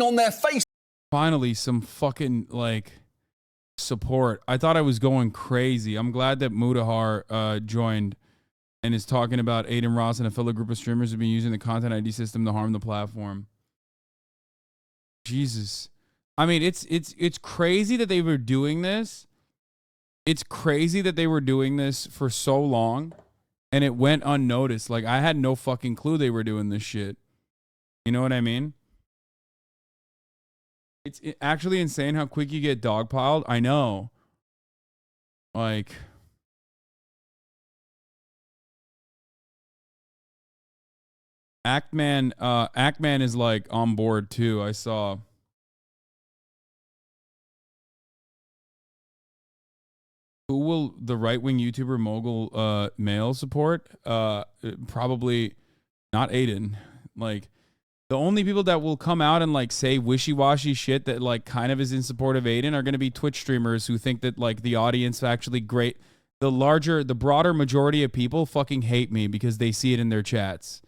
on their face. Finally, some fucking, like, support. I thought I was going crazy. I'm glad that Mudahar joined and is talking about AdinRoss and a fellow group of streamers who've been using the content ID system to harm the platform. Jesus. I mean, it's crazy that they were doing this. It's crazy that they were doing this for so long and it went unnoticed. Like, I had no fucking clue they were doing this shit. You know what I mean? It's actually insane how quick you get dogpiled. I know. Like, Actman is like on board too. I saw. Who will the right-wing YouTuber mogul male support? Probably not Aiden. Like, the only people that will come out and like say wishy-washy shit that like kind of is in support of Aiden are going to be Twitch streamers who think that like the audience actually great. The broader majority of people fucking hate me because they see it in their chats.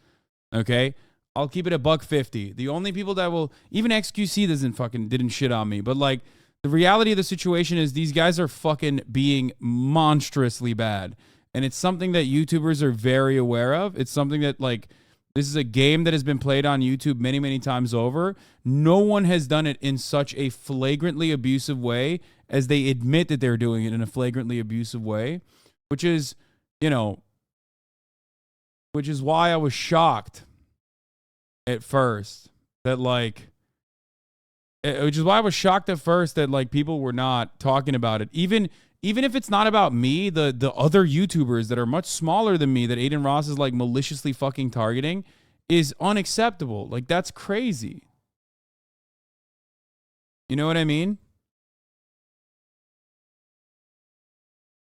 Okay? I'll keep it a $1.50. The only people that will, even XQC didn't shit on me, but like the reality of the situation is these guys are fucking being monstrously bad. And it's something that YouTubers are very aware of. It's something that like, this is a game that has been played on YouTube many, many times over. No one has done it in such a flagrantly abusive way as they admit that they're doing it in a flagrantly abusive way, which is, you know, which is why I was shocked at first that like, which is why I was shocked at first that like people were not talking about it. Even if it's not about me, the other YouTubers that are much smaller than me that AdinRoss is like maliciously fucking targeting is unacceptable. Like, that's crazy. You know what I mean?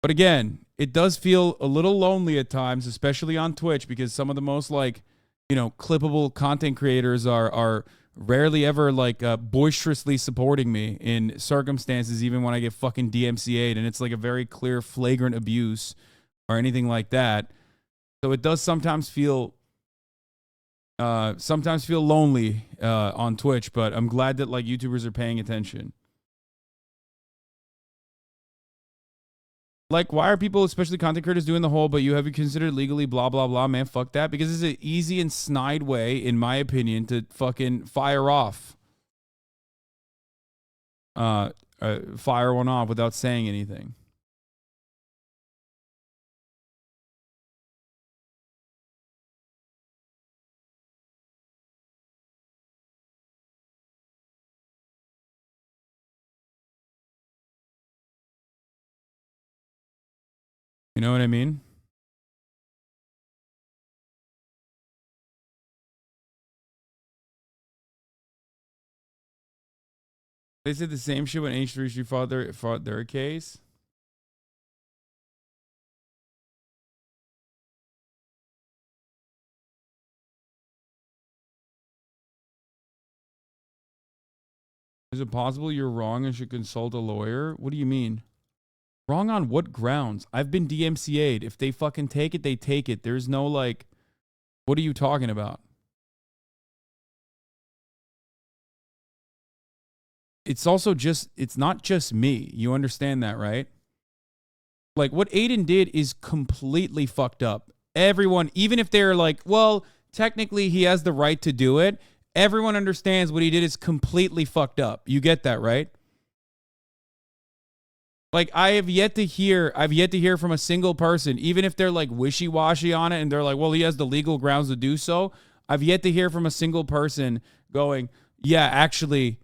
But again, it does feel a little lonely at times, especially on Twitch, because some of the most like, you know, clippable content creators are rarely ever like boisterously supporting me in circumstances, even when I get fucking DMCA'd and it's like a very clear flagrant abuse or anything like that. So it does sometimes feel lonely on Twitch, but I'm glad that like YouTubers are paying attention. Like, why are people, especially content creators, doing the whole, but you have you considered legally blah, blah, blah? Man, fuck that. Because it's an easy and snide way, in my opinion, to fucking fire off. Fire one off without saying anything. You know what I mean? They said the same shit when H3 fought their case. Is it possible you're wrong and should consult a lawyer? What do you mean? Wrong on what grounds? I've been DMCA'd. If they fucking take it, they take it. There's no like, what are you talking about? It's also just, it's not just me. You understand that, right? Like, what Aiden did is completely fucked up. Everyone, even if they're like, well, technically he has the right to do it, everyone understands what he did is completely fucked up. You get that, right? Like, I've yet to hear from a single person, even if they're like wishy-washy on it and they're like, well, he has the legal grounds to do so. I've yet to hear from a single person going, yeah, actually,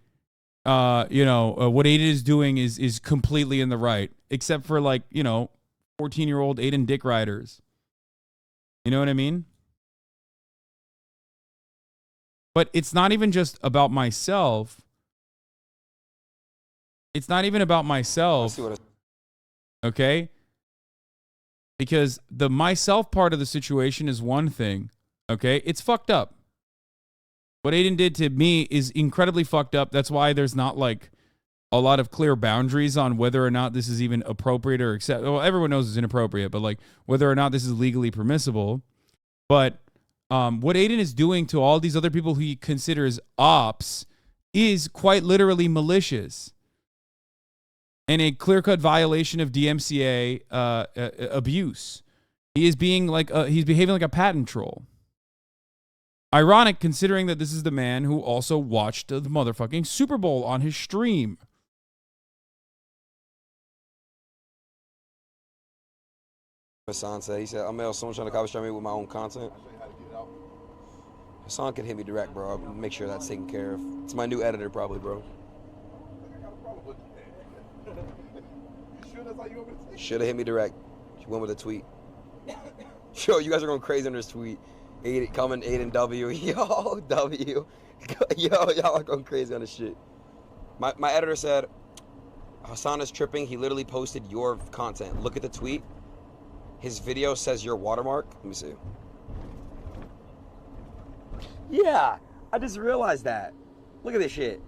what Aiden is doing is completely in the right, except for like, 14-year-old Aiden dick riders. You know what I mean? But it's not even just about myself. It's not even about myself. Okay? Because the myself part of the situation is one thing. Okay? It's fucked up. What Aiden did to me is incredibly fucked up. That's why there's not like a lot of clear boundaries on whether or not this is even appropriate or acceptable. Well, everyone knows it's inappropriate, but like whether or not this is legally permissible. But what Aiden is doing to all these other people who he considers ops is quite literally malicious and a clear-cut violation of DMCA abuse. He is being like he's behaving like a patent troll. Ironic, considering that this is the man who also watched the motherfucking Super Bowl on his stream. Hasan said, he said, I'm someone trying to copystrike me with my own content. Hasan can hit me direct, bro. I'll make sure that's taken care of. It's my new editor, probably, bro. Should have hit me direct. She went with a tweet. Yo, you guys are going crazy on this tweet. Comment Aiden W. Yo, W. Yo, y'all are going crazy on this shit. My editor said, Hasan is tripping. He literally posted your content. Look at the tweet. His video says your watermark. Let me see. Yeah, I just realized that. Look at this shit.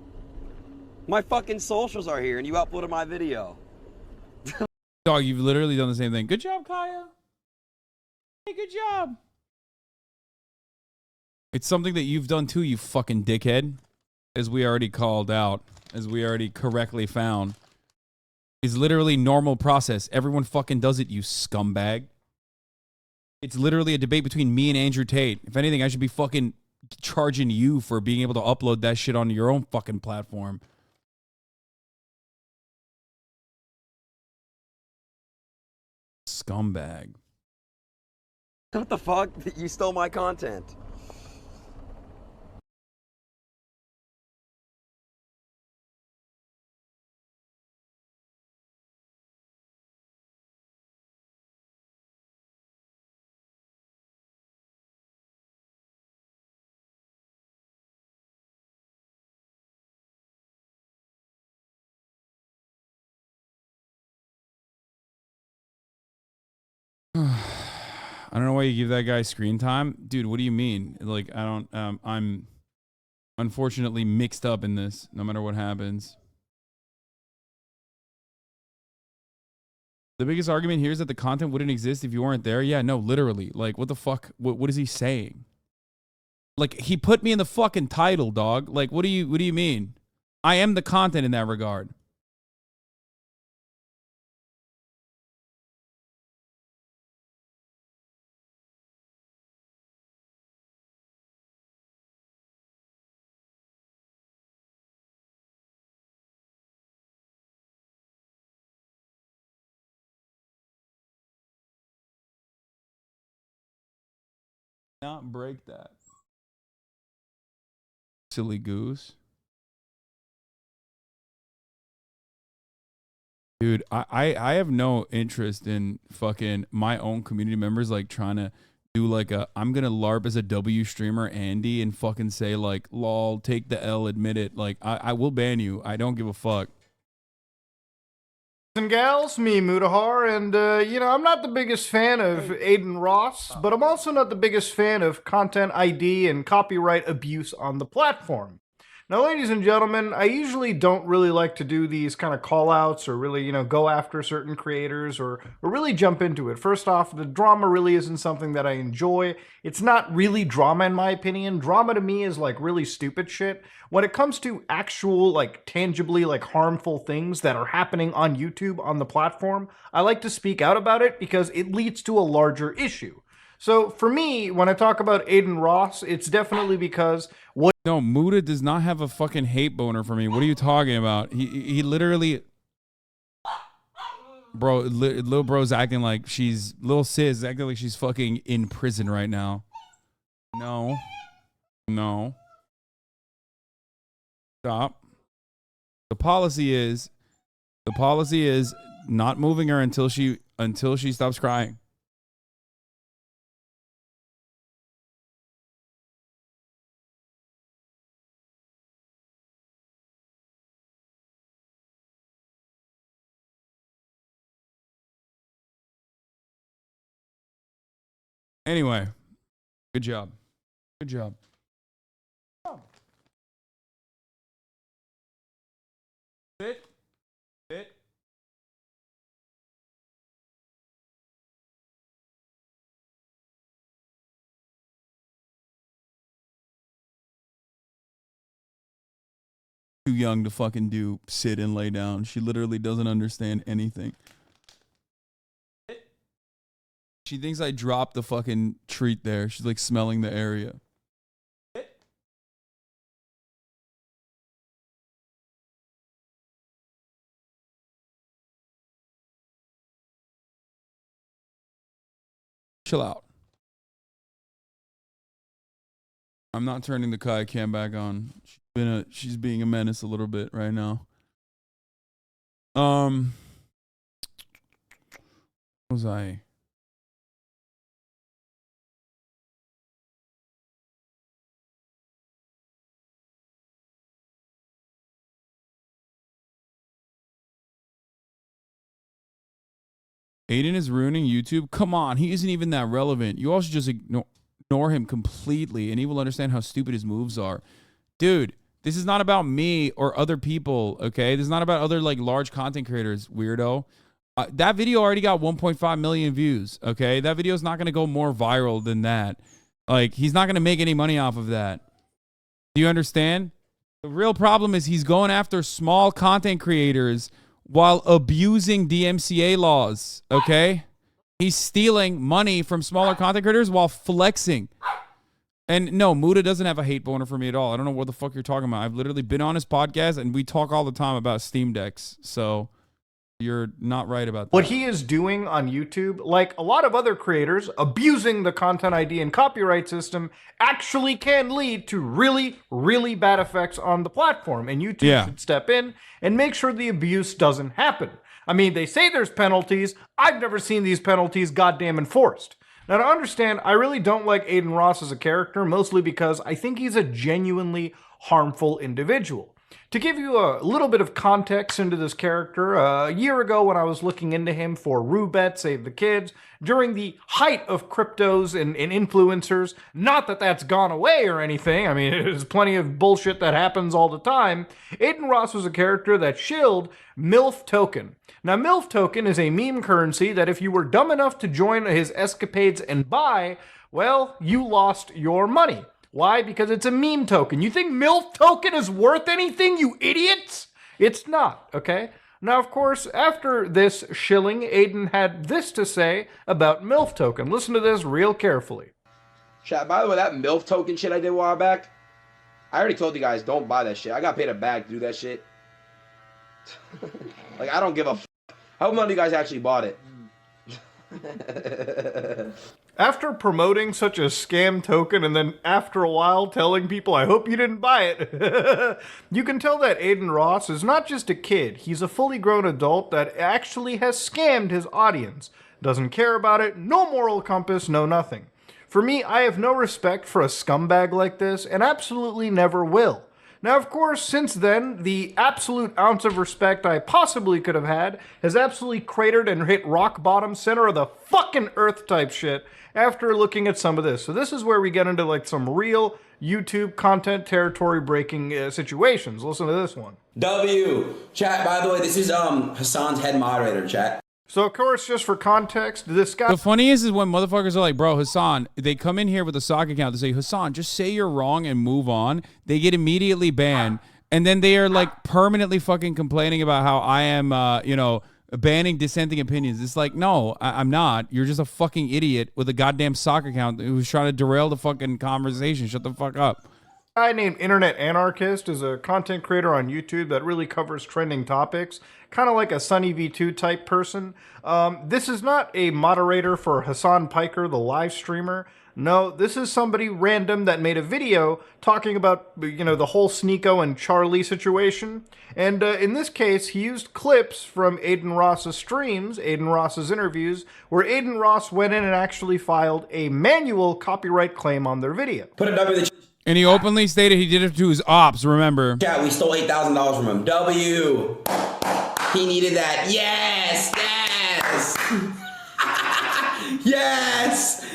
My fucking socials are here and you uploaded my video. Dog, you've literally done the same thing. Good job, Kaya. Hey, good job. It's something that you've done too, you fucking dickhead. As we already called out, as we already correctly found. Is literally normal process. Everyone fucking does it, you scumbag. It's literally a debate between me and Andrew Tate. If anything, I should be fucking charging you for being able to upload that shit onto your own fucking platform. Scumbag. What the fuck? You stole my content. I don't know why you give that guy screen time. Dude, what do you mean? Like, I don't, I'm unfortunately mixed up in this, no matter what happens. The biggest argument here is that the content wouldn't exist if you weren't there. Yeah, no, literally. Like, what the fuck? What is he saying? Like, he put me in the fucking title, dog. Like, what do you mean? I am the content in that regard. Not break that. Silly goose. Dude, I have no interest in fucking my own community members like trying to do like a I'm gonna LARP as a W streamer Andy and fucking say like lol, take the L, admit it. Like I will ban you. I don't give a fuck. And gals, me Mutahar, and you know, I'm not the biggest fan of AdinRoss, but I'm also not the biggest fan of content ID and copyright abuse on the platform. Now, ladies and gentlemen, I usually don't really like to do these kind of call-outs or really, you know, go after certain creators or really jump into it. First off, the drama really isn't something that I enjoy. It's not really drama in my opinion. Drama to me is like really stupid shit. When it comes to actual, like, tangibly, like, harmful things that are happening on YouTube, on the platform, I like to speak out about it because it leads to a larger issue. So for me, when I talk about AdinRoss, it's definitely because what No, Muda does not have a fucking hate boner for me. What are you talking about? He literally, bro, little bro's acting like she's little sis acting like she's fucking in prison right now. No, no, stop. The policy is not moving her until she stops crying. Anyway, good job. Good job. Sit. Sit. too young to fucking do sit and lay down. She literally doesn't understand anything. She thinks I dropped the fucking treat there. She's like smelling the area. Chill out. I'm not turning the Kai cam back on. She's being a menace a little bit right now. What was I? Aiden is ruining YouTube. Come on, he isn't even that relevant. You all should just ignore him completely, and he will understand how stupid his moves are. Dude, this is not about me or other people, okay? This is not about other like large content creators, weirdo. That video already got 1.5 million views, okay? That video is not going to go more viral than that. Like, he's not going to make any money off of that. Do you understand? The real problem is he's going after small content creators while abusing DMCA laws, okay? He's stealing money from smaller content creators while flexing. And no, Muda doesn't have a hate boner for me at all. I don't know what the fuck you're talking about. I've literally been on his podcast, and we talk all the time about Steam Decks. So you're not right about that. What he is doing on YouTube, like a lot of other creators, abusing the content ID and copyright system actually can lead to really, really bad effects on the platform. And YouTube should step in and make sure the abuse doesn't happen. I mean, they say there's penalties. I've never seen these penalties goddamn enforced. Now, to understand, I really don't like AdinRoss as a character, mostly because I think he's a genuinely harmful individual. To give you a little bit of context into this character, a year ago when I was looking into him for Rubet, Save the Kids, during the height of cryptos and influencers, not that that's gone away or anything, I mean, there's plenty of bullshit that happens all the time, AdinRoss was a character that shilled MILF Token. Now, MILF Token is a meme currency that if you were dumb enough to join his escapades and buy, well, you lost your money. Why? Because it's a meme token. You think MILF Token is worth anything, you idiots? It's not, okay? Now, of course, after this shilling, Aiden had this to say about MILF Token. Listen to this real carefully. Chat, by the way, that MILF Token shit I did a while back, I already told you guys, don't buy that shit. I got paid a bag to do that shit. Like, I don't give a f***. I hope none of you guys actually bought it. After promoting such a scam token and then after a while telling people, I hope you didn't buy it, you can tell that AdinRoss is not just a kid. He's a fully grown adult that actually has scammed his audience. Doesn't care about it, no moral compass, no nothing. For me, I have no respect for a scumbag like this and absolutely never will. Now, of course, since then, the absolute ounce of respect I possibly could have had has absolutely cratered and hit rock bottom, center of the fucking earth type shit after looking at some of this. So this is where we get into like some real YouTube content territory breaking situations. Listen to this one. Chat, by the way, this is Hassan's head moderator, chat. So, of course, just for context, this guy... The funny is when motherfuckers are like, bro, Hassan, they come in here with a sock account. They say, Hassan, just say you're wrong and move on. They get immediately banned. And then they are like permanently fucking complaining about how I am, banning dissenting opinions. It's like, no, I'm not. You're just a fucking idiot with a goddamn sock account who's trying to derail the fucking conversation. Shut the fuck up. A guy named Internet Anarchist is a content creator on YouTube that really covers trending topics, kind of like a Sunny V2 type person. This is not a moderator for Hassan Piker, the live streamer. No, this is somebody random that made a video talking about, the whole Sneeko and Charlie situation. And in this case, he used clips from AdinRoss's streams, AdinRoss's interviews, where AdinRoss went in and actually filed a manual copyright claim on their video. Put a W in the And he openly stated he did it to his ops, remember? chat. We stole $8,000 from him. W. He needed that. Yes. Yes. Yes.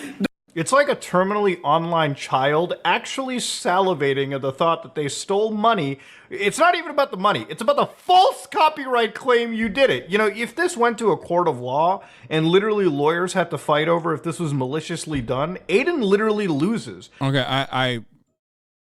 It's like a terminally online child actually salivating at the thought that they stole money. It's not even about the money. It's about the false copyright claim you did it. If this went to a court of law and literally lawyers had to fight over if this was maliciously done, Aiden literally loses. Okay,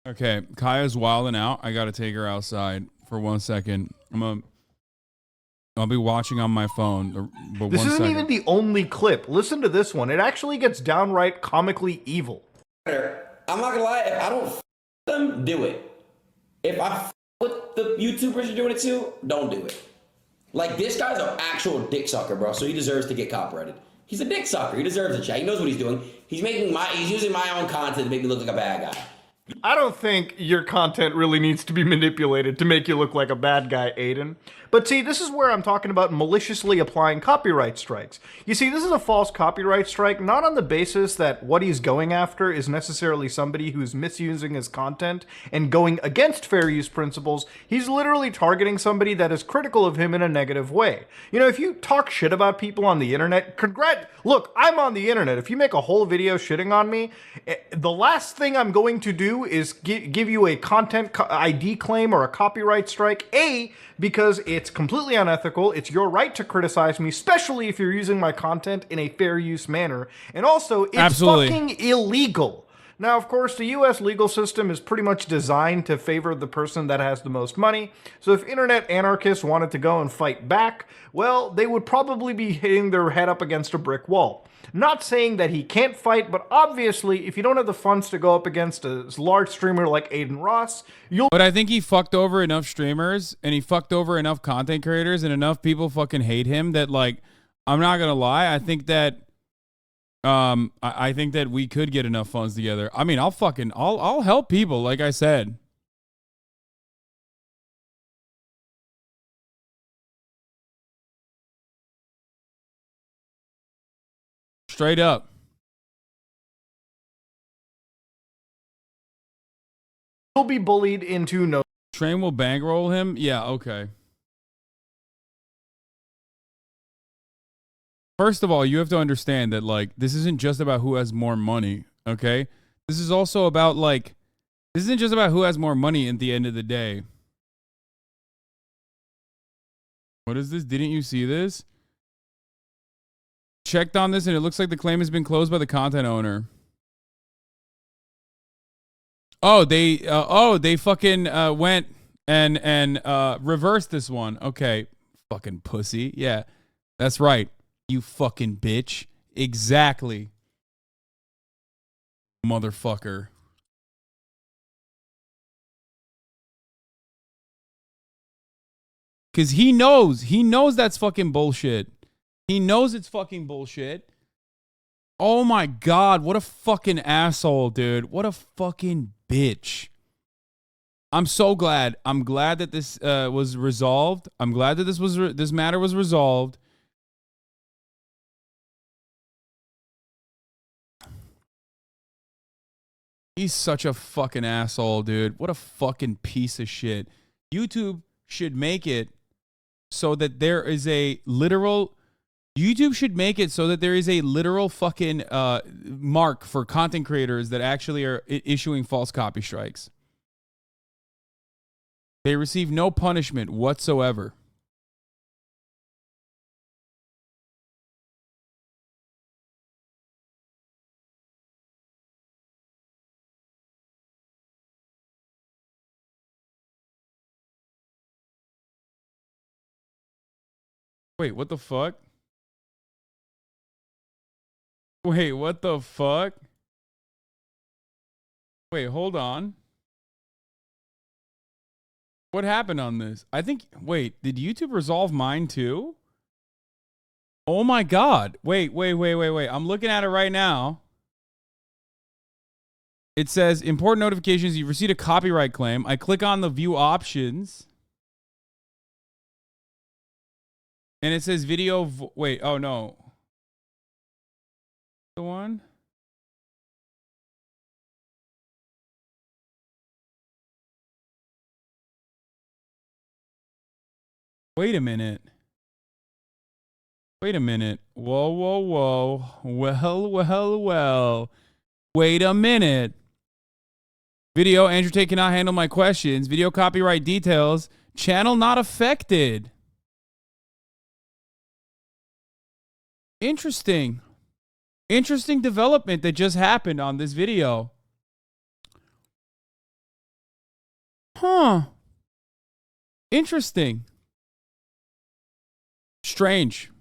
Okay, Kaya's wilding out. I gotta take her outside for 1 second. I'll be watching on my phone. But This 1 isn't second. even the only clip. Listen to this one. It actually gets downright comically evil. I'm not gonna lie, if I don't f them, do it. If I f with the YouTubers you're doing it to, don't do it. Like, this guy's an actual dick sucker, bro, so he deserves to get copyrighted. He's a dick sucker. He deserves it, chat. He knows what he's doing. He's using my own content to make me look like a bad guy. I don't think your content really needs to be manipulated to make you look like a bad guy, Aiden. But see, this is where I'm talking about maliciously applying copyright strikes. You see, this is a false copyright strike, not on the basis that what he's going after is necessarily somebody who's misusing his content and going against fair use principles. He's literally targeting somebody that is critical of him in a negative way. You know, if you talk shit about people on the internet, look, I'm on the internet. If you make a whole video shitting on me, the last thing I'm going to do is give you a content ID claim or a copyright strike. A, because it's completely unethical. It's your right to criticize me, especially if you're using my content in a fair use manner. And also, it's fucking illegal. Now, of course, the US legal system is pretty much designed to favor the person that has the most money. So if internet anarchists wanted to go and fight back, well, they would probably be hitting their head up against a brick wall. Not saying that he can't fight, but obviously, if you don't have the funds to go up against a large streamer like AdinRoss, you'll... But I think he fucked over enough streamers, and he fucked over enough content creators, and enough people fucking hate him that, like, I'm not gonna lie, I think that I think that we could get enough funds together. I mean, I'll help people, like I said. Straight up. You'll be bullied into no... Train will bankroll him? Yeah, okay. First of all, you have to understand that, like, this isn't just about who has more money, okay? This is also about, like, this isn't just about who has more money at the end of the day. What is this? Didn't you see this? Checked on this, and it looks like the claim has been closed by the content owner. Oh, they fucking went and reversed this one. Okay, fucking pussy. Yeah, that's right. You fucking bitch. Exactly. Motherfucker. Because he knows that's fucking bullshit. He knows it's fucking bullshit. Oh my God, what a fucking asshole, dude. What a fucking bitch. I'm so glad. I'm glad that this was resolved. I'm glad that this matter was resolved. He's such a fucking asshole, dude. What a fucking piece of shit. YouTube should make it so that there is a literal... YouTube should make it so that there is a literal fucking mark for content creators that actually are issuing false copy strikes. They receive no punishment whatsoever. Wait, what the fuck? Wait, what the fuck? Wait, hold on. What happened on this? I think, wait, did YouTube resolve mine too? Oh my God. Wait. I'm looking at it right now. It says, important notifications, you've received a copyright claim. I click on the view options. And it says video, wait, oh no. The one? Wait a minute. Wait a minute. Whoa. Well. Wait a minute. Video, Andrew Tate cannot handle my questions. Video copyright details. Channel not affected. Interesting. Interesting development that just happened on this video. Huh. Interesting. Strange.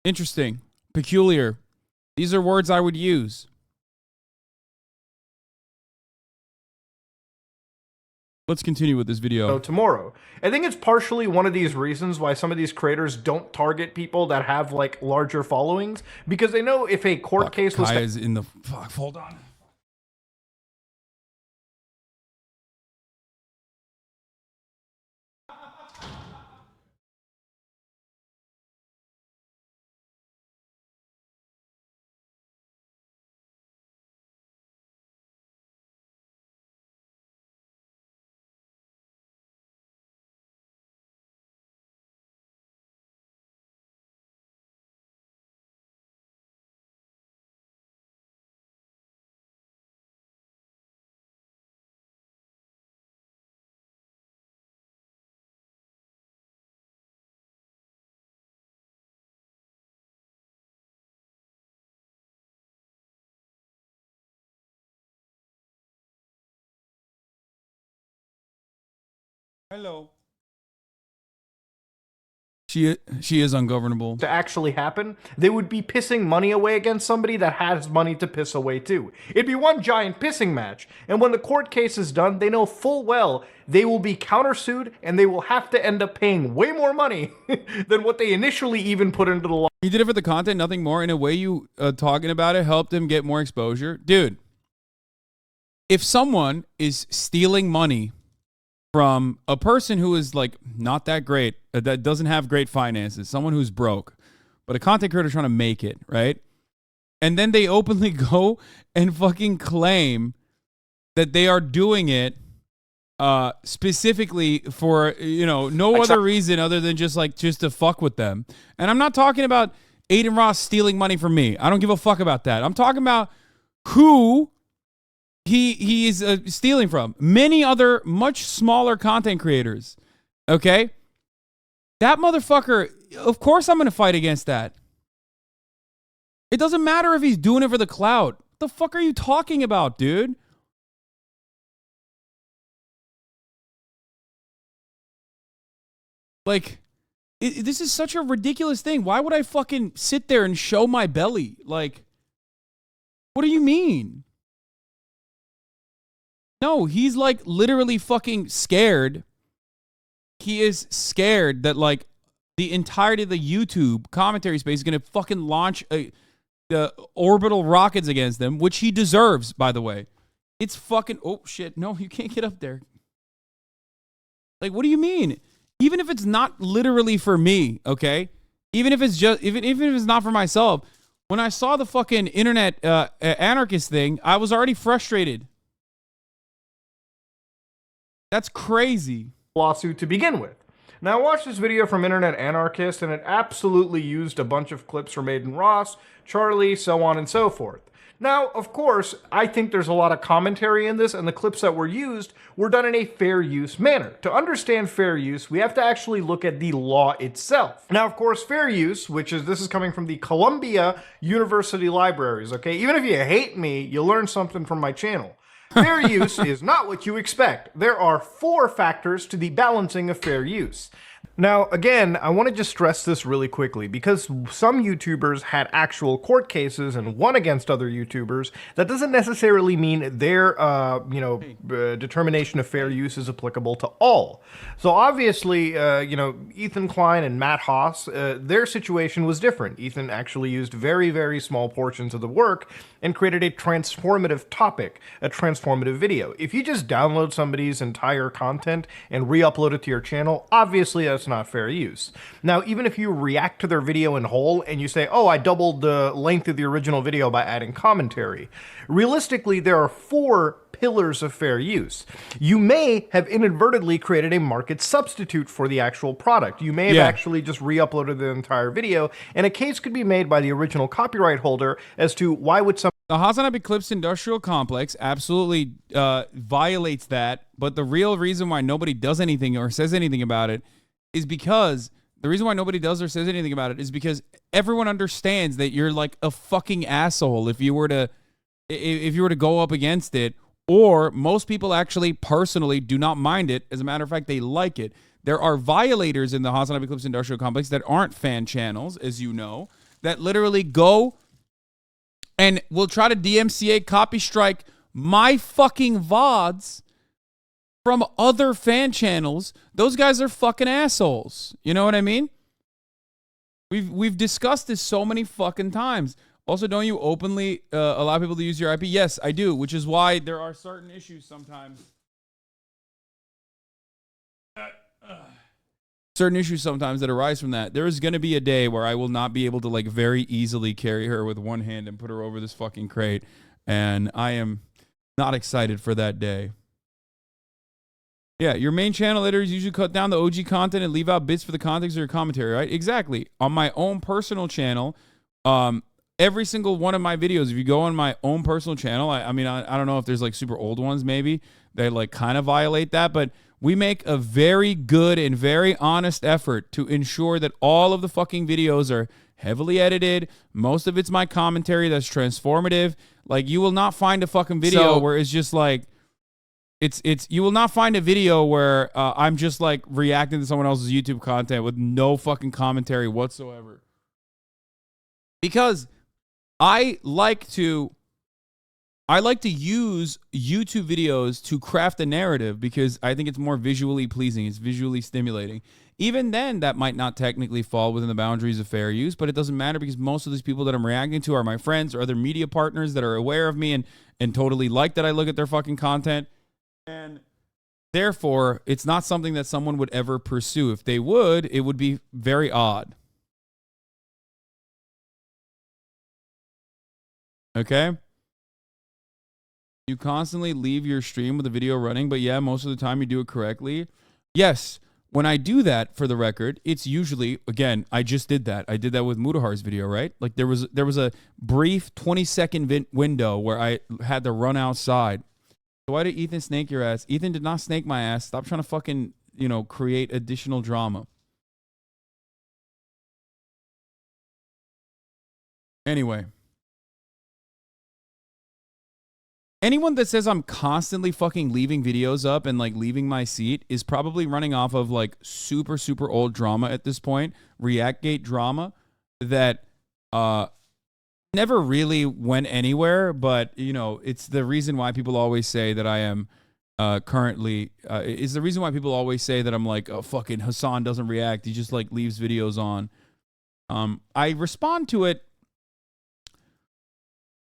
Interesting. Peculiar. These are words I would use. Let's continue with this video. Tomorrow. I think it's partially one of these reasons why some of these creators don't target people that have like larger followings, because they know if a court case was Kaya's in the fuck. Hold on. Hello. She is ungovernable. to actually happen, they would be pissing money away against somebody that has money to piss away too. It'd be one giant pissing match. And when the court case is done, they know full well they will be countersued and they will have to end up paying way more money than what they initially even put into the law. He did it for the content, nothing more. In a way, you talking about it helped him get more exposure. Dude, if someone is stealing money from a person who is like not that great, that doesn't have great finances, someone who's broke, but a content creator trying to make it, right? And then they openly go and fucking claim that they are doing it specifically for, you know, no other reason other than just to fuck with them. And I'm not talking about AdinRoss stealing money from me. I don't give a fuck about that. I'm talking about who he is stealing from. Many other much smaller content creators. Okay? That motherfucker, of course I'm going to fight against that. It doesn't matter if he's doing it for the clout. What the fuck are you talking about, dude? Like, this is such a ridiculous thing. Why would I fucking sit there and show my belly? Like, what do you mean? No, he's like literally fucking scared. He is scared that like the entirety of the YouTube commentary space is going to fucking launch the orbital rockets against them, which he deserves, by the way. It's fucking, oh shit, no, you can't get up there. Like, what do you mean? Even if it's not literally for me, okay? Even if it's just, even if it's not for myself, when I saw the fucking internet anarchist thing, I was already frustrated. That's crazy. Lawsuit to begin with. Now, I watched this video from Internet Anarchist, and it absolutely used a bunch of clips from AdinRoss, Charlie, so on and so forth. Now, of course, I think there's a lot of commentary in this, and the clips that were used were done in a fair use manner. To understand fair use, we have to actually look at the law itself. Now, of course, fair use, this is coming from the Columbia University Libraries, okay? Even if you hate me, you learn something from my channel. Fair use is not what you expect. There are 4 factors to the balancing of fair use. Now, again, I want to just stress this really quickly, because some YouTubers had actual court cases and won against other YouTubers. That doesn't necessarily mean their, determination of fair use is applicable to all. So obviously, Ethan Klein and Matt Haas, their situation was different. Ethan actually used very, very small portions of the work and created a transformative topic, a transformative video. If you just download somebody's entire content and re-upload it to your channel, obviously that's not fair use. Now, even if you react to their video in whole and you say, oh, I doubled the length of the original video by adding commentary, realistically, there are 4 pillars of fair use. You may have inadvertently created a market substitute for the actual product. You may have actually just re-uploaded the entire video, and a case could be made by the original copyright holder as to why would some... The HasanAbi Clips Industrial Complex absolutely violates that, but the real reason why nobody does anything or says anything about it is because the reason why nobody does or says anything about it is because everyone understands that you're like a fucking asshole if you were to go up against it, or most people actually personally do not mind it. As a matter of fact, they like it. There are violators in the HasanAbi Clips Industrial Complex that aren't fan channels, as you know, that literally go and will try to DMCA Copystrike my fucking VODs from other fan channels. Those guys are fucking assholes. You know what I mean? We've discussed this so many fucking times. Also, don't you openly allow people to use your IP? Yes, I do, which is why there are certain issues sometimes. Certain issues sometimes that arise from that. There is going to be a day where I will not be able to like very easily carry her with one hand and put her over this fucking crate. And I am not excited for that day. Yeah, your main channel editors usually cut down the OG content and leave out bits for the context of your commentary, right? Exactly. On my own personal channel, every single one of my videos, if you go on my own personal channel, I mean, I don't know if there's like super old ones maybe, they like kind of violate that, but we make a very good and very honest effort to ensure that all of the fucking videos are heavily edited. Most of it's my commentary that's transformative. Like, you will not find a fucking video where it's just like, you will not find a video where I'm just like reacting to someone else's YouTube content with no fucking commentary whatsoever. Because I like to use YouTube videos to craft a narrative because I think it's more visually pleasing. It's visually stimulating. Even then, that might not technically fall within the boundaries of fair use, but it doesn't matter because most of these people that I'm reacting to are my friends or other media partners that are aware of me and totally like that I look at their fucking content. And therefore, it's not something that someone would ever pursue. If they would, it would be very odd. Okay? You constantly leave your stream with the video running, but yeah, most of the time you do it correctly. Yes, when I do that, for the record, it's usually, again, I just did that. I did that with Mudahar's video, right? Like there was a brief 20-second window where I had to run outside. So why did Ethan snake your ass? Ethan did not snake my ass. Stop trying to fucking, create additional drama. Anyway. Anyone that says I'm constantly fucking leaving videos up and like leaving my seat is probably running off of like super, super old drama at this point. Reactgate drama that never really went anywhere, but it's the reason why people always say that I am currently is the reason why people always say that I'm like, oh, fucking Hasan doesn't react, he just like leaves videos on. I respond to it,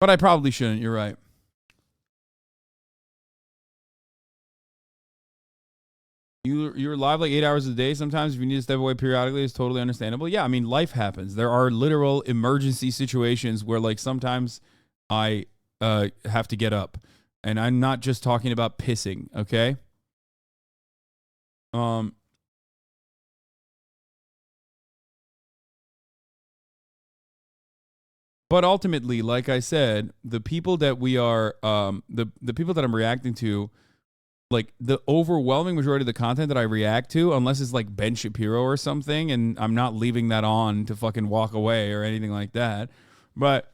but I probably shouldn't. You're right. You're live like 8 hours a day. Sometimes if you need to step away periodically, it's totally understandable. Yeah, I mean, life happens. There are literal emergency situations where like sometimes I have to get up. And I'm not just talking about pissing, okay? But ultimately, like I said, the people that we are the people that I'm reacting to, like the overwhelming majority of the content that I react to, unless it's like Ben Shapiro or something, and I'm not leaving that on to fucking walk away or anything like that. But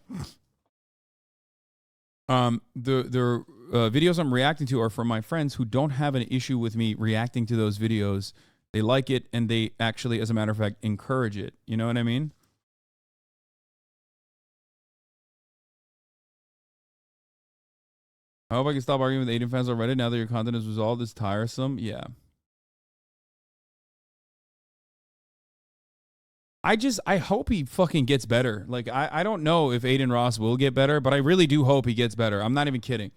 the videos I'm reacting to are from my friends who don't have an issue with me reacting to those videos. They like it, and they actually, as a matter of fact, encourage it. You know what I mean? I hope I can stop arguing with Aiden fans on Reddit now that your content is resolved. It's tiresome. Yeah. I hope he fucking gets better. Like, I don't know if AdinRoss will get better, but I really do hope he gets better. I'm not even kidding.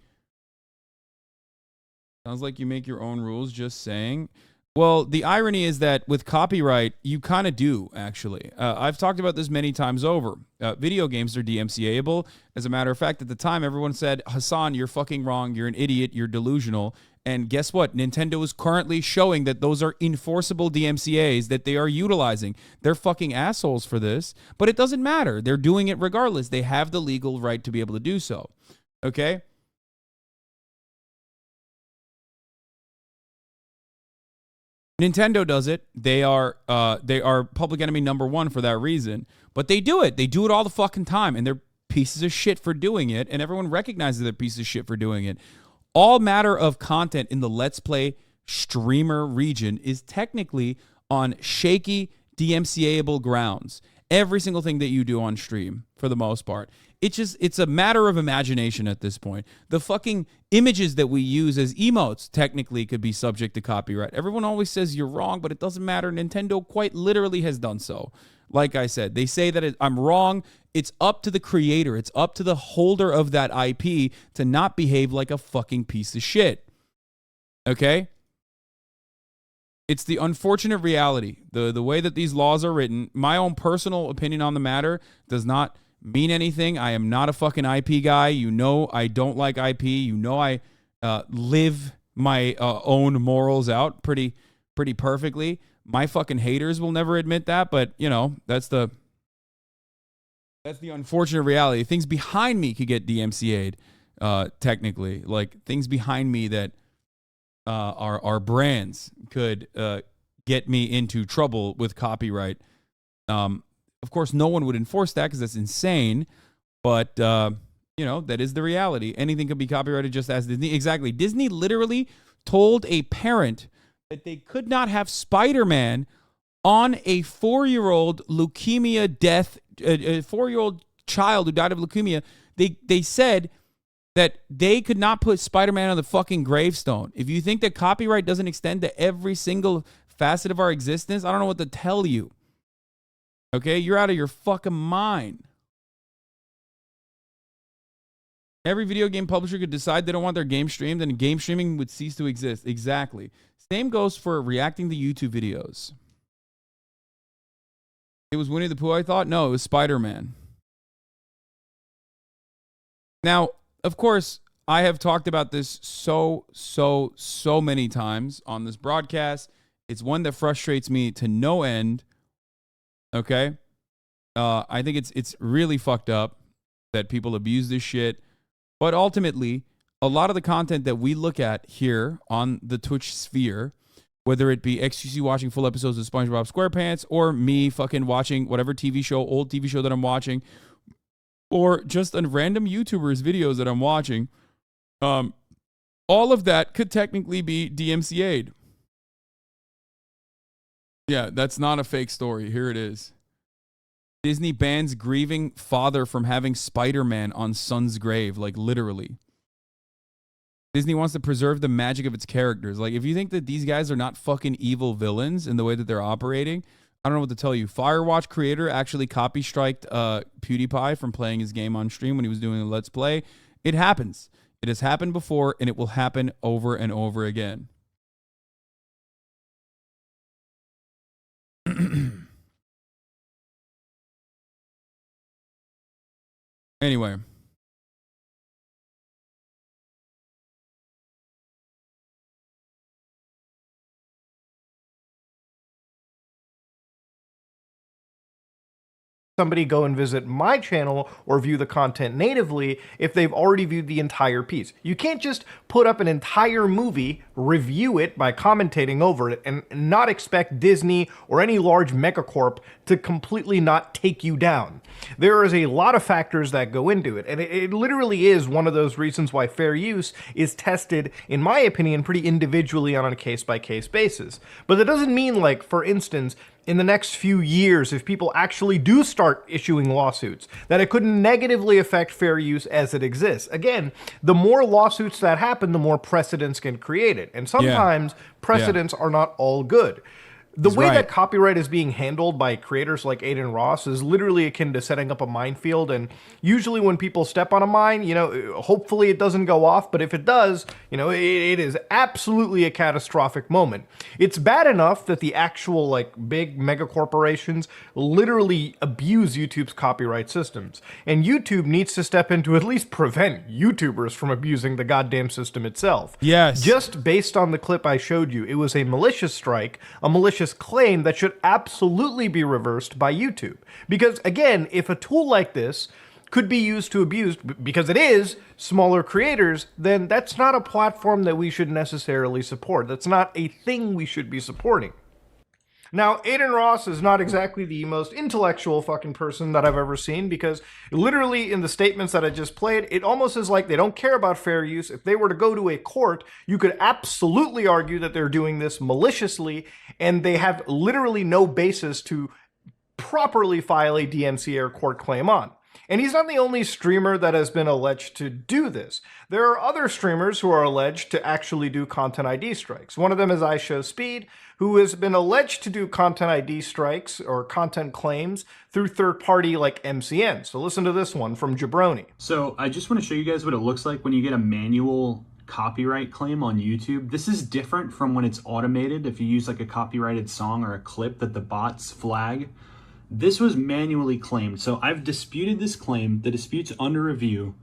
Sounds like you make your own rules, just saying. Well, the irony is that with copyright, you kind of do, actually. I've talked about this many times over. Video games are DMCA-able. As a matter of fact, at the time, everyone said, Hasan, you're fucking wrong. You're an idiot. You're delusional. And guess what? Nintendo is currently showing that those are enforceable DMCAs that they are utilizing. They're fucking assholes for this, but it doesn't matter. They're doing it regardless. They have the legal right to be able to do so. Okay? Nintendo does it. They are public enemy #1 for that reason. But they do it. They do it all the fucking time, and they're pieces of shit for doing it, and everyone recognizes they're pieces of shit for doing it. All matter of content in the Let's Play streamer region is technically on shaky DMCA-able grounds. Every single thing that you do on stream, for the most part. It's a matter of imagination at this point. The fucking images that we use as emotes technically could be subject to copyright. Everyone always says you're wrong, but it doesn't matter. Nintendo quite literally has done so. Like I said, they say that I'm wrong. It's up to the creator. It's up to the holder of that IP to not behave like a fucking piece of shit. Okay? It's the unfortunate reality. The way that these laws are written, my own personal opinion on the matter does not mean anything. I am not a fucking IP guy. You know I don't like IP. You know I live my own morals out pretty perfectly. My fucking haters will never admit that, but you know, that's the unfortunate reality. Things behind me could get DMCA'd technically. Like things behind me that are brands could get me into trouble with copyright. Of course, no one would enforce that because that's insane. But, you know, that is the reality. Anything could be copyrighted just as Disney. Exactly. Disney literally told a parent that they could not have Spider-Man on a 4-year-old leukemia death, a 4-year-old child who died of leukemia. They said that they could not put Spider-Man on the fucking gravestone. If you think that copyright doesn't extend to every single facet of our existence, I don't know what to tell you. Okay, you're out of your fucking mind. Every video game publisher could decide they don't want their game streamed, and game streaming would cease to exist. Exactly. Same goes for reacting to YouTube videos. It was Winnie the Pooh, I thought? No, it was Spider-Man. Now, of course, I have talked about this so many times on this broadcast. It's one that frustrates me to no end. Okay? I think it's really fucked up that people abuse this shit. But ultimately, a lot of the content that we look at here on the Twitch sphere, whether it be XQC watching full episodes of SpongeBob SquarePants, or me fucking watching whatever TV show, old TV show that I'm watching, or just a random YouTuber's videos that I'm watching, all of that could technically be DMCA'd. Yeah, that's not a fake story. Here it is. Disney bans grieving father from having Spider-Man on son's grave, like literally. Disney wants to preserve the magic of its characters. Like, if you think that these guys are not fucking evil villains in the way that they're operating, I don't know what to tell you. Firewatch creator actually copy-striked PewDiePie from playing his game on stream when he was doing a Let's Play. It happens. It has happened before, and it will happen over and over again. Anyway. Somebody go and visit my channel or view the content natively if they've already viewed the entire piece. You can't just put up an entire movie, review it by commentating over it, and not expect Disney or any large megacorp to completely not take you down. There is a lot of factors that go into it, and it literally is one of those reasons why fair use is tested, in my opinion, pretty individually on a case-by-case basis. But that doesn't mean, like, for instance, in the next few years, if people actually do start issuing lawsuits, that it could negatively affect fair use as it exists. Again, the more lawsuits that happen, the more precedents get created. And sometimes precedents are not all good. The way that copyright is being handled by creators like AdinRoss is literally akin to setting up a minefield, and usually when people step on a mine, you know, hopefully it doesn't go off, but if it does, you know, it is absolutely a catastrophic moment. It's bad enough that the actual, like, big mega corporations literally abuse YouTube's copyright systems, and YouTube needs to step in to at least prevent YouTubers from abusing the goddamn system itself. Yes. Just based on the clip I showed you, it was a malicious strike, a malicious claim that should absolutely be reversed by YouTube. Because again, if a tool like this could be used to abuse, because it is, smaller creators, then that's not a platform that we should necessarily support. That's not a thing we should be supporting. Now, AdinRoss is not exactly the most intellectual fucking person that I've ever seen, because literally in the statements that I just played, it almost is like they don't care about fair use. If they were to go to a court, you could absolutely argue that they're doing this maliciously, and they have literally no basis to properly file a DMCA or court claim on. And he's not the only streamer that has been alleged to do this. There are other streamers who are alleged to actually do content ID strikes. One of them is iShowSpeed, who has been alleged to do content ID strikes or content claims through third-party like MCN. So listen to this one from Jabroni. So I just want to show you guys what it looks like when you get a manual copyright claim on YouTube. This is different from when it's automated. If you use like a copyrighted song or a clip that the bots flag, this was manually claimed. So I've disputed this claim. The dispute's under review.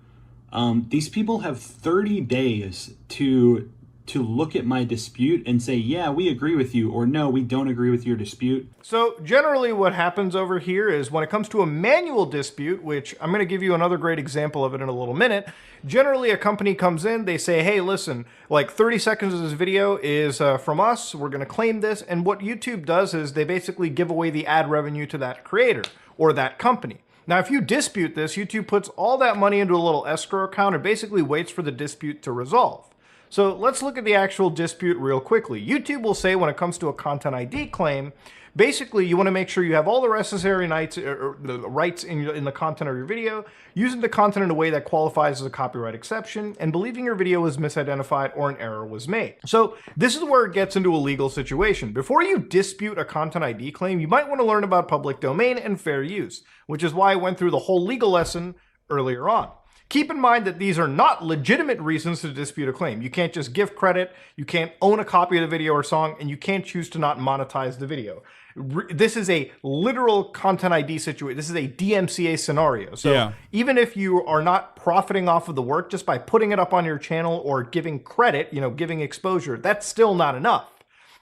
These people have 30 days to look at my dispute and say, yeah, we agree with you, or no, we don't agree with your dispute. So generally what happens over here is when it comes to a manual dispute, which I'm going to give you another great example of it in a little minute, generally a company comes in, they say, hey, listen, like 30 seconds of this video is from us, we're going to claim this, and what YouTube does is they basically give away the ad revenue to that creator or that company. Now, if you dispute this, YouTube puts all that money into a little escrow account and basically waits for the dispute to resolve. So let's look at the actual dispute real quickly. YouTube will say when it comes to a content ID claim, basically you want to make sure you have all the necessary rights in the content of your video, using the content in a way that qualifies as a copyright exception, and believing your video was misidentified or an error was made. So this is where it gets into a legal situation. Before you dispute a content ID claim, you might want to learn about public domain and fair use, which is why I went through the whole legal lesson earlier on. Keep in mind that these are not legitimate reasons to dispute a claim. You can't just give credit, you can't own a copy of the video or song, and you can't choose to not monetize the video. This is a literal content ID situation. This is a DMCA scenario. So even if you are not profiting off of the work just by putting it up on your channel or giving credit, giving exposure, that's still not enough.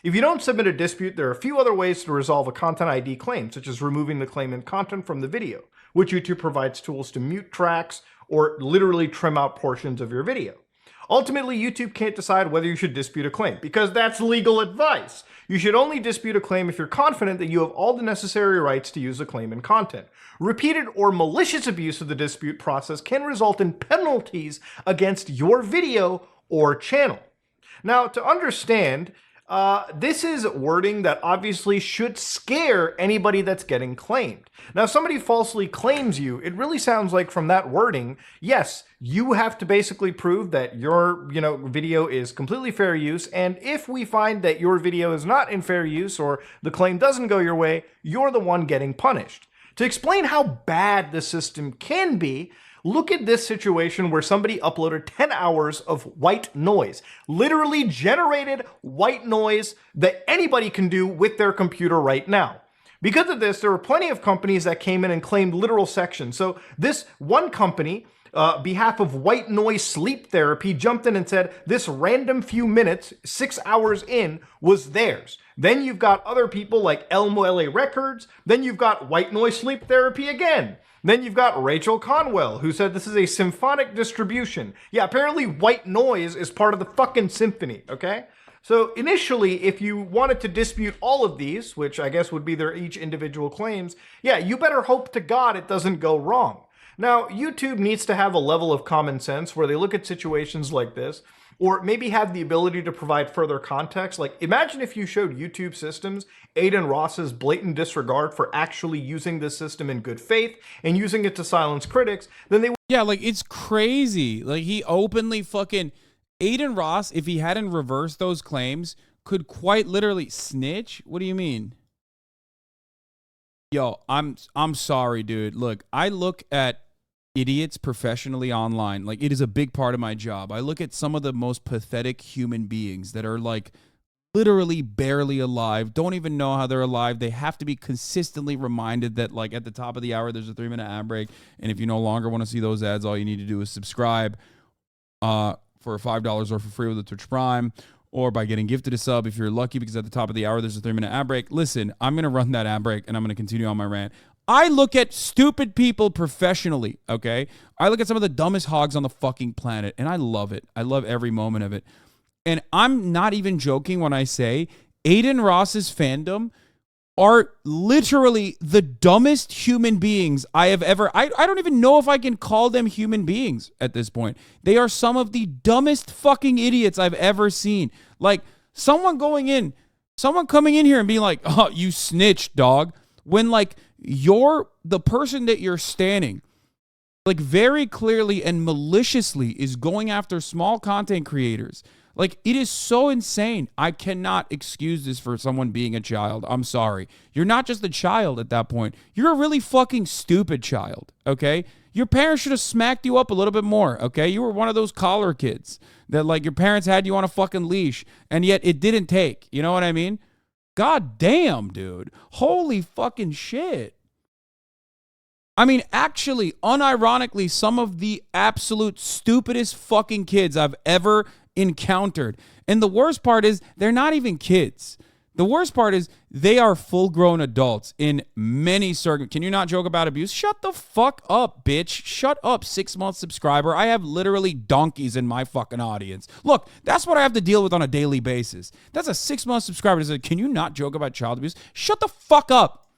If you don't submit a dispute, there are a few other ways to resolve a content ID claim, such as removing the claimant content from the video, which YouTube provides tools to mute tracks or literally trim out portions of your video. Ultimately, YouTube can't decide whether you should dispute a claim, because that's legal advice. You should only dispute a claim if you're confident that you have all the necessary rights to use the claim and content. Repeated or malicious abuse of the dispute process can result in penalties against your video or channel. Now, to understand, this is wording that obviously should scare anybody that's getting claimed. Now, if somebody falsely claims you, it really sounds like from that wording, yes, you have to basically prove that your, video is completely fair use, and if we find that your video is not in fair use or the claim doesn't go your way, you're the one getting punished. To explain how bad the system can be, look at this situation where somebody uploaded 10 hours of white noise, literally generated white noise that anybody can do with their computer right now. Because of this, there were plenty of companies that came in and claimed literal sections. So this one company, behalf of white noise sleep therapy, jumped in and said this random few minutes, 6 hours in, was theirs. Then you've got other people like Elmo LA Records. Then you've got white noise sleep therapy again. Then you've got Rachel Conwell, who said this is a symphonic distribution. Yeah, apparently white noise is part of the fucking symphony, okay? So initially, if you wanted to dispute all of these, which I guess would be their each individual claims, yeah, you better hope to God it doesn't go wrong. Now, YouTube needs to have a level of common sense where they look at situations like this, or maybe have the ability to provide further context. Like, imagine if you showed YouTube systems AdinRoss's blatant disregard for actually using this system in good faith and using it to silence critics, then they would. Yeah, like, it's crazy. Like, he openly fucking... AdinRoss, if he hadn't reversed those claims, could quite literally snitch? What do you mean? Yo, I'm sorry, dude. Look, I look at idiots professionally online. Like, it is a big part of my job. I look at some of the most pathetic human beings that are, like, literally barely alive, don't even know how they're alive. They have to be consistently reminded that, like, at the top of the hour, there's a 3-minute ad break. And if you no longer want to see those ads, all you need to do is subscribe for $5 or for free with a Twitch Prime, or by getting gifted a sub if you're lucky, because at the top of the hour, there's a 3-minute ad break. Listen, I'm going to run that ad break, and I'm going to continue on my rant. I look at stupid people professionally, okay? I look at some of the dumbest hogs on the fucking planet, and I love it. I love every moment of it. And I'm not even joking when I say AdinRoss's fandom are literally the dumbest human beings I have ever. I don't even know if I can call them human beings at this point. They are some of the dumbest fucking idiots I've ever seen. Like someone coming in here and being like, "Oh, you snitched, dog," when like you're the person that you're standing, like very clearly and maliciously is going after small content creators. Like, it is so insane. I cannot excuse this for someone being a child. I'm sorry. You're not just a child at that point. You're a really fucking stupid child, okay? Your parents should have smacked you up a little bit more, okay? You were one of those collar kids that, like, your parents had you on a fucking leash, and yet it didn't take. You know what I mean? God damn, dude. Holy fucking shit. I mean, actually, unironically, some of the absolute stupidest fucking kids I've ever encountered. And the worst part is they're not even kids. The worst part is they are full-grown adults in many circumstances. Can you not joke about abuse? Shut the fuck up, bitch. Shut up, 6-month subscriber. I have literally donkeys in my fucking audience. Look, that's what I have to deal with on a daily basis. That's a 6-month subscriber that says, can you not joke about child abuse? Shut the fuck up.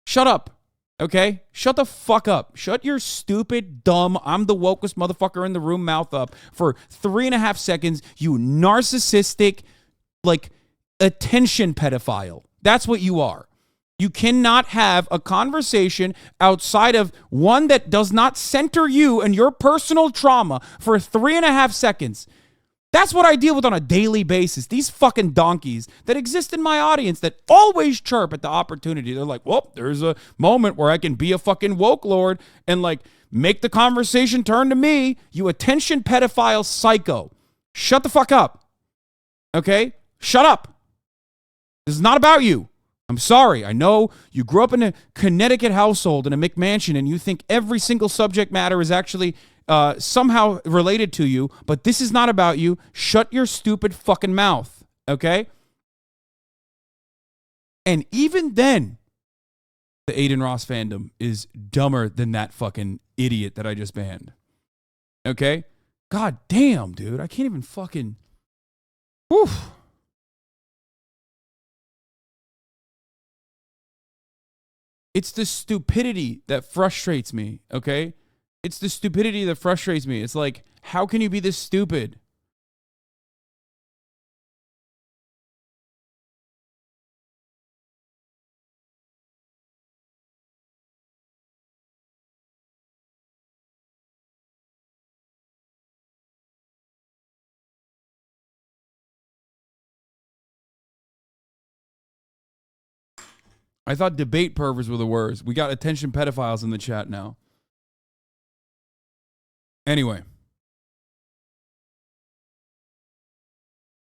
Shut up. Okay? Shut the fuck up. Shut your stupid, dumb, I'm the wokest motherfucker in the room mouth up for 3.5 seconds, you narcissistic, like, attention pedophile. That's what you are. You cannot have a conversation outside of one that does not center you and your personal trauma for 3.5 seconds. That's what I deal with on a daily basis. These fucking donkeys that exist in my audience that always chirp at the opportunity. They're like, well, there's a moment where I can be a fucking woke lord and like make the conversation turn to me. You attention pedophile psycho. Shut the fuck up. Okay? Shut up. This is not about you. I'm sorry. I know you grew up in a Connecticut household in a McMansion and you think every single subject matter is actually somehow related to you, but this is not about you. Shut your stupid fucking mouth, okay? And even then, the AdinRoss fandom is dumber than that fucking idiot that I just banned, okay? God damn, dude. I can't even fucking... Whew. It's the stupidity that frustrates me, okay? It's the stupidity that frustrates me. It's like, how can you be this stupid? I thought debate perverts were the worst. We got attention pedophiles in the chat now. Anyway,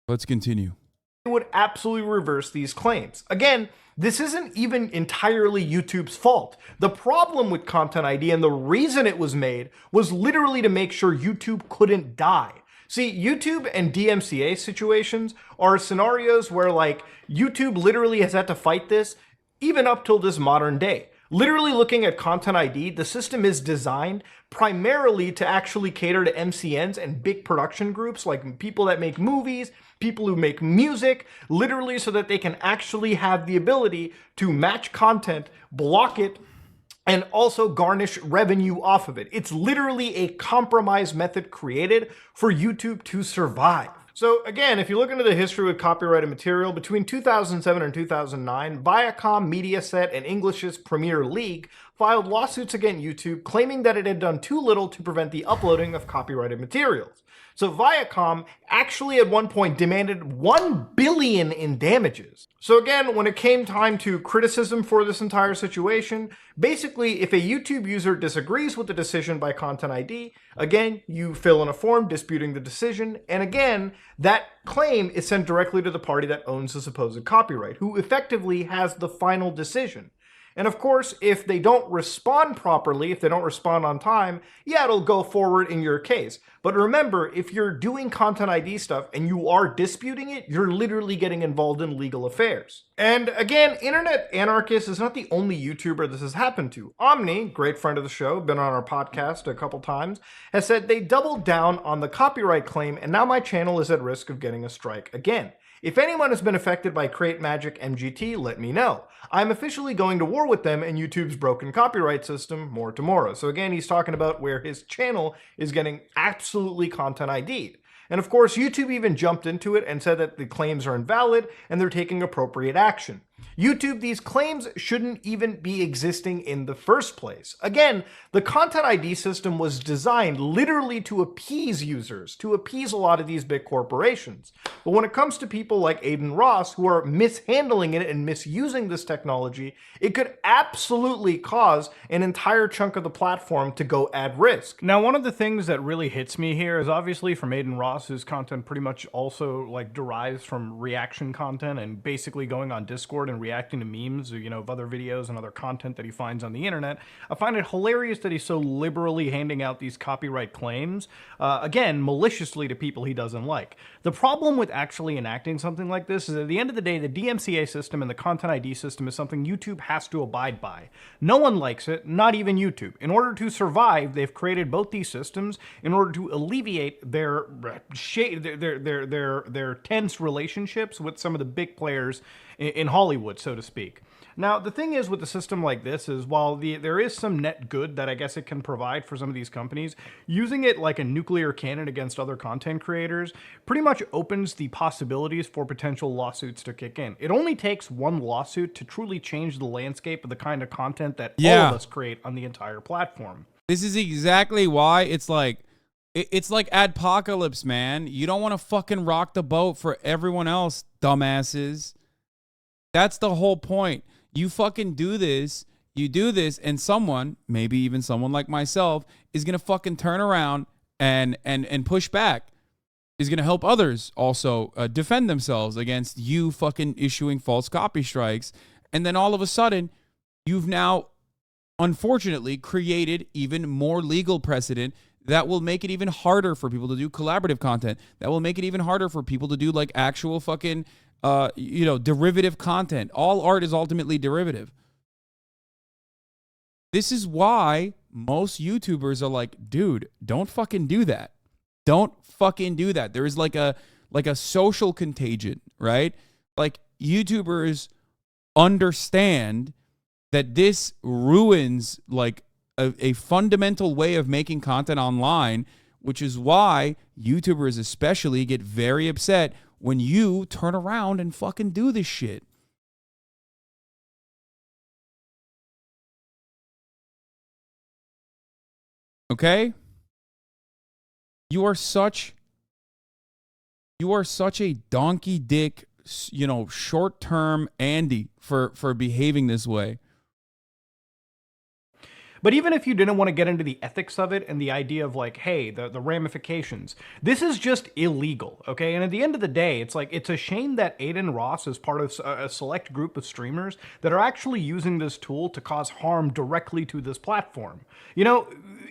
let's continue. It would absolutely reverse these claims. Again, this isn't even entirely YouTube's fault. The problem with Content ID and the reason it was made was literally to make sure YouTube couldn't die. See, YouTube and DMCA situations are scenarios where like YouTube literally has had to fight this even up till this modern day. Literally looking at Content ID, the system is designed primarily to actually cater to MCNs and big production groups like people that make movies, people who make music, literally so that they can actually have the ability to match content, block it, and also garnish revenue off of it. It's literally a compromise method created for YouTube to survive. So again, if you look into the history with copyrighted material, between 2007 and 2009, Viacom, Mediaset, and English's Premier League filed lawsuits against YouTube claiming that it had done too little to prevent the uploading of copyrighted materials. So Viacom actually at one point demanded $1 billion in damages. So again, when it came time to criticism for this entire situation, basically if a YouTube user disagrees with the decision by Content ID, again, you fill in a form disputing the decision, and again, that claim is sent directly to the party that owns the supposed copyright, who effectively has the final decision. And of course, if they don't respond properly, if they don't respond on time, yeah, it'll go forward in your case. But remember, if you're doing Content ID stuff and you are disputing it, you're literally getting involved in legal affairs. And again, Internet Anarchist is not the only YouTuber this has happened to. Omni, great friend of the show, been on our podcast a couple times, has said they doubled down on the copyright claim and now my channel is at risk of getting a strike again. If anyone has been affected by Create Magic MGT, let me know. I'm officially going to war with them and YouTube's broken copyright system, more tomorrow. So again, he's talking about where his channel is getting absolutely content ID'd. And of course, YouTube even jumped into it and said that the claims are invalid and they're taking appropriate action. YouTube, these claims shouldn't even be existing in the first place. Again, the Content ID system was designed literally to appease users, to appease a lot of these big corporations. But when it comes to people like AdinRoss who are mishandling it and misusing this technology, it could absolutely cause an entire chunk of the platform to go at risk. Now, one of the things that really hits me here is obviously from AdinRoss, his content pretty much also like derives from reaction content and basically going on Discord and reacting to memes, you know, of other videos and other content that he finds on the internet. I find it hilarious that he's so liberally handing out these copyright claims, again, maliciously to people he doesn't like. The problem with actually enacting something like this is at the end of the day, the DMCA system and the Content ID system is something YouTube has to abide by. No one likes it, not even YouTube. In order to survive, they've created both these systems in order to alleviate their tense relationships with some of the big players in Hollywood, so to speak. Now, the thing is with a system like this is while there is some net good that I guess it can provide for some of these companies, using it like a nuclear cannon against other content creators pretty much opens the possibilities for potential lawsuits to kick in. It only takes one lawsuit to truly change the landscape of the kind of content that all of us create on the entire platform. This is exactly why it's like adpocalypse, man. You don't want to fucking rock the boat for everyone else, dumbasses. That's the whole point. You fucking do this, and someone, maybe even someone like myself, is going to fucking turn around and push back. Is going to help others also defend themselves against you fucking issuing false copy strikes. And then all of a sudden, you've now, unfortunately, created even more legal precedent that will make it even harder for people to do collaborative content. That will make it even harder for people to do like actual fucking derivative content. All art is ultimately derivative. This is why most YouTubers are like, dude, don't fucking do that. Don't fucking do that. There is like a social contagion, right? Like YouTubers understand that this ruins like a fundamental way of making content online, which is why YouTubers especially get very upset when you turn around and fucking do this shit. Okay? You are such a donkey dick, short-term Andy for behaving this way. But even if you didn't want to get into the ethics of it and the idea of like, hey, the ramifications, this is just illegal, okay? And at the end of the day, it's like, it's a shame that AdinRoss is part of a select group of streamers that are actually using this tool to cause harm directly to this platform. You know,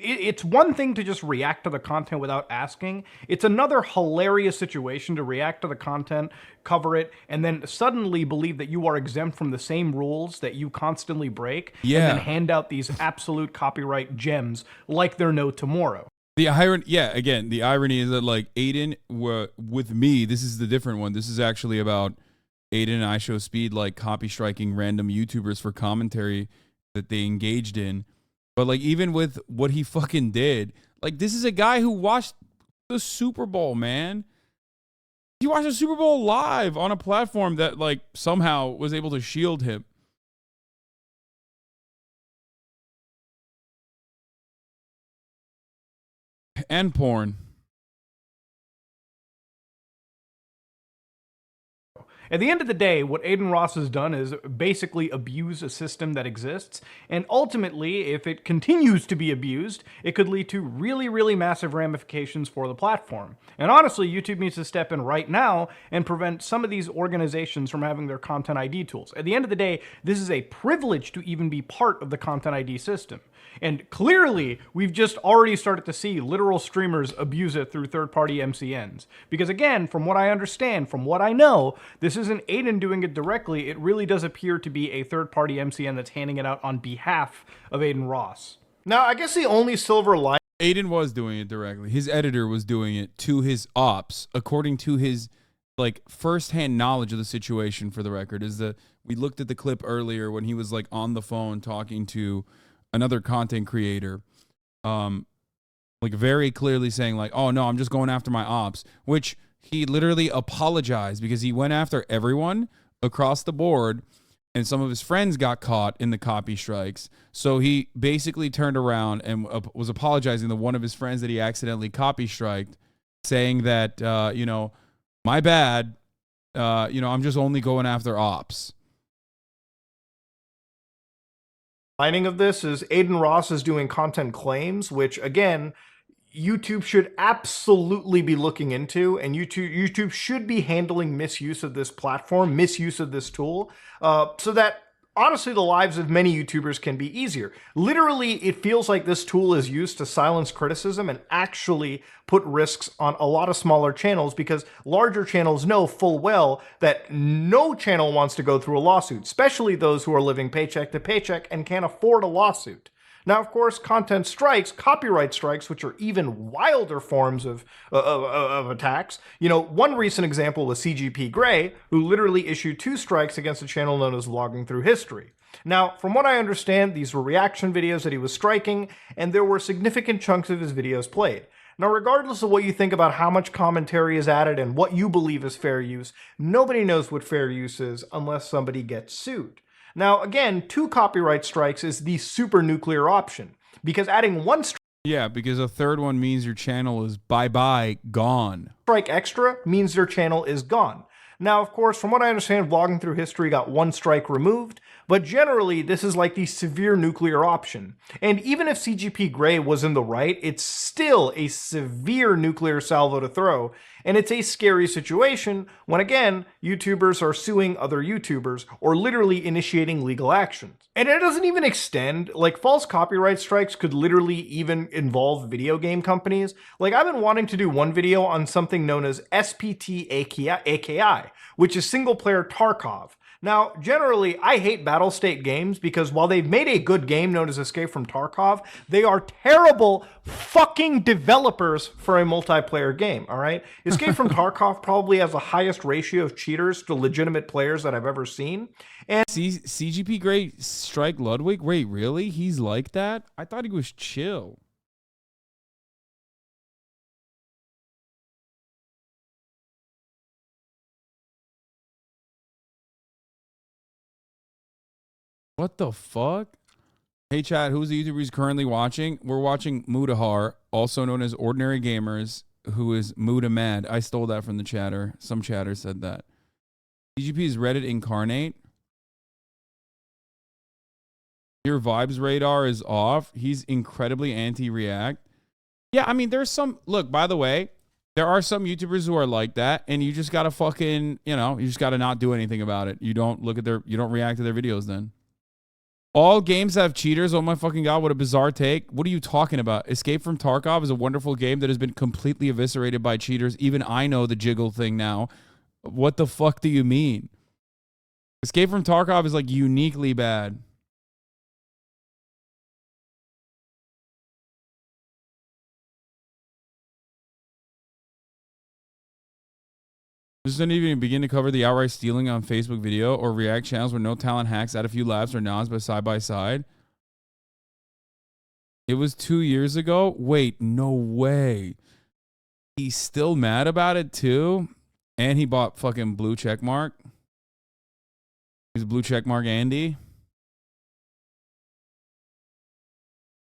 it's one thing to just react to the content without asking. It's another hilarious situation to react to the content, cover it, and then suddenly believe that you are exempt from the same rules that you constantly break, and then hand out these absolute copyright gems like they're no tomorrow. The irony, the irony is that like Aiden with me, this is the different one. This is actually about Aiden and I Show Speed like copy striking random YouTubers for commentary that they engaged in. But like even with what he fucking did, like this is a guy who watched the Super Bowl, man. He watched the Super Bowl live on a platform that like somehow was able to shield him. And porn. At the end of the day, what AdinRoss has done is basically abuse a system that exists, and ultimately, if it continues to be abused, it could lead to really, really massive ramifications for the platform. And honestly, YouTube needs to step in right now and prevent some of these organizations from having their Content ID tools. At the end of the day, this is a privilege to even be part of the Content ID system. And clearly, we've just already started to see literal streamers abuse it through third-party MCNs. Because again, from what I understand, from what I know, this isn't Aiden doing it directly. It really does appear to be a third-party MCN that's handing it out on behalf of AdinRoss. Now, I guess the only silver lining... Aiden was doing it directly. His editor was doing it to his ops, according to his like firsthand knowledge of the situation. For the record, is that we looked at the clip earlier when he was like on the phone talking to another content creator, like very clearly saying like, "Oh no, I'm just going after my ops," which he literally apologized because he went after everyone across the board, and some of his friends got caught in the copy strikes. So he basically turned around and was apologizing to one of his friends that he accidentally copy striked, saying that, you know, my bad, you know, I'm just only going after ops. Lining of this is AdinRoss is doing content claims, which again, YouTube should absolutely be looking into, and YouTube should be handling misuse of this platform, misuse of this tool, so that honestly the lives of many YouTubers can be easier. Literally, it feels like this tool is used to silence criticism and actually put risks on a lot of smaller channels, because larger channels know full well that no channel wants to go through a lawsuit, especially those who are living paycheck to paycheck and can't afford a lawsuit. Now, of course, content strikes, copyright strikes, which are even wilder forms of attacks. You know, one recent example was CGP Grey, who literally issued 2 strikes against a channel known as Vlogging Through History. Now, from what I understand, these were reaction videos that he was striking, and there were significant chunks of his videos played. Now, regardless of what you think about how much commentary is added and what you believe is fair use, nobody knows what fair use is unless somebody gets sued. Now, again, 2 copyright strikes is the super nuclear option, because adding 1 Yeah, because a third one means your channel is bye-bye, gone. strike extra means your channel is gone. Now, of course, from what I understand, Vlogging Through History got 1 strike removed, but generally, this is like the severe nuclear option. And even if CGP Grey was in the right, it's still a severe nuclear salvo to throw, and it's a scary situation when, again, YouTubers are suing other YouTubers or literally initiating legal actions. And it doesn't even extend, like false copyright strikes could literally even involve video game companies. Like I've been wanting to do one video on something known as SPT AKI, which is single player Tarkov. Now, generally, I hate battle state games because while they've made a good game known as Escape from Tarkov, they are terrible fucking developers for a multiplayer game, all right? Escape from Tarkov probably has the highest ratio of cheaters to legitimate players that I've ever seen. And CGP Grey strike Ludwig? Wait, really? He's like that? I thought he was chill. What the fuck? Hey chat, who's the YouTuber who's currently watching? We're watching Mudahar, also known as Ordinary Gamers, who is Muda Mad. I stole that from the chatter. Some chatter said that. CGP is Reddit incarnate. Your vibes radar is off. He's incredibly anti-react. Yeah, I mean, there's some... Look, by the way, there are some YouTubers who are like that, and you just gotta fucking, you know, you just gotta not do anything about it. You don't look at their... You don't react to their videos then. All games have cheaters. Oh my fucking god, what a bizarre take. What are you talking about? Escape from Tarkov is a wonderful game that has been completely eviscerated by cheaters. Even I know the jiggle thing now. What the fuck do you mean? Escape from Tarkov is like uniquely bad. This doesn't even begin to cover the outright stealing on Facebook video or React channels where no talent hacks add a few laughs or nods but side by side. It was 2 years ago? Wait, no way. He's still mad about it too? And he bought fucking blue checkmark. He's blue checkmark Andy.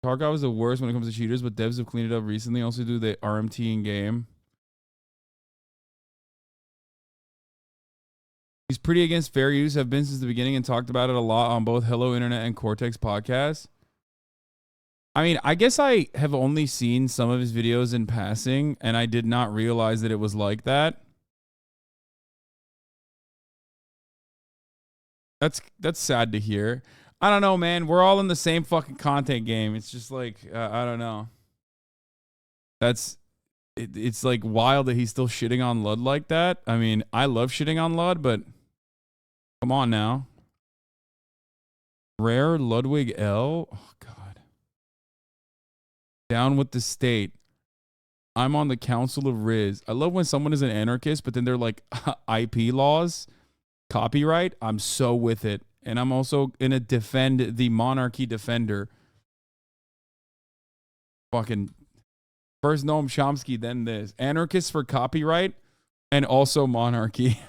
Tarkov is the worst when it comes to cheaters, but devs have cleaned it up recently. Also do the RMT in game. He's pretty against fair use, have been since the beginning and talked about it a lot on both Hello Internet and Cortex podcasts. I mean, I guess I have only seen some of his videos in passing, and I did not realize that it was like that. That's sad to hear. I don't know, man. We're all in the same fucking content game. It's just like, I don't know. It's like wild that he's still shitting on Lud like that. I mean, I love shitting on Lud, but come on now. Rare Ludwig L. Oh, God. Down with the state. I'm on the Council of Riz. I love when someone is an anarchist, but then they're like, IP laws, copyright. I'm so with it. And I'm also going to defend the monarchy defender. Fucking first Noam Chomsky, then this. Anarchists for copyright and also monarchy.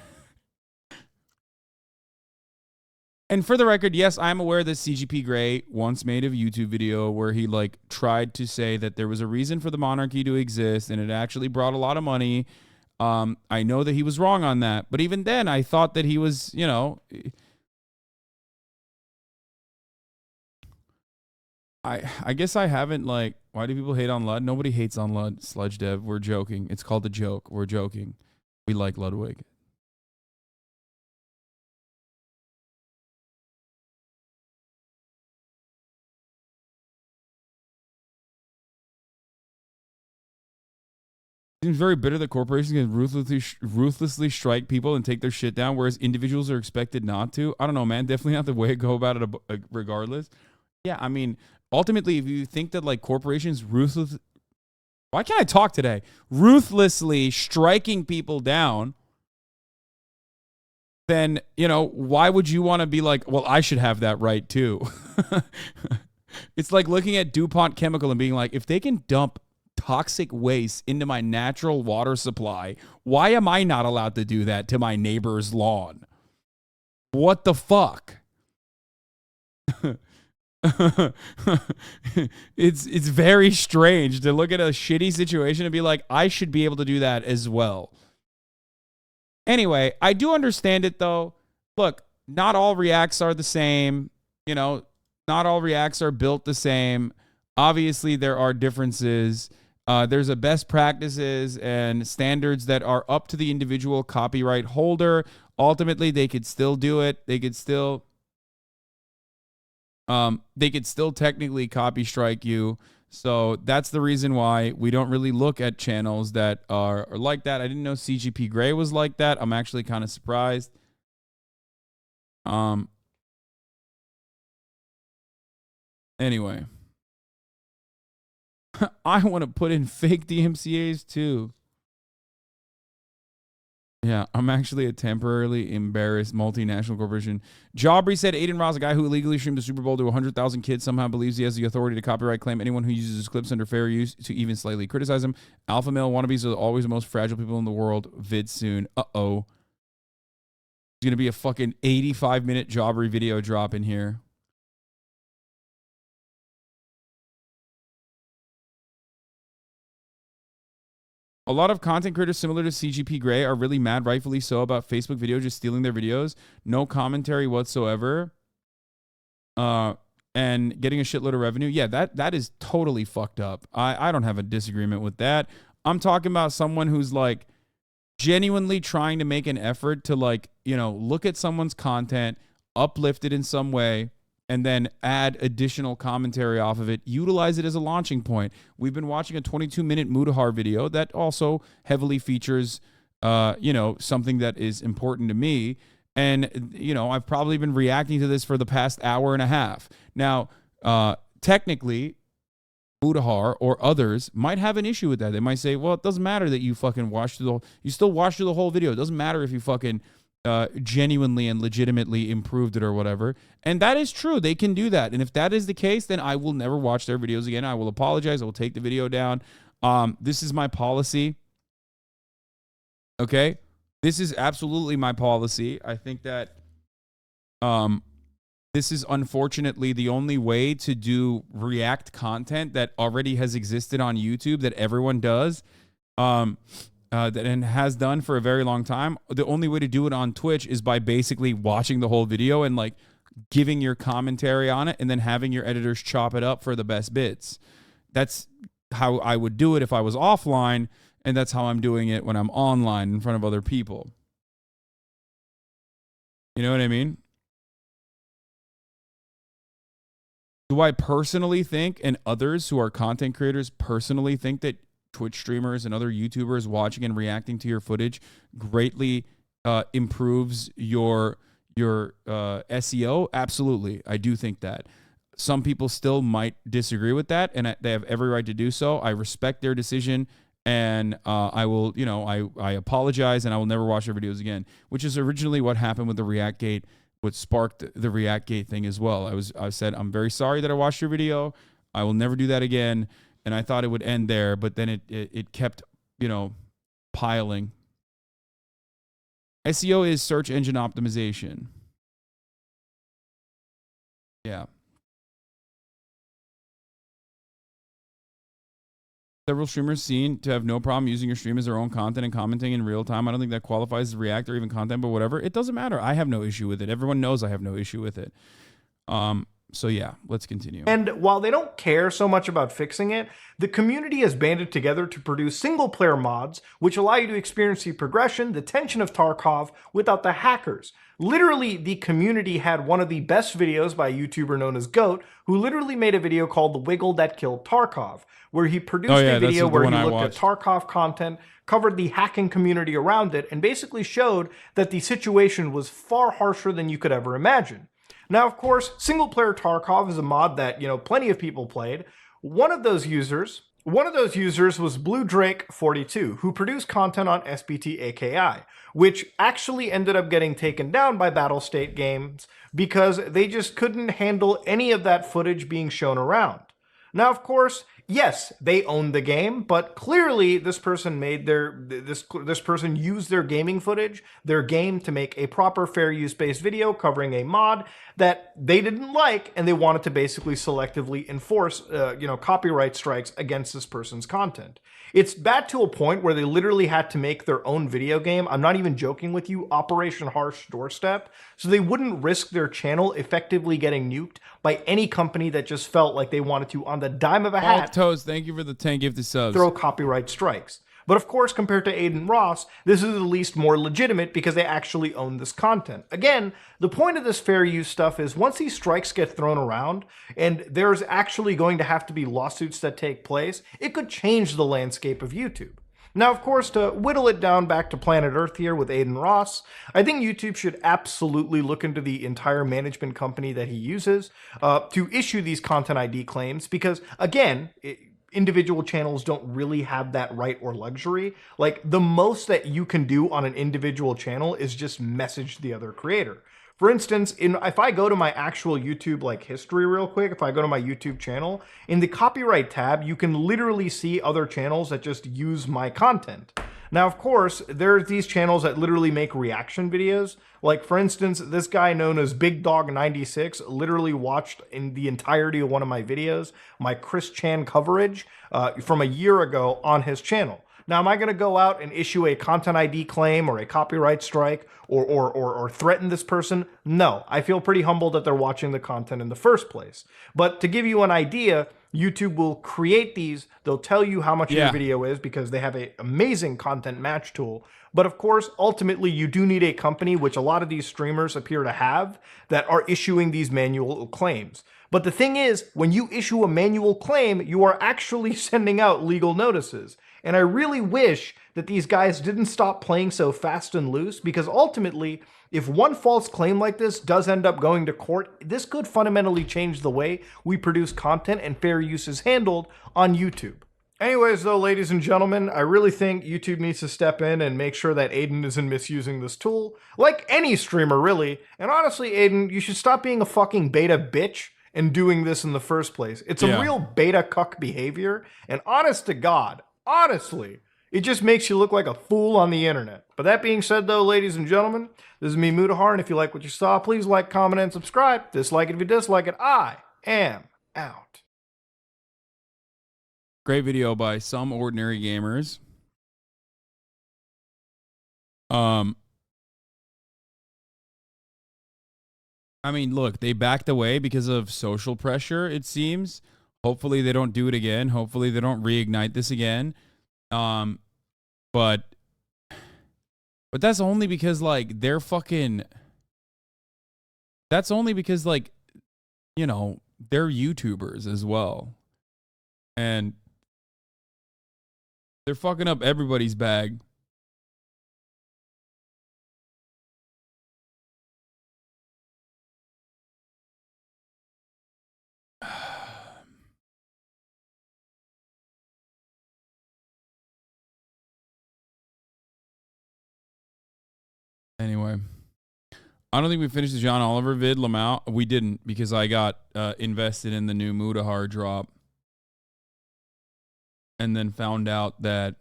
And for the record, yes, I'm aware that CGP Grey once made a YouTube video where he like tried to say that there was a reason for the monarchy to exist and it actually brought a lot of money. I know that he was wrong on that, but even then I thought that he was, you know, I guess I haven't like, why do people hate on Lud? Nobody hates on Lud, Sludge Dev. We're joking. It's called a joke. We're joking. We like Ludwig. Seems very bitter that corporations can ruthlessly strike people and take their shit down, whereas individuals are expected not to. I don't know, man. Definitely not the way to go about it regardless. Yeah, I mean, ultimately, if you think that like corporations why can't I talk today? Ruthlessly striking people down, then, you know, why would you want to be like, well, I should have that right too? It's like looking at DuPont Chemical and being like, if they can dump toxic waste into my natural water supply, why am I not allowed to do that to my neighbor's lawn? What the fuck? It's very strange to look at a shitty situation and be like, I should be able to do that as well. Anyway, I do understand it though. Look, not all reacts are the same. You know, not all reacts are built the same. Obviously, there are differences. There's a best practices and standards that are up to the individual copyright holder. Ultimately, they could still do it. They could still technically copy strike you. So that's the reason why we don't really look at channels that are like that. I didn't know CGP Grey was like that. I'm actually kind of surprised. Anyway. I want to put in fake DMCAs too. Yeah, I'm actually a temporarily embarrassed multinational corporation. Jobry said AdinRoss, a guy who illegally streamed the Super Bowl to 100,000 kids, somehow believes he has the authority to copyright claim anyone who uses his clips under fair use to even slightly criticize him. Alpha male wannabes are always the most fragile people in the world. Vid soon. Uh-oh. There's going to be a fucking 85-minute Jobry video drop in here. A lot of content creators similar to CGP Grey are really mad, rightfully so, about Facebook video just stealing their videos. No commentary whatsoever. And getting a shitload of revenue. Yeah, that is totally fucked up. I don't have a disagreement with that. I'm talking about someone who's like genuinely trying to make an effort to like, you know, look at someone's content, uplift it in some way, and then add additional commentary off of it, utilize it as a launching point. We've been watching a 22-minute Mudahar video that also heavily features, you know, something that is important to me. And, you know, I've probably been reacting to this for the past hour and a half. Now, technically, Mudahar or others might have an issue with that. They might say, well, it doesn't matter that you fucking watched through the whole, you still watched through the whole video. It doesn't matter if you fucking genuinely and legitimately improved it or whatever. And that is true. They can do that. And if that is the case, then I will never watch their videos again. I will apologize. I will take the video down. This is my policy. Okay? This is absolutely my policy. I think that this is unfortunately the only way to do React content that already has existed on YouTube that everyone does. That and has done for a very long time. The only way to do it on Twitch is by basically watching the whole video and like giving your commentary on it and then having your editors chop it up for the best bits. That's how I would do it if I was offline, and that's how I'm doing it when I'm online in front of other people. You know what I mean? Do I personally think, and others who are content creators personally think, that Twitch streamers and other YouTubers watching and reacting to your footage greatly improves your SEO? Absolutely. I do think that. Some people still might disagree with that, and they have every right to do so. I respect their decision, and I will, you know, I apologize, and I will never watch their videos again, which is originally what happened with the ReactGate, what sparked the ReactGate thing as well. I said, I'm very sorry that I watched your video. I will never do that again. And I thought it would end there, but then it kept, you know, piling. SEO is search engine optimization. Yeah. Several streamers seem to have no problem using your stream as their own content and commenting in real time. I don't think that qualifies as React or even content, but whatever. It doesn't matter. I have no issue with it. Everyone knows I have no issue with it. So yeah, let's continue. And while they don't care so much about fixing it, the community has banded together to produce single-player mods which allow you to experience the progression, the tension of Tarkov without the hackers. Literally, the community had one of the best videos by a YouTuber known as Goat, who literally made a video called The Wiggle That Killed Tarkov, where he produced a video where he looked at Tarkov content, covered the hacking community around it, and basically showed that the situation was far harsher than you could ever imagine. Now, of course, single-player Tarkov is a mod that, you know, plenty of people played. One of those users was Blue Drake 42, who produced content on SBT AKI, which actually ended up getting taken down by Battlestate Games because they just couldn't handle any of that footage being shown around. Now, of course, yes, they own the game, but clearly this person made this person used their gaming footage, their game, to make a proper fair use-based video covering a mod that they didn't like, and they wanted to basically selectively enforce, copyright strikes against this person's content. It's bad to a point where they literally had to make their own video game. I'm not even joking with you, Operation Harsh Doorstep, so they wouldn't risk their channel effectively getting nuked by any company that just felt like they wanted to, on the dime of a hat, Toes, thank you for the 10 gifted subs. Throw copyright strikes. But of course, compared to AdinRoss, this is at least more legitimate because they actually own this content. Again, the point of this fair use stuff is once these strikes get thrown around and there's actually going to have to be lawsuits that take place, it could change the landscape of YouTube. Now, of course, to whittle it down back to planet Earth here with AdinRoss, I think YouTube should absolutely look into the entire management company that he uses to issue these content ID claims because, again, individual channels don't really have that right or luxury. Like, the most that you can do on an individual channel is just message the other creator. For instance, if I go to my actual YouTube history real quick, if I go to my YouTube channel, in the copyright tab, you can literally see other channels that just use my content. Now, of course, there's these channels that literally make reaction videos. Like, for instance, this guy known as Big Dog 96 literally watched in the entirety of one of my videos, my Chris Chan coverage from a year ago on his channel. Now, am I going to go out and issue a content ID claim or a copyright strike or threaten this person? No, I feel pretty humbled that they're watching the content in the first place. But to give you an idea, YouTube will create these. They'll tell you how much your video is because they have an amazing content match tool. But of course, ultimately, you do need a company, which a lot of these streamers appear to have, that are issuing these manual claims. But the thing is, when you issue a manual claim, you are actually sending out legal notices. And I really wish that these guys didn't stop playing so fast and loose, because ultimately, if one false claim like this does end up going to court, this could fundamentally change the way we produce content and fair use is handled on YouTube. Anyways, though, ladies and gentlemen, I really think YouTube needs to step in and make sure that Aiden isn't misusing this tool, like any streamer, really. And honestly, Aiden, you should stop being a fucking beta bitch and doing this in the first place. It's a real beta cuck behavior, and honest to God, honestly, it just makes you look like a fool on the internet. But that being said, though, ladies and gentlemen, this is me, Mudahar, and if you like what you saw, please like, comment, and subscribe. Dislike it if you dislike it. I am out. Great video by SomeOrdinaryGamers. I mean, look, they backed away because of social pressure, it seems. Hopefully they don't do it again. Hopefully they don't reignite this again. But that's only because, like, they're fucking... That's only because, like, you know, they're YouTubers as well. And they're fucking up everybody's bag. I don't think we finished the John Oliver vid, Lamau. We didn't because I got invested in the new Mudahar drop. And then found out that,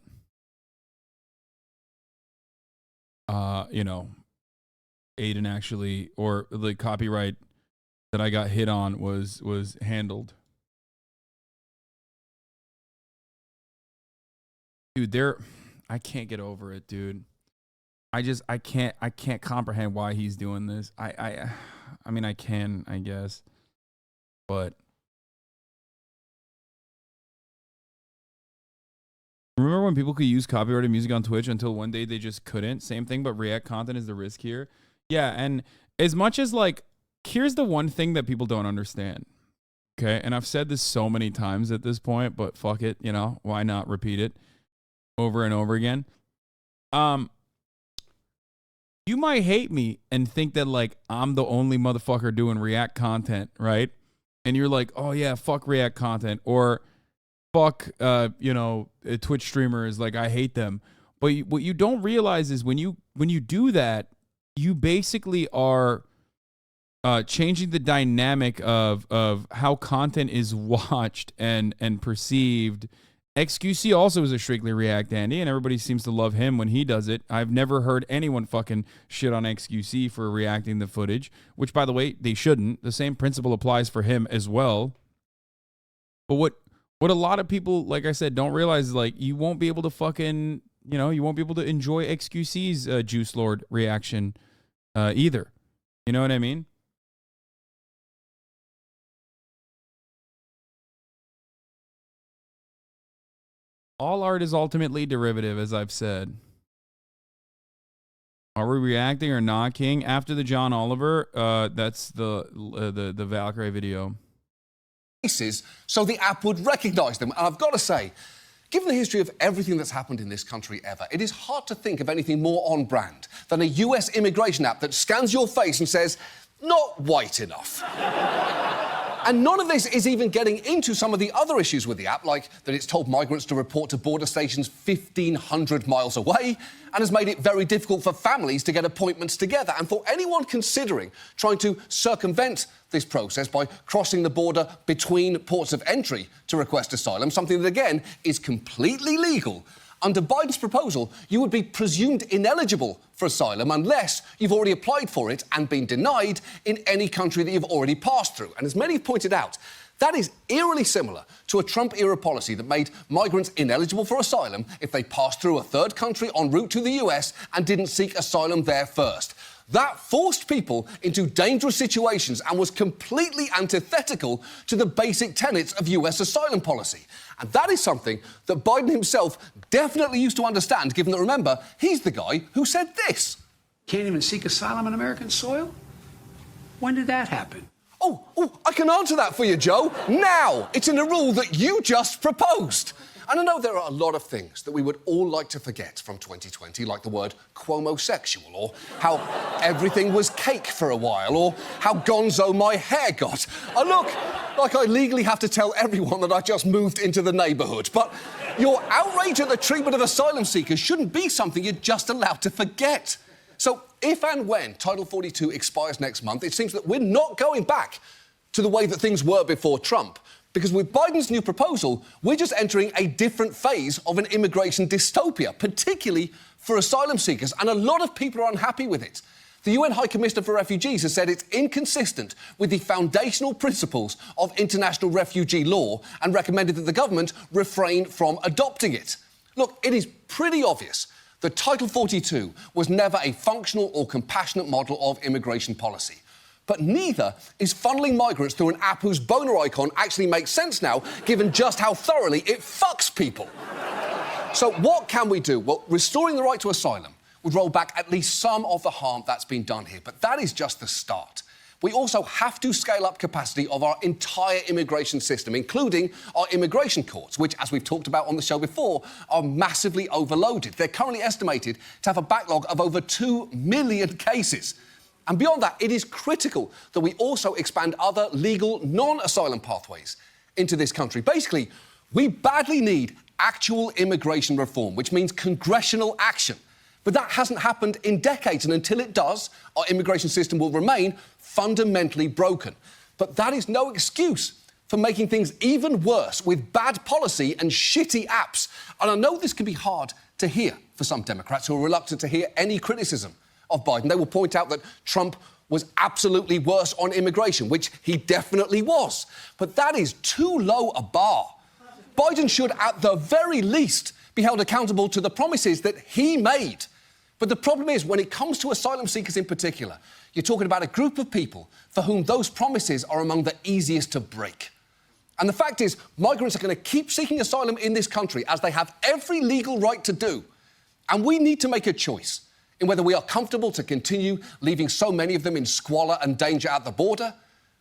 you know, Aiden actually, or the copyright that I got hit on was handled. Dude, I can't get over it, dude. I can't comprehend why he's doing this. I mean, I can, I guess, but remember when people could use copyrighted music on Twitch until one day they just couldn't? Same thing, but React content is the risk here. Yeah, and as much as like, here's the one thing that people don't understand. Okay, and I've said this so many times at this point, but fuck it, you know, why not repeat it over and over again? You might hate me and think that like I'm the only motherfucker doing React content, right? And you're like, oh yeah, fuck React content, or fuck, you know, Twitch streamers, like I hate them. But what you don't realize is when you do that, you basically are changing the dynamic of how content is watched and perceived. XQC also is a strictly React Andy, and everybody seems to love him when he does it. I've never heard anyone fucking shit on XQC for reacting the footage, which, by the way, they shouldn't. The same principle applies for him as well. But what a lot of people, like I said, don't realize is like you won't be able to fucking, you know, you won't be able to enjoy XQC's Juice Lord reaction either. You know what I mean? All art is ultimately derivative, as I've said. Are we reacting or not, King? After the John Oliver, that's the Valkyrae video. So the app would recognize them. And I've got to say, given the history of everything that's happened in this country ever, it is hard to think of anything more on brand than a US immigration app that scans your face and says, not white enough. And none of this is even getting into some of the other issues with the app, like that it's told migrants to report to border stations 1,500 miles away and has made it very difficult for families to get appointments together. And for anyone considering trying to circumvent this process by crossing the border between ports of entry to request asylum, something that, again, is completely legal, under Biden's proposal, you would be presumed ineligible for asylum unless you've already applied for it and been denied in any country that you've already passed through. And as many have pointed out, that is eerily similar to a Trump-era policy that made migrants ineligible for asylum if they passed through a third country en route to the US and didn't seek asylum there first. That forced people into dangerous situations and was completely antithetical to the basic tenets of US asylum policy. And that is something that Biden himself definitely used to understand, given that, remember, he's the guy who said this. Can't even seek asylum on American soil? When did that happen? Oh, I can answer that for you, Joe. Now! It's in a rule that you just proposed. And I know there are a lot of things that we would all like to forget from 2020, like the word Cuomo-sexual, or how everything was cake for a while, or how gonzo my hair got. I look like I legally have to tell everyone that I just moved into the neighbourhood. But your outrage at the treatment of asylum seekers shouldn't be something you're just allowed to forget. So if and when Title 42 expires next month, it seems that we're not going back to the way that things were before Trump. Because with Biden's new proposal, we're just entering a different phase of an immigration dystopia, particularly for asylum seekers, and a lot of people are unhappy with it. The UN High Commissioner for Refugees has said it's inconsistent with the foundational principles of international refugee law and recommended that the government refrain from adopting it. Look, it is pretty obvious that Title 42 was never a functional or compassionate model of immigration policy. But neither is funneling migrants through an app whose boner icon actually makes sense now, given just how thoroughly it fucks people. So what can we do? Well, restoring the right to asylum would roll back at least some of the harm that's been done here. But that is just the start. We also have to scale up capacity of our entire immigration system, including our immigration courts, which, as we've talked about on the show before, are massively overloaded. They're currently estimated to have a backlog of over 2 million cases. And beyond that, it is critical that we also expand other legal, non-asylum pathways into this country. Basically, we badly need actual immigration reform, which means congressional action. But that hasn't happened in decades, and until it does, our immigration system will remain fundamentally broken. But that is no excuse for making things even worse with bad policy and shitty apps. And I know this can be hard to hear for some Democrats who are reluctant to hear any criticism of Biden. They will point out that Trump was absolutely worse on immigration, which he definitely was. But that is too low a bar. Biden should, at the very least, be held accountable to the promises that he made. But the problem is, when it comes to asylum seekers in particular, you're talking about a group of people for whom those promises are among the easiest to break. And the fact is, migrants are going to keep seeking asylum in this country, as they have every legal right to do. And we need to make a choice in whether we are comfortable to continue leaving so many of them in squalor and danger at the border,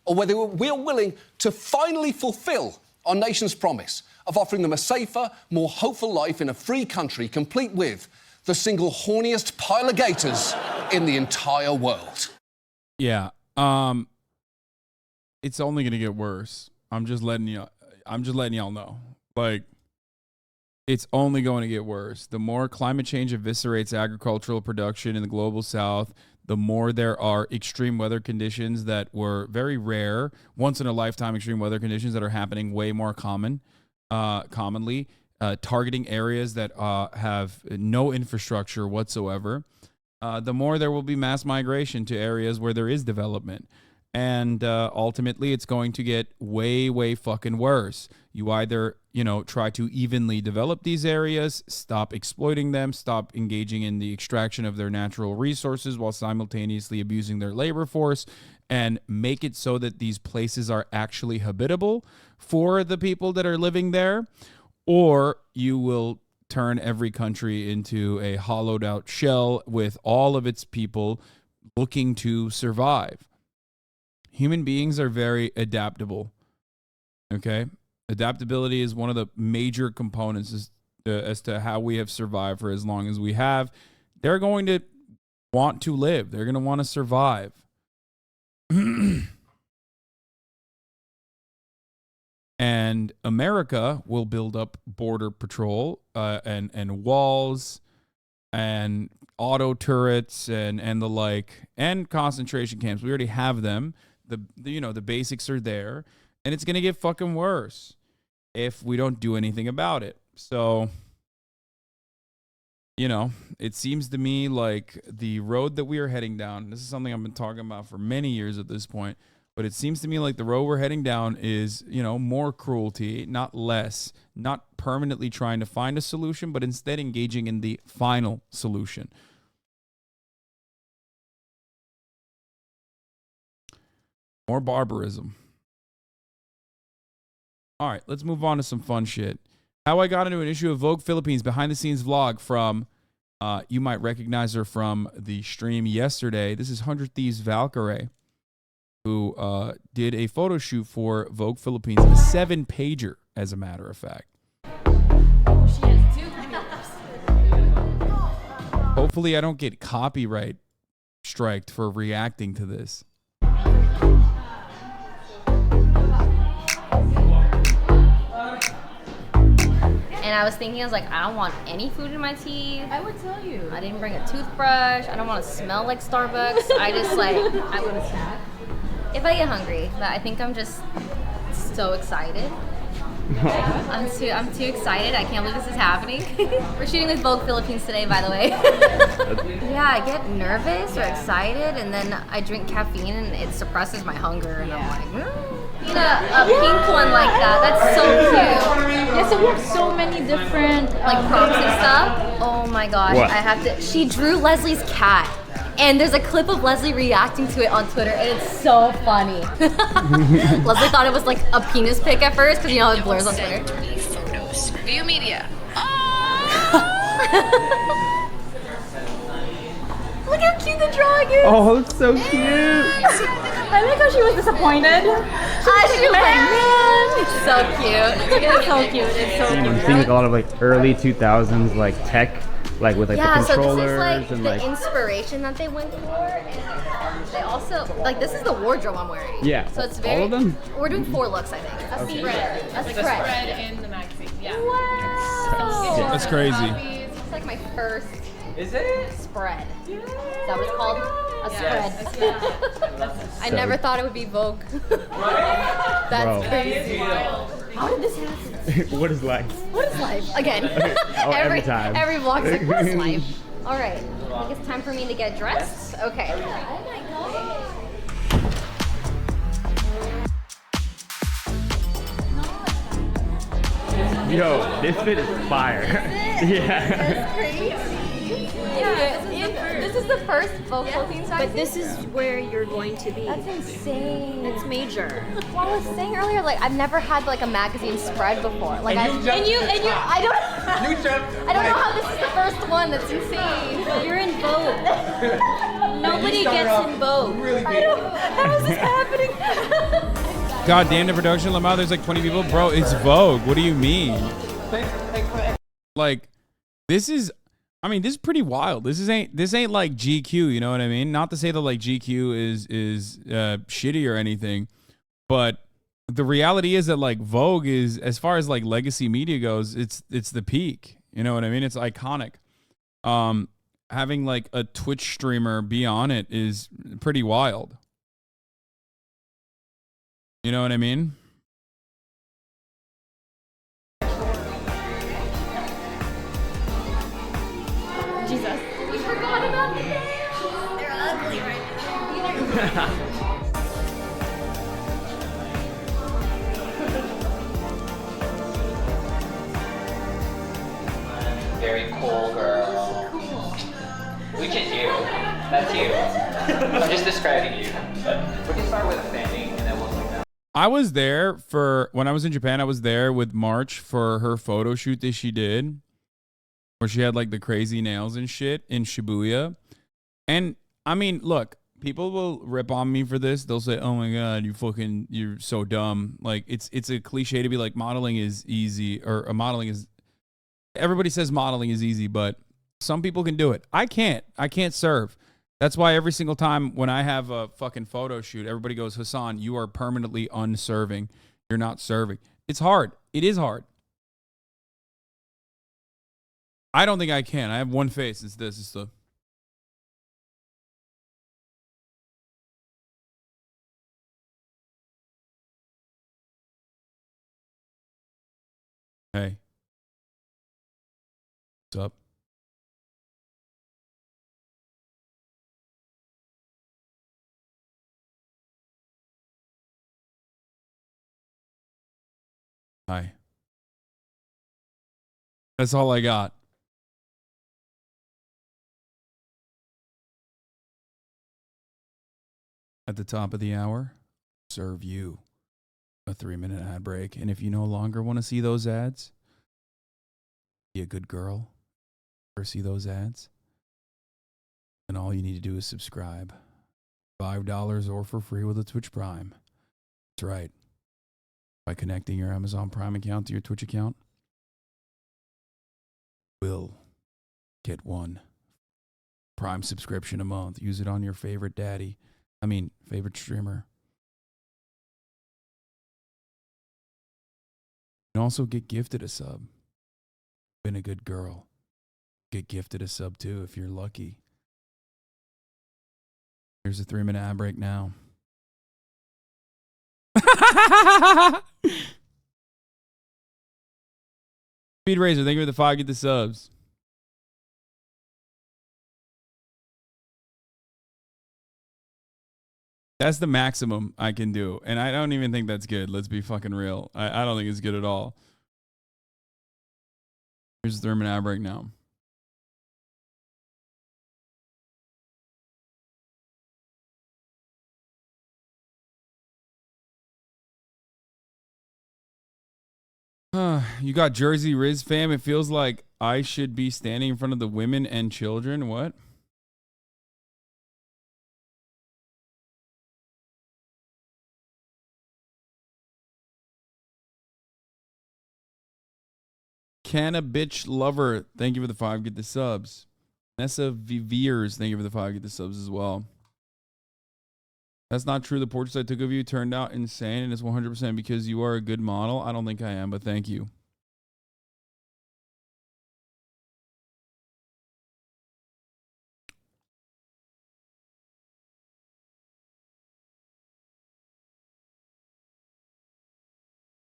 or whether we are willing to finally fulfill our nation's promise of offering them a safer, more hopeful life in a free country, complete with the single horniest pile of gators in the entire world. Yeah. It's only going to get worse. I'm just letting y'all know. Like, it's only going to get worse. The more climate change eviscerates agricultural production in the global south, the more there are extreme weather conditions that were very rare, once in a lifetime extreme weather conditions that are happening way more commonly, targeting areas that have no infrastructure whatsoever. The more there will be mass migration to areas where there is development. And ultimately, it's going to get way, way fucking worse. You either, try to evenly develop these areas, stop exploiting them, stop engaging in the extraction of their natural resources while simultaneously abusing their labor force, and make it so that these places are actually habitable for the people that are living there. Or you will turn every country into a hollowed out shell with all of its people looking to survive. Human beings are very adaptable, okay? Adaptability is one of the major components as to how we have survived for as long as we have. They're going to want to live. They're going to want to survive. And America will build up border patrol and walls and auto turrets and the like, and concentration camps. We already have them. The basics are there, and it's going to get fucking worse if we don't do anything about it. So, it seems to me like the road that we are heading down, this is something I've been talking about for many years at this point, but it seems to me like the road we're heading down is, more cruelty, not less, not permanently trying to find a solution, but instead engaging in the final solution. More barbarism. All right, let's move on to some fun shit. How I got into an issue of Vogue Philippines behind-the-scenes vlog from, you might recognize her from the stream yesterday. This is 100 Thieves Valkyrae, who did a photo shoot for Vogue Philippines, a 7-pager, as a matter of fact. Hopefully I don't get copyright striked for reacting to this. And I was thinking, I don't want any food in my teeth. I would tell you. I didn't bring a toothbrush. I don't want to smell like Starbucks. I want a snack. If I get hungry, but I think I'm just so excited. I'm too excited. I can't believe this is happening. We're shooting with Vogue Philippines today, by the way. Yeah, I get nervous or excited, and then I drink caffeine, and it suppresses my hunger, and I'm like, a pink one like that. That's so cute. Yeah, so we have so many different prompts and stuff. Oh my gosh, What? I have to. She drew Leslie's cat. And there's a clip of Leslie reacting to it on Twitter, and it's so funny. Leslie thought it was like a penis pic at first, because how it blurs on Twitter. photos. View media. Look how cute the drawing is. Oh, it's so cute. I like how she was disappointed. She was like, man, it's so cute. It's so cute. It's so I'm cute. seeing a lot of early 2000s tech, with the controllers so this is and the inspiration that they went for, and they also this is the wardrobe I'm wearing. Yeah. So it's very. All of them? We're doing 4 looks, I think. A spread. A Like spread. a spread in the magazine. Yeah. Wow. That's crazy. It's like my first Is it? Spread. Is that what it's called? A spread. Yes. I never thought it would be Vogue. That's Bro. crazy. How did this happen? What is life? What is life? Again. Oh, every time. Every vlog's like, what is life? All right. I think it's time for me to get dressed. Okay. Oh my god. Yo, this fit is fire. Yeah. That's crazy. Yeah, this is the first Vogue clothing size. But this is where you're going to be. That's insane. It's major. Well, I was saying earlier, like I've never had like a magazine spread before. Like I don't know how this is the first one. That's insane. You're in Vogue. Nobody gets in Vogue. How is this happening? God damn the production, Lamau. There's like 20 people. Bro, it's Vogue. What do you mean? Like, this is, I mean, this is pretty wild. This ain't like GQ, you know what I mean? Not to say that like GQ is shitty or anything, but the reality is that like Vogue is, as far as like legacy media goes, it's the peak. You know what I mean? It's iconic. Having like a Twitch streamer be on it is pretty wild. You know what I mean? Jesus. We forgot about the nails. They're ugly right now. Very cool girl. Look at you. That's you. I'm just describing you. We can start with offending and then we'll take that. I was there for, when I was in Japan, I was there with March for her photo shoot that she did, where she had like the crazy nails and shit in Shibuya. And I mean, look, people will rip on me for this. They'll say, oh my God, you're so dumb. Like it's a cliche to be like modeling is easy, or modeling is, everybody says modeling is easy, but some people can do it. I can't serve. That's why every single time when I have a fucking photo shoot, everybody goes, Hasan, you are permanently unserving. You're not serving. It's hard. It is hard. I don't think I can. I have one face. It's this. It's the... Hey. What's up? Hi. That's all I got. At the top of the hour, serve you a 3-minute ad break. And if you no longer want to see those ads, be a good girl or see those ads, then all you need to do is subscribe. $5 or for free with a Twitch Prime. That's right. By connecting your Amazon Prime account to your Twitch account, will get one Prime subscription a month. Use it on your favorite favorite streamer. You can also get gifted a sub. Been a good girl. Get gifted a sub too if you're lucky. Here's a 3-minute ad break now. Speed Razor, thank you for the 5. Get the subs. That's the maximum I can do. And I don't even think that's good. Let's be fucking real. I don't think it's good at all. Here's the 3-minute ad break now. You got Jersey Riz fam. It feels like I should be standing in front of the women and children. What? Canna bitch lover. Thank you for the 5. Get the subs. Nessa Viviers. Thank you for the 5. Get the subs as well. That's not true. The portraits I took of you turned out insane, and it's 100% because you are a good model. I don't think I am, but thank you.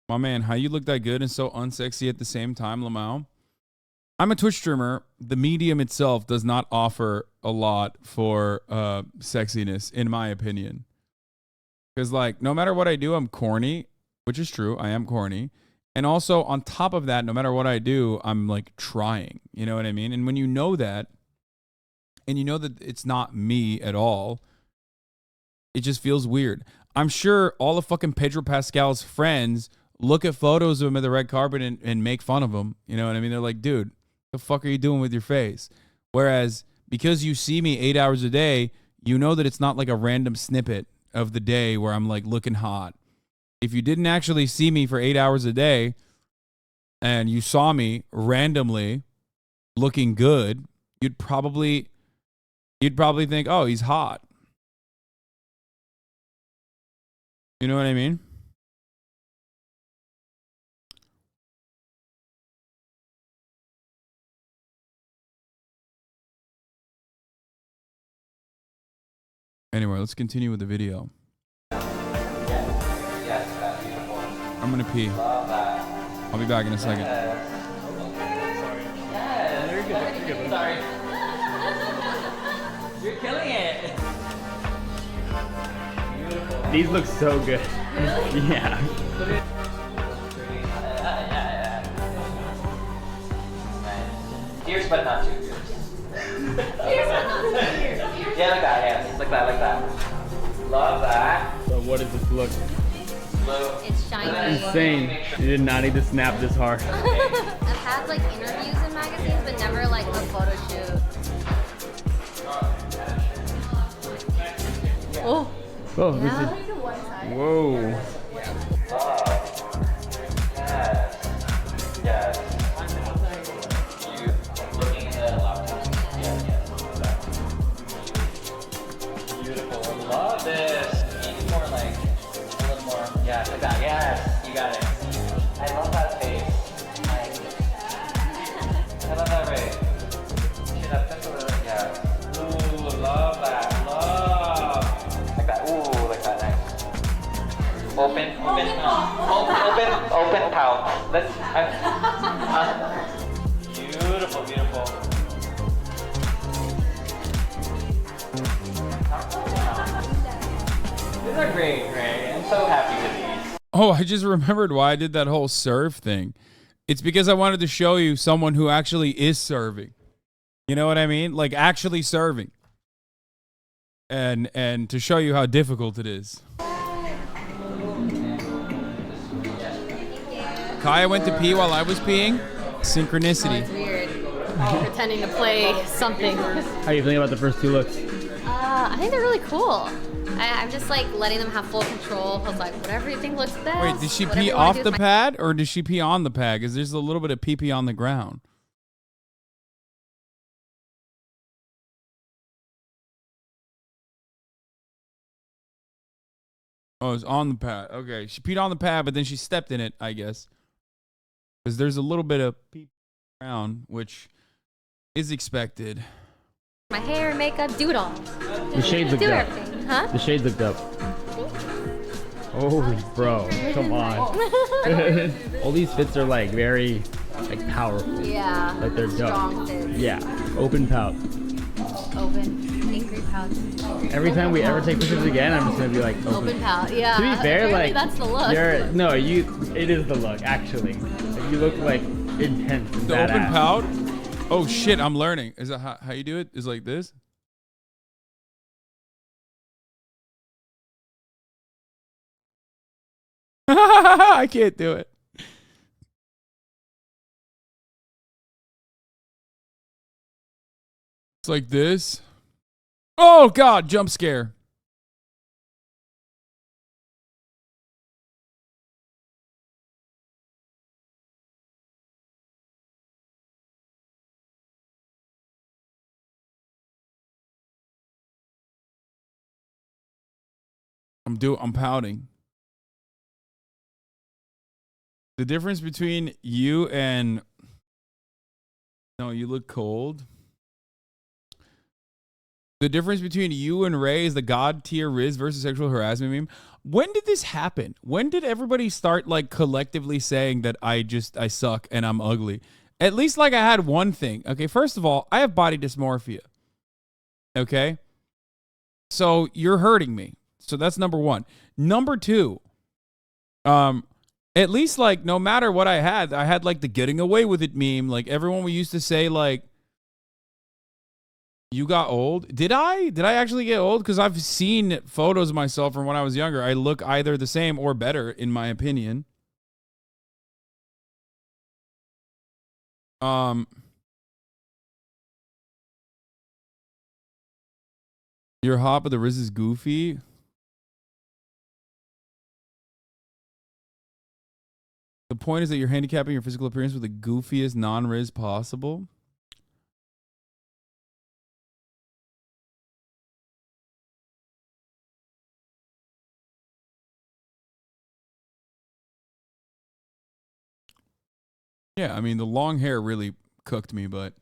My man, how you look that good and so unsexy at the same time, Lamau? I'm a Twitch streamer. The medium itself does not offer a lot for sexiness, in my opinion. Because, like, no matter what I do, I'm corny, which is true. I am corny. And also, on top of that, no matter what I do, I'm, like, trying. You know what I mean? And when you know that, and you know that it's not me at all, it just feels weird. I'm sure all of fucking Pedro Pascal's friends look at photos of him at the red carpet and make fun of him. You know what I mean? They're like, dude, the fuck are you doing with your face? Whereas, because you see me 8 hours a day, you know that it's not like a random snippet of the day where I'm, like, looking hot. If you didn't actually see me for 8 hours a day and you saw me randomly looking good, you'd probably think, oh, he's hot. You know what I mean? Anyway, let's continue with the video. I'm gonna pee. I'll be back in a second. Sorry. You're killing it. These look so good. Yeah. Fierce, but not too fierce. Fierce, but not too fierce. Yeah, like that, yeah. Like that, like that. Love that. So what does this look? It's shiny. Insane. You did not need to snap this hard. I've had like interviews in magazines, but never like a photo shoot. Oh. Oh, this Yeah. is. Whoa. Yes. You looking at a lot. Beautiful. Love this. Need more like a little more. Yeah, like that. Yes, you got it. I love that face. I love that face. Should have such a little. Yeah. Ooh, love that. Love. Like that. Ooh, like that. Nice. Open pout. Let's. Beautiful, beautiful. These are great, Ray. I'm so happy with these. Oh, I just remembered why I did that whole serve thing. It's because I wanted to show you someone who actually is serving. You know what I mean? Like actually serving. And to show you how difficult it is. Kaya went to pee while I was peeing. Synchronicity. It's weird. Pretending to play something. How do you think about the first two looks? I think they're really cool. I'm just like letting them have full control. I was like, whatever you think looks best. Wait, did she whatever pee you wanna off do the with my- pad or did she pee on the pad? Because there's a little bit of pee on the ground. Oh, it's on the pad. Okay, she peed on the pad, but then she stepped in it, I guess. Because there's a little bit of pee around, which is expected. My hair, makeup, do it all. The shades look Do up. everything, huh? The shades looked up. Oh, bro, come on. All these fits are like very, like powerful. Yeah. Like they're strong dope. fits. Yeah, open pout. Open. Angry pouch. Every time we ever take pictures again, I'm just gonna be like Open pout. Yeah. To be fair, apparently like that's the look. it is the look actually. Like, you look like intense and The badass. open pout? Oh shit, I'm learning. Is that how you do it? Is like this? I can't do it. It's like this. Oh god, jump scare. I'm pouting. The difference between you and no, you look cold. The difference between you and Ray is the god tier Riz versus sexual harassment meme. When did this happen? When did everybody start like collectively saying that I suck and I'm ugly? At least like I had one thing. Okay, first of all, I have body dysmorphia. Okay? So you're hurting me. So that's number one. Number two, at least like no matter what I had like the getting away with it meme. Like everyone we used to say like, you got old. Did I actually get old? Because I've seen photos of myself from when I was younger. I look either the same or better, in my opinion. You're hot, but the Riz is goofy. The point is that you're handicapping your physical appearance with the goofiest non-Riz possible. Yeah, I mean, the long hair really cooked me, but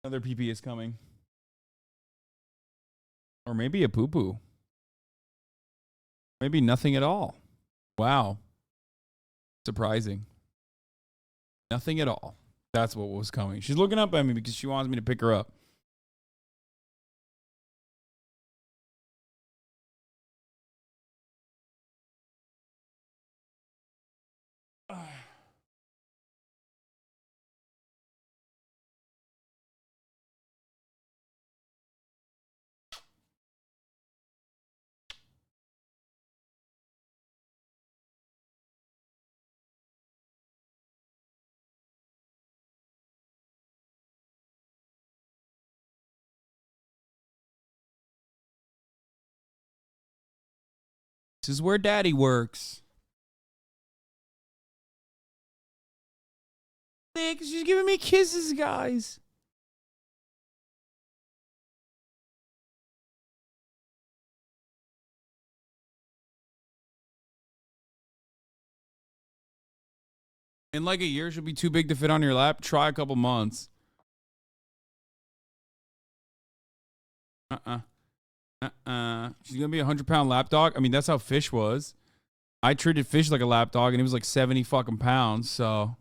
another PP is coming. Or maybe a poo-poo. Maybe nothing at all. Wow. Surprising. Nothing at all. That's what was coming. She's looking up at me because she wants me to pick her up. This is where daddy works. She's giving me kisses, guys. In like a year, she'll be too big to fit on your lap. Try a couple months. She's gonna be 100-pound lap dog. I mean, that's how Fish was. I treated Fish like a lap dog, and he was like 70 fucking pounds. So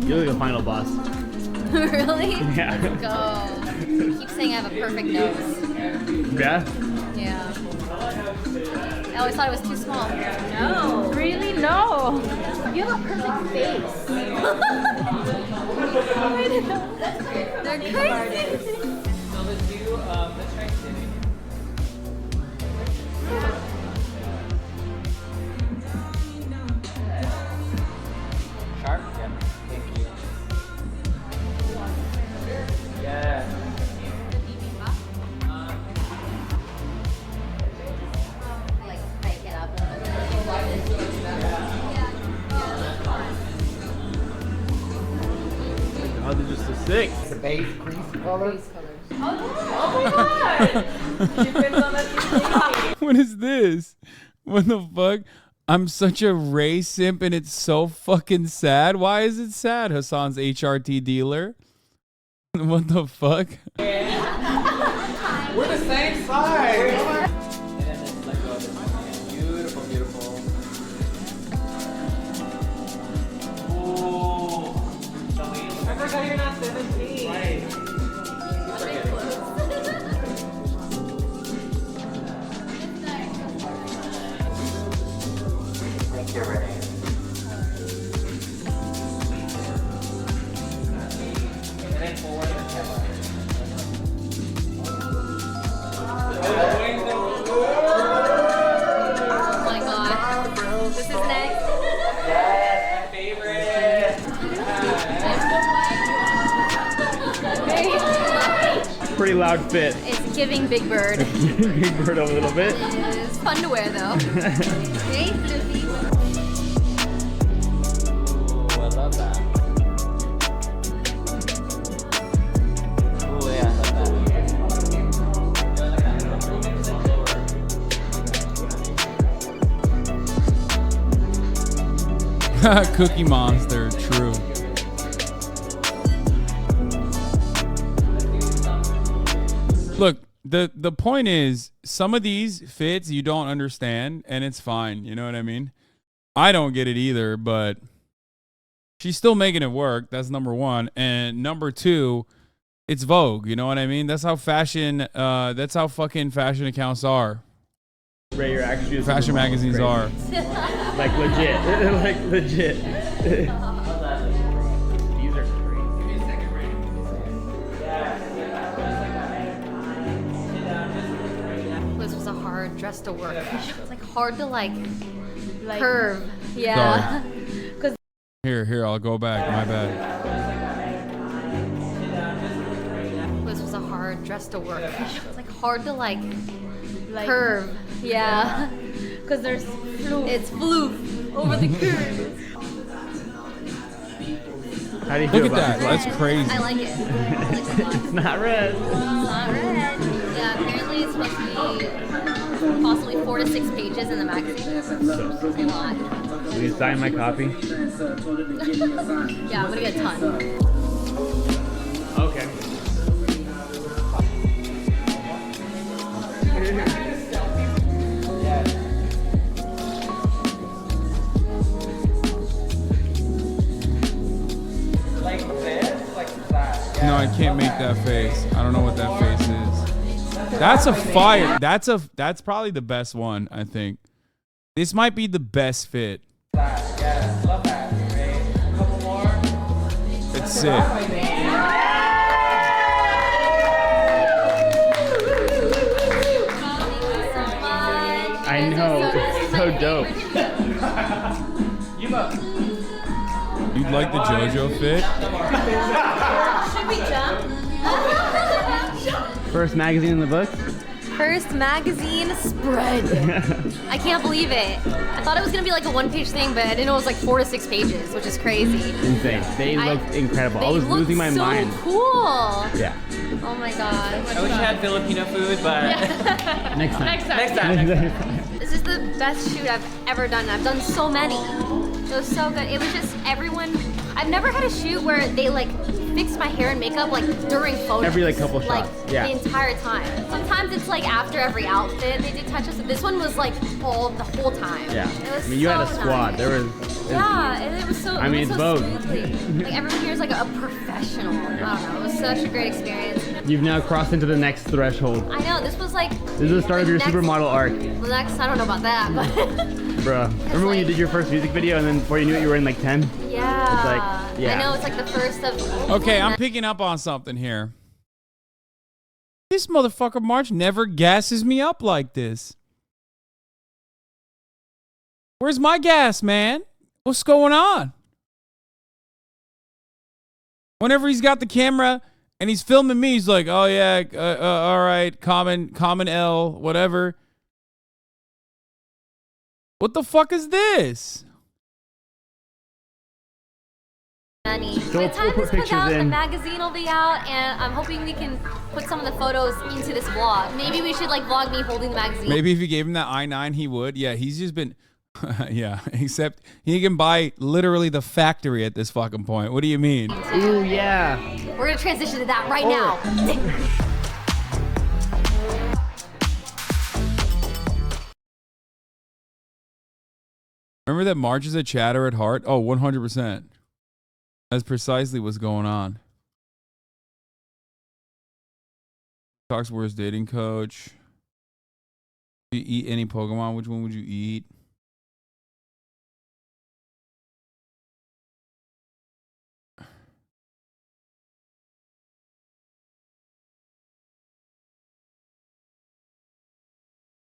you're the final boss. Really? Yeah. Let's go. You keep saying I have a perfect nose. Yeah. Yeah. I always thought it was too small. No. Really? No. You have a perfect face. They're crazy. So let's do, let's try sitting. Sharp? Yeah. Thank you. Yeah. Oh, they're just so sick. The base crease color. Oh my god! She fits on that. what is this? What the fuck? I'm such a Ray simp and it's so fucking sad. Why is it sad? Hasan's HRT dealer. What the fuck? We're the same size. And then let's let go of this one. Beautiful, beautiful. Ooh. I forgot you're not 17. Right. Thank you, Renee. And then forward and camera. Oh my god. This is next. Yes, my favorite. Pretty loud fit. It's giving Big Bird. Big Bird a little bit. It's fun to wear though. Hey, Fluffy. Ooh, I love that. Ooh, yeah, I love that. Cookie Monster, true. the point is, some of these fits you don't understand, and it's fine. You know what I mean? I don't get it either, but she's still making it work. That's number one. And number two, it's Vogue. You know what I mean? That's how fashion. That's how fucking fashion accounts are. Ray, you're actually fashion magazines are. Like legit. Like legit. These are crazy. This was a hard dress to work. It's like hard to like curve. Yeah. Because Here, I'll go back. My bad. this was a hard dress to work. It's like hard to like curve. Yeah. Because it's floof over the curve. How do you feel Look at about that. this? That's crazy. I like it. It's not red. It's not red. Yeah, apparently it's supposed to be possibly 4 to 6 pages in the magazine. It's a lot. Will you sign my copy? Yeah, I'm gonna get a ton. Okay. Like this? Like that? No, I can't make that face. I don't know what that face is. That's a fire. That's probably the best one, I think. This might be the best fit. Yeah, love that. Great. A couple more. It's sick. I know. It's so dope. You'd like the JoJo fit? Should we jump? First magazine in the book? First magazine spread. I can't believe it. I thought it was gonna be like a 1-page thing, but I didn't know it was like 4 to 6 pages, which is crazy. Insane. They looked incredible. I was losing my mind. Cool. Yeah. Oh my gosh. I wish I had Filipino food, but Next time. next time. This is the best shoot I've ever done. I've done so many. It was so good. It was just everyone. I've never had a shoot where they like fixed my hair and makeup like during photos. Every like couple like, shots. Yeah. The entire time. Sometimes it's like after every outfit they did touch-ups. This one was like the whole time. Yeah. It was I mean, you had a so squad. nice. There was. Yeah, and it was so. I mean, it was it's so Vogue. smoothly. Like everyone here is like a professional. I don't know. It was such a great experience. You've now crossed into the next threshold. I know. This was like. This is the start of your next- supermodel arc. The next, I don't know about that, but. Bruh. Remember when you did your first music video and then before you knew it, you were in like 10? Yeah. It's like, yeah. I know, it's like the first of. Okay, I'm picking up on something here. This motherfucker March never gasses me up like this. Where's my gas, man? What's going on? Whenever he's got the camera and he's filming me, he's like, oh yeah, all right, common L, whatever. What the fuck is this? Money. So By the time we'll put this comes pictures out, the in. magazine will be out, and I'm hoping we can put some of the photos into this vlog. Maybe we should like vlog me holding the magazine. Maybe if you gave him that I-9, he would. Yeah, he's just been... yeah, except he can buy literally the factory at this fucking point. What do you mean? Ooh, yeah. We're gonna transition to that right now. Remember that Marge is a chatter at heart? Oh, 100%. That's precisely what's going on. Talks worst dating coach. Do you eat any Pokemon? Which one would you eat?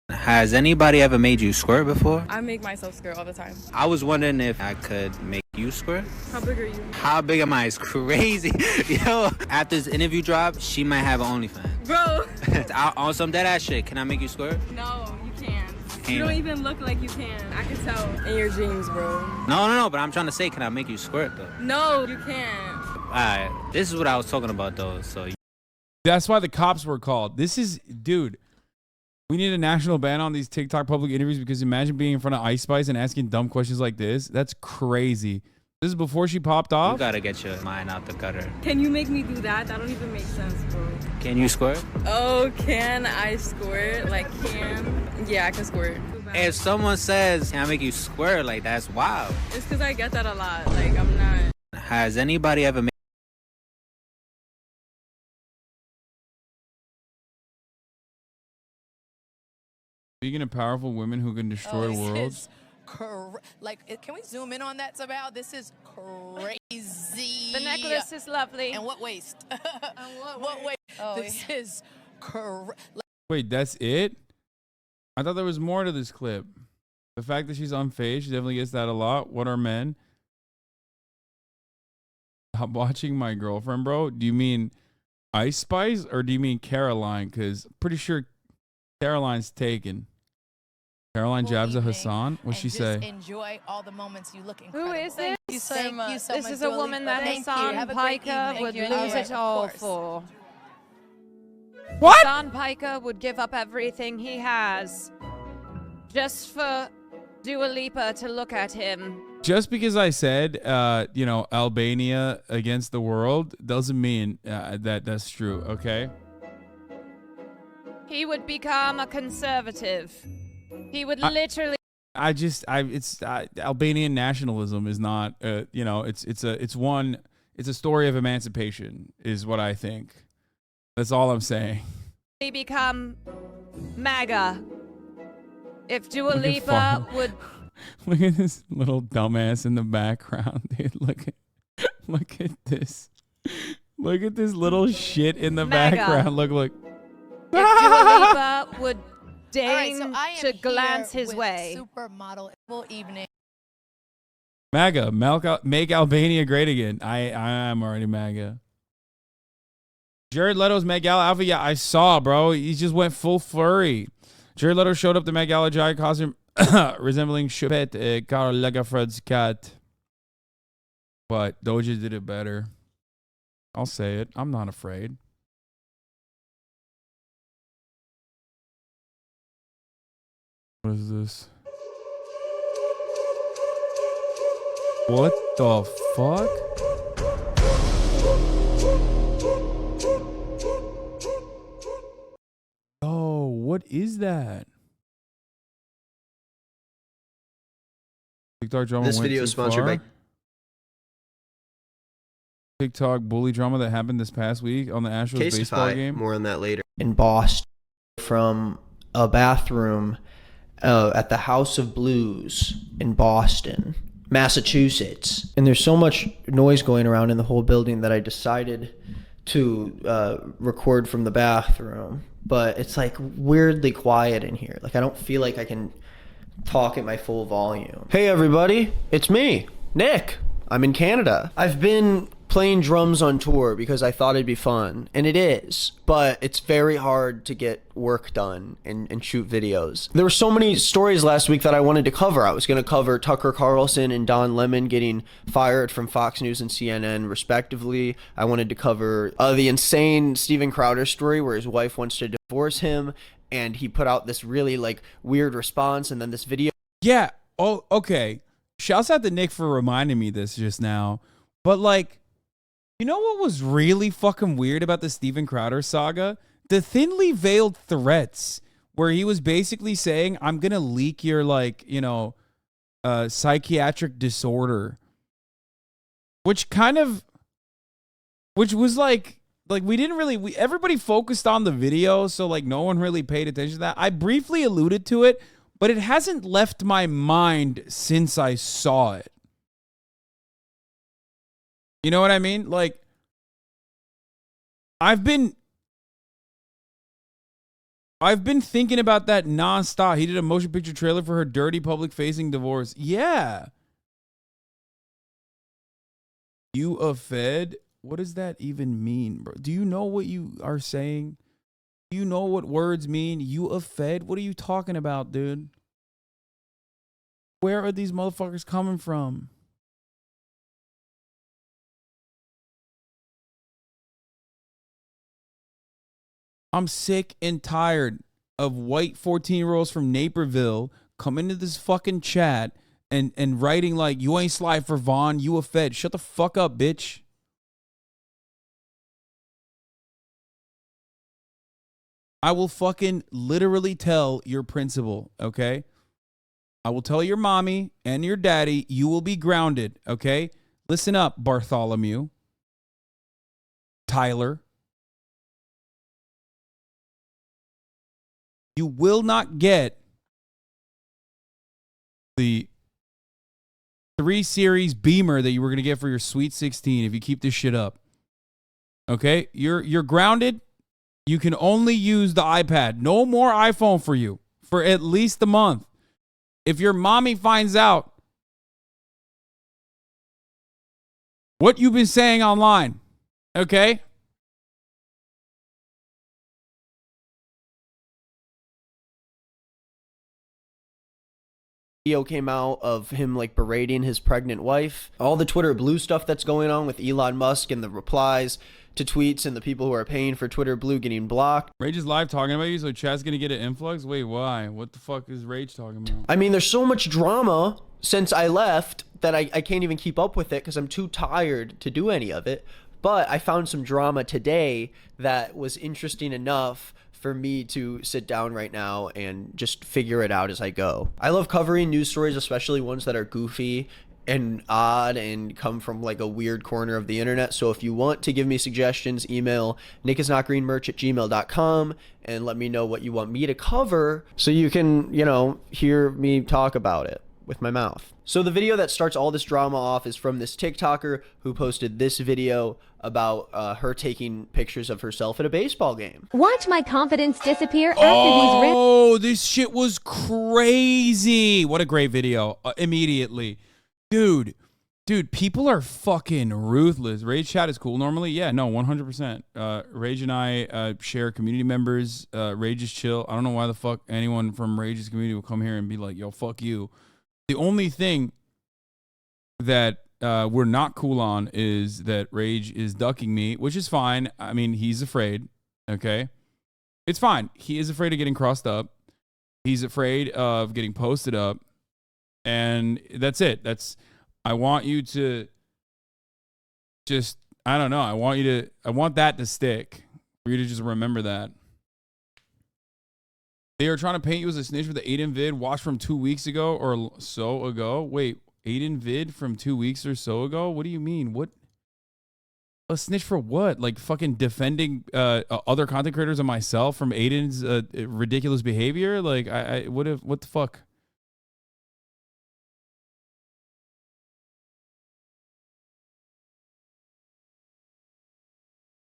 Has anybody ever made you squirt before? I make myself squirt all the time. I was wondering if I could make you squirt. How big are you? How big am I? It's crazy. Yo, after this interview drop, she might have an OnlyFans. Bro. On some dead ass shit, can I make you squirt? No, you can't. You Can't. don't even look like you can. I can tell in your jeans, bro. No, but I'm trying to say, can I make you squirt though? No, you can't. Alright, this is what I was talking about though, so. That's why the cops were called. This is, dude, we need a national ban on these TikTok public interviews because imagine being in front of Ice Spice and asking dumb questions like this. That's crazy. This is before she popped You off? gotta get your mind out the gutter. Can you make me do that? That don't even make sense, bro. Can you squirt? Oh, can I squirt? Like, yeah, I can squirt. If someone says, can I make you squirt? Like, that's wild. It's because I get that a lot. Like, I'm not. Has anybody ever made Speaking of powerful women who can destroy worlds. Like, can we zoom in on that somehow? This is crazy. The necklace is lovely. And what waist? What waist? Oh, this is Wait, that's it? I thought there was more to this clip. The fact that she's unfazed, she definitely gets that a lot. What are men? I'm watching my girlfriend, bro. Do you mean Ice Spice or do you mean Caroline? Because I'm pretty sure Caroline's taken. Caroline jabs at Hasan. What'd she say? Enjoy all the moments you look incredible. Who is this? Thank you so much. This is a woman that Hasan Piker would lose it all for. What? Hasan Piker would give up everything he has just for Dua Lipa to look at him. Just because I said, Albania against the world doesn't mean that that's true, okay? He would become a conservative. He would literally. Albanian nationalism is not, it's a story of emancipation is what I think. That's all I'm saying. Become MAGA. If Dua Lipa would. Look at this little dumbass in the background, dude. Look at this. Look at this little shit in the MAGA. background. Look. If Dua Lipa would deign to glance his with way. Supermodel evening. MAGA, make Albania great again. I am already MAGA. Jared Leto's Met Gala outfit, yeah, I saw, bro. He just went full furry. Jared Leto showed up the Met Gala giant costume resembling Chupette Karl Lagerfeld's cat. But Doja did it better. I'll say it. I'm not afraid. What is this? What the fuck? Oh, what is that? TikTok drama. This video is sponsored by TikTok bully drama that happened this past week on the Astros baseball game. More on that later. In Boston, from a bathroom at the House of Blues in Boston, Massachusetts. And there's so much noise going around in the whole building that I decided to record from the bathroom. But it's like weirdly quiet in here. Like I don't feel like I can talk at my full volume. Hey everybody, it's me, Nick. I'm in Canada. I've been playing drums on tour because I thought it'd be fun, and it is, but it's very hard to get work done and shoot videos. There were so many stories last week that I wanted to cover. I was going to cover Tucker Carlson and Don Lemon getting fired from Fox News and CNN respectively. I wanted to cover the insane Steven Crowder story where his wife wants to divorce him, and he put out this really like weird response, and then this video. Yeah. Oh, okay. Shouts out to Nick for reminding me this just now. But like, you know what was really fucking weird about the Steven Crowder saga? The thinly veiled threats where he was basically saying, I'm going to leak your like, psychiatric disorder. Which was like we didn't really, everybody focused on the video. So like no one really paid attention to that. I briefly alluded to it, but it hasn't left my mind since I saw it. You know what I mean? Like, I've been thinking about that nonstop. He did a motion picture trailer for her dirty public-facing divorce. Yeah. You a fed? What does that even mean, bro? Do you know what you are saying? Do you know what words mean? You a fed? What are you talking about, dude? Where are these motherfuckers coming from? I'm sick and tired of white 14-year-olds from Naperville come into this fucking chat and writing like, you ain't slide for Vaughn, you a fed. Shut the fuck up, bitch. I will fucking literally tell your principal, okay? I will tell your mommy and your daddy you will be grounded, okay? Listen up, Bartholomew. Tyler. You will not get the 3 Series Beamer that you were going to get for your Sweet 16 if you keep this shit up. Okay? You're grounded. You can only use the iPad. No more iPhone for you for at least a month. If your mommy finds out what you've been saying online, okay? Video came out of him like berating his pregnant wife. All the Twitter Blue stuff that's going on with Elon Musk and the replies to tweets and the people who are paying for Twitter Blue getting blocked. Rage is live talking about you, so chat's gonna get an influx? Wait, why? What the fuck is Rage talking about? I mean, there's so much drama since I left that I can't even keep up with it because I'm too tired to do any of it. But I found some drama today that was interesting enough for me to sit down right now and just figure it out as I go. I love covering news stories, especially ones that are goofy and odd and come from like a weird corner of the internet. So if you want to give me suggestions, email nickisnotgreenmerch@gmail.com and let me know what you want me to cover so you can, you know, hear me talk about it with my mouth. So the video that starts all this drama off is from this TikToker who posted this video about her taking pictures of herself at a baseball game. Watch my confidence disappear after Oh, this shit was crazy. What a great video. Immediately. Dude, people are fucking ruthless. Rage chat is cool normally. Yeah, no, 100%. Rage and I share community members. Rage is chill. I don't know why the fuck anyone from Rage's community will come here and be like, yo, fuck you. The only thing that we're not cool on is that Rage is ducking me, which is fine. I mean, he's afraid, okay? It's fine. He is afraid of getting crossed up. He's afraid of getting posted up. And that's it. I want you to just, I don't know. I want that to stick. For you to just remember that. They are trying to paint you as a snitch for the Aiden vid watched from 2 weeks ago or so ago. Wait, Aiden vid from 2 weeks or so ago? What do you mean? What? A snitch for what? Like fucking defending other content creators and myself from Aiden's ridiculous behavior? Like, what the fuck?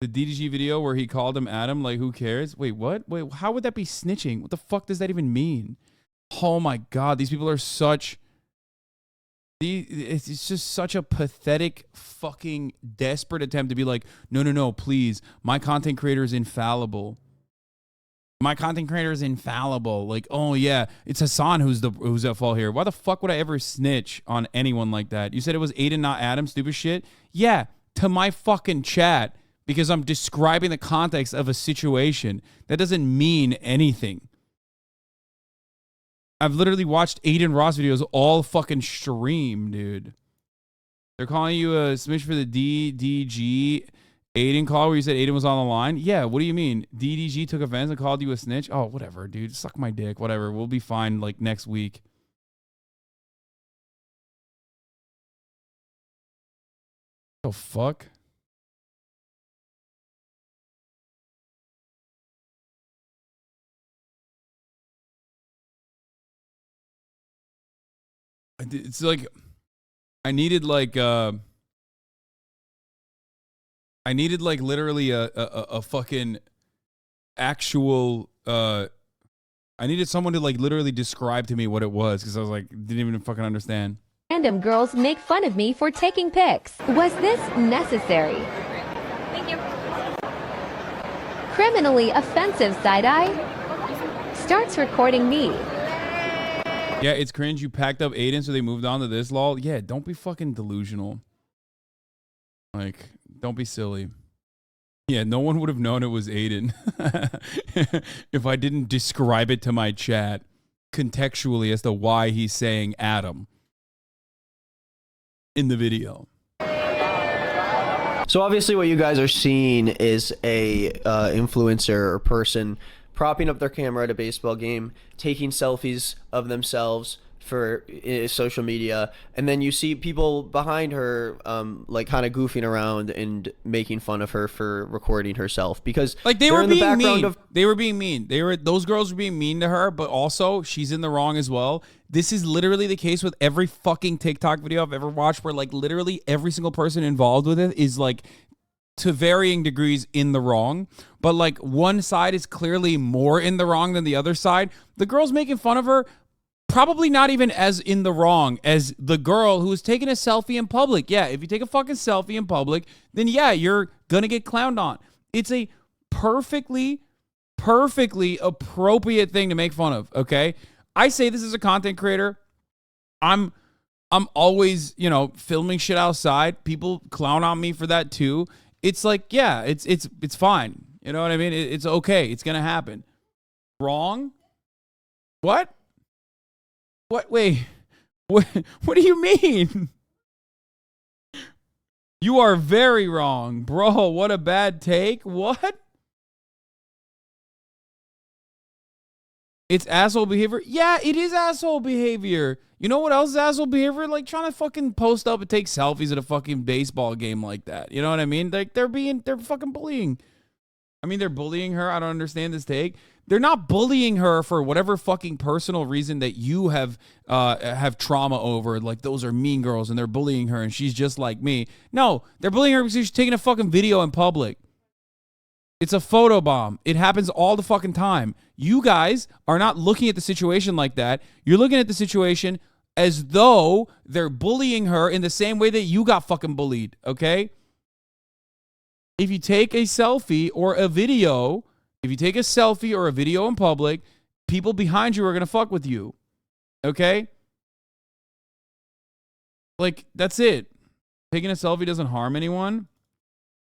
The DDG video where he called him Adam, like, who cares? Wait, what? Wait, how would that be snitching? What the fuck does that even mean? Oh my God, these people are such... It's just such a pathetic, fucking desperate attempt to be like, no, please, my content creator is infallible. My content creator is infallible. Like, oh yeah, it's Hasan who's at fault here. Why the fuck would I ever snitch on anyone like that? You said it was Aiden, not Adam, stupid shit? Yeah, to my fucking chat. Because I'm describing the context of a situation. That doesn't mean anything. I've literally watched AdinRoss videos all fucking stream, dude. They're calling you a smidge for the DDG Aiden call where you said Aiden was on the line. Yeah, what do you mean? DDG took offense and called you a snitch? Oh, whatever, dude. Suck my dick. Whatever. We'll be fine like next week. The fuck? It's like I needed like literally a fucking actual I needed someone to like literally describe to me what it was because I was like didn't even fucking understand. random girls make fun of me for taking pics. Was this necessary? Thank you. Criminally offensive side-eye starts recording me. Yeah, it's cringe. You packed up Aiden, so they moved on to this lol. Yeah, don't be fucking delusional. Like, don't be silly. Yeah, no one would have known it was Aiden if I didn't describe it to my chat contextually as to why he's saying Adam. in the video. So obviously what you guys are seeing is a influencer or person propping up their camera at a baseball game, taking selfies of themselves for social media, and then you see people behind her like kind of goofing around and making fun of her for recording herself, because like they were being mean. They were being mean. Those girls were being mean to her, but also she's in the wrong as well. This is literally the case with every fucking TikTok video I've ever watched, where like literally every single person involved with it is like to varying degrees in the wrong, but like one side is clearly more in the wrong than the other side. The girl's making fun of her, probably not even as in the wrong as the girl who was taking a selfie in public. Yeah, if you take a fucking selfie in public, then yeah, you're gonna get clowned on. It's a perfectly appropriate thing to make fun of, okay? I say this as a content creator. I'm always, you know, filming shit outside. People clown on me for that too. It's like, yeah, it's fine. You know what I mean? It's okay. It's gonna happen. Wrong? What? What? Wait. What do you mean? You are very wrong, bro. What a bad take. What? It's asshole behavior? Yeah, it is asshole behavior. You know what else is asshole behavior? Like trying to fucking post up and take selfies at a fucking baseball game like that. You know what I mean? Like they're fucking bullying. I mean, they're bullying her. I don't understand this take. They're not bullying her for whatever fucking personal reason that you have trauma over. Like those are mean girls and they're bullying her and she's just like me. No, they're bullying her because she's taking a fucking video in public. It's a photo bomb. It happens all the fucking time. You guys are not looking at the situation like that. You're looking at the situation as though they're bullying her in the same way that you got fucking bullied, okay? If you take a selfie or a video, in public, people behind you are going to fuck with you, okay? Like, that's it. Taking a selfie doesn't harm anyone.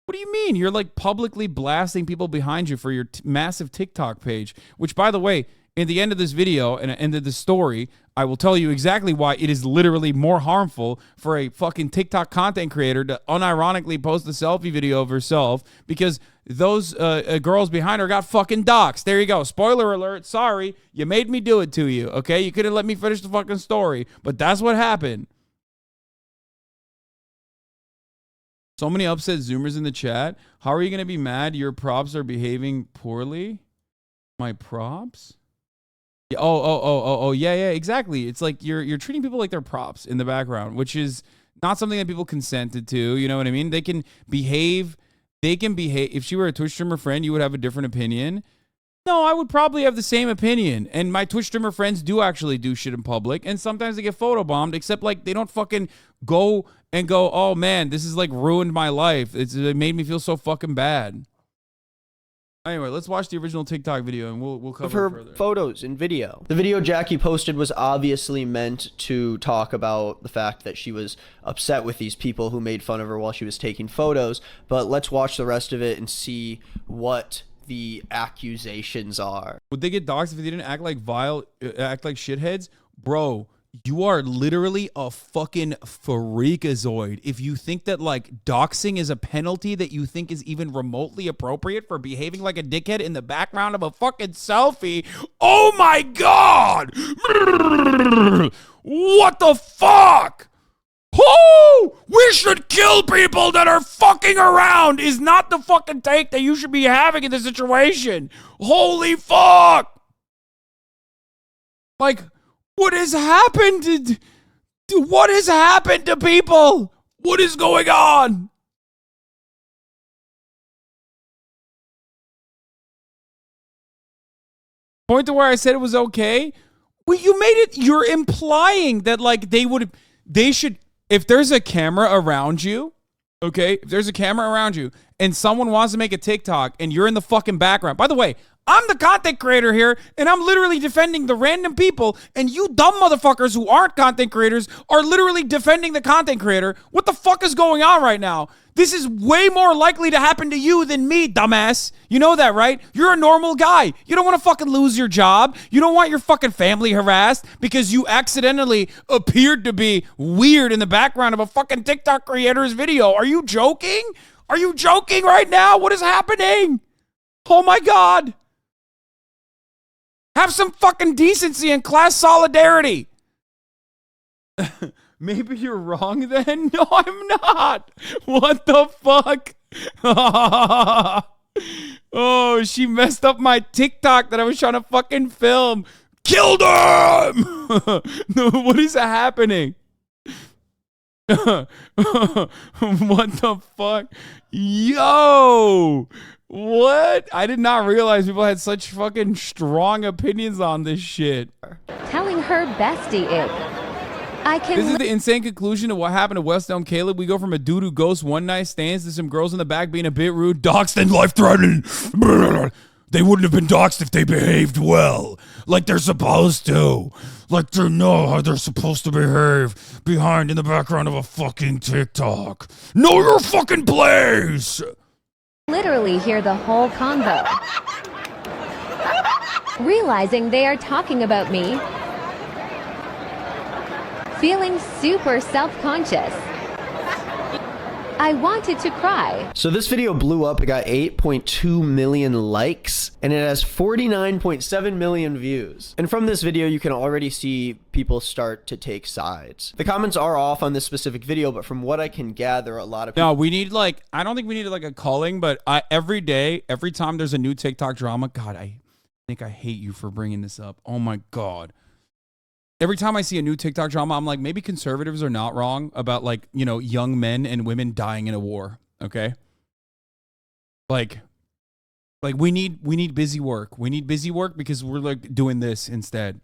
What do you mean? You're like publicly blasting people behind you for your massive TikTok page, which, by the way, in the end of this video and end of the story, I will tell you exactly why it is literally more harmful for a fucking TikTok content creator to unironically post a selfie video of herself, because those girls behind her got fucking doxxed. There you go. Spoiler alert. Sorry. You made me do it to you. Okay. You couldn't let me finish the fucking story, but that's what happened. So many upset Zoomers in the chat. How are you going to be mad your props are behaving poorly? My props? Yeah, yeah, exactly. It's like you're treating people like they're props in the background, which is not something that people consented to. You know what I mean? They can behave. If she were a Twitch streamer friend, you would have a different opinion. No, I would probably have the same opinion. And my Twitch streamer friends do actually do shit in public. And sometimes they get photobombed, except like they don't fucking go, oh man, this is like ruined my life. It made me feel so fucking bad. Anyway, let's watch the original TikTok video and we'll cover it further. Photos and video. The video Jackie posted was obviously meant to talk about the fact that she was upset with these people who made fun of her while she was taking photos. But let's watch the rest of it and see what the accusations are. Would they get doxxed if they didn't act like shitheads? Bro, you are literally a fucking freakazoid if you think that like doxing is a penalty that you think is even remotely appropriate for behaving like a dickhead in the background of a fucking selfie. Oh my god! What the fuck? Who? We should kill people that are fucking around is not the fucking take that you should be having in this situation. Holy fuck! Like, what has happened what has happened to people? What is going on? Point to where I said it was okay. Well, you made it, you're implying that like they should, if there's a camera around you, okay, if there's a camera around you and someone wants to make a TikTok and you're in the fucking background. By the way, I'm the content creator here, and I'm literally defending the random people, and you dumb motherfuckers who aren't content creators are literally defending the content creator. What the fuck is going on right now? This is way more likely to happen to you than me, dumbass. You know that, right? You're a normal guy. You don't want to fucking lose your job. You don't want your fucking family harassed because you accidentally appeared to be weird in the background of a fucking TikTok creator's video. Are you joking? Are you joking right now? What is happening? Oh my God. Have some fucking decency and class solidarity. Maybe you're wrong then? No, I'm not. What the fuck? Oh, she messed up my TikTok that I was trying to fucking film. Killed him! No, what is happening? What the fuck? Yo! What? I did not realize people had such fucking strong opinions on this shit. Telling her bestie it. This is the insane conclusion of what happened to West Elm Caleb. We go from a dude who ghosts one night stands to some girls in the back being a bit rude, doxed, and life-threatening. They wouldn't have been doxed if they behaved well, like they're supposed to. Like they know how they're supposed to behave behind in the background of a fucking TikTok. Know your fucking place! Literally hear the whole convo. Realizing they are talking about me. Feeling super self-conscious. I wanted to cry. So this video blew up. It got 8.2 million likes and it has 49.7 million views. And from this video, you can already see people start to take sides. The comments are off on this specific video, but from what I can gather, a lot of people... No, we need like, I don't think we need like a culling, but every day, every time there's a new TikTok drama, God, I think I hate you for bringing this up. Oh my God. Every time I see a new TikTok drama, I'm like, maybe conservatives are not wrong about like, you know, young men and women dying in a war. Okay. Like we need busy work. We need busy work because we're like doing this instead.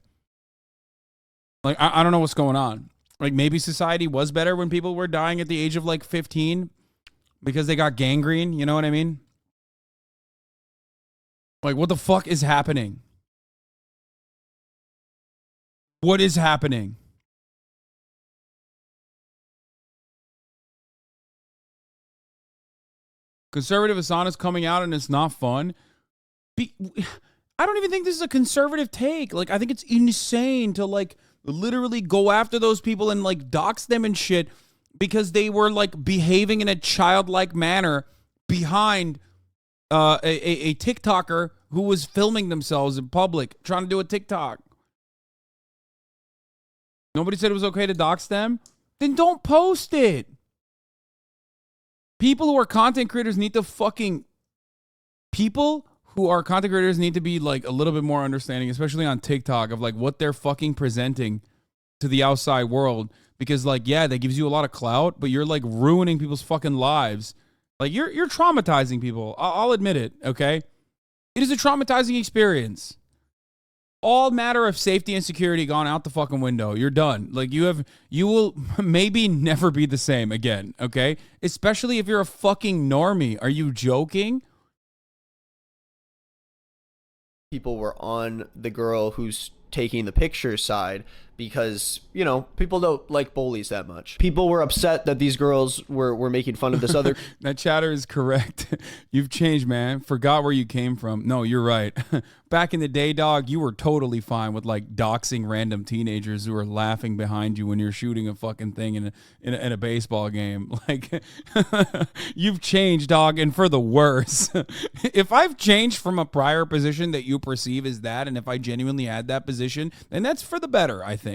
Like, I don't know what's going on. Like maybe society was better when people were dying at the age of like 15 because they got gangrene. You know what I mean? Like what the fuck is happening? What is happening? Conservative Hasana's coming out and it's not fun. I don't even think this is a conservative take. Like, I think it's insane to like literally go after those people and like dox them and shit because they were like behaving in a childlike manner behind a TikToker who was filming themselves in public trying to do a TikTok. Nobody said it was okay to dox them? Then don't post it. People who are content creators need to be like a little bit more understanding, especially on TikTok, of like what they're fucking presenting to the outside world. Because like, yeah, that gives you a lot of clout, but you're like ruining people's fucking lives. Like you're traumatizing people. I'll admit it, okay? It is a traumatizing experience. All matter of safety and security gone out the fucking window. You're done. Like you will maybe never be the same again, okay? Especially if you're a fucking normie. Are you joking? People were on the girl who's taking the picture side because, you know, people don't like bullies that much. People were upset that these girls were making fun of this other... That chatter is correct. You've changed, man. Forgot where you came from. No, you're right. Back in the day, dog, you were totally fine with like doxing random teenagers who are laughing behind you when you're shooting a fucking thing in a baseball game. Like, you've changed, dog, and for the worse. If I've changed from a prior position that you perceive as that, and if I genuinely had that position, then that's for the better, I think.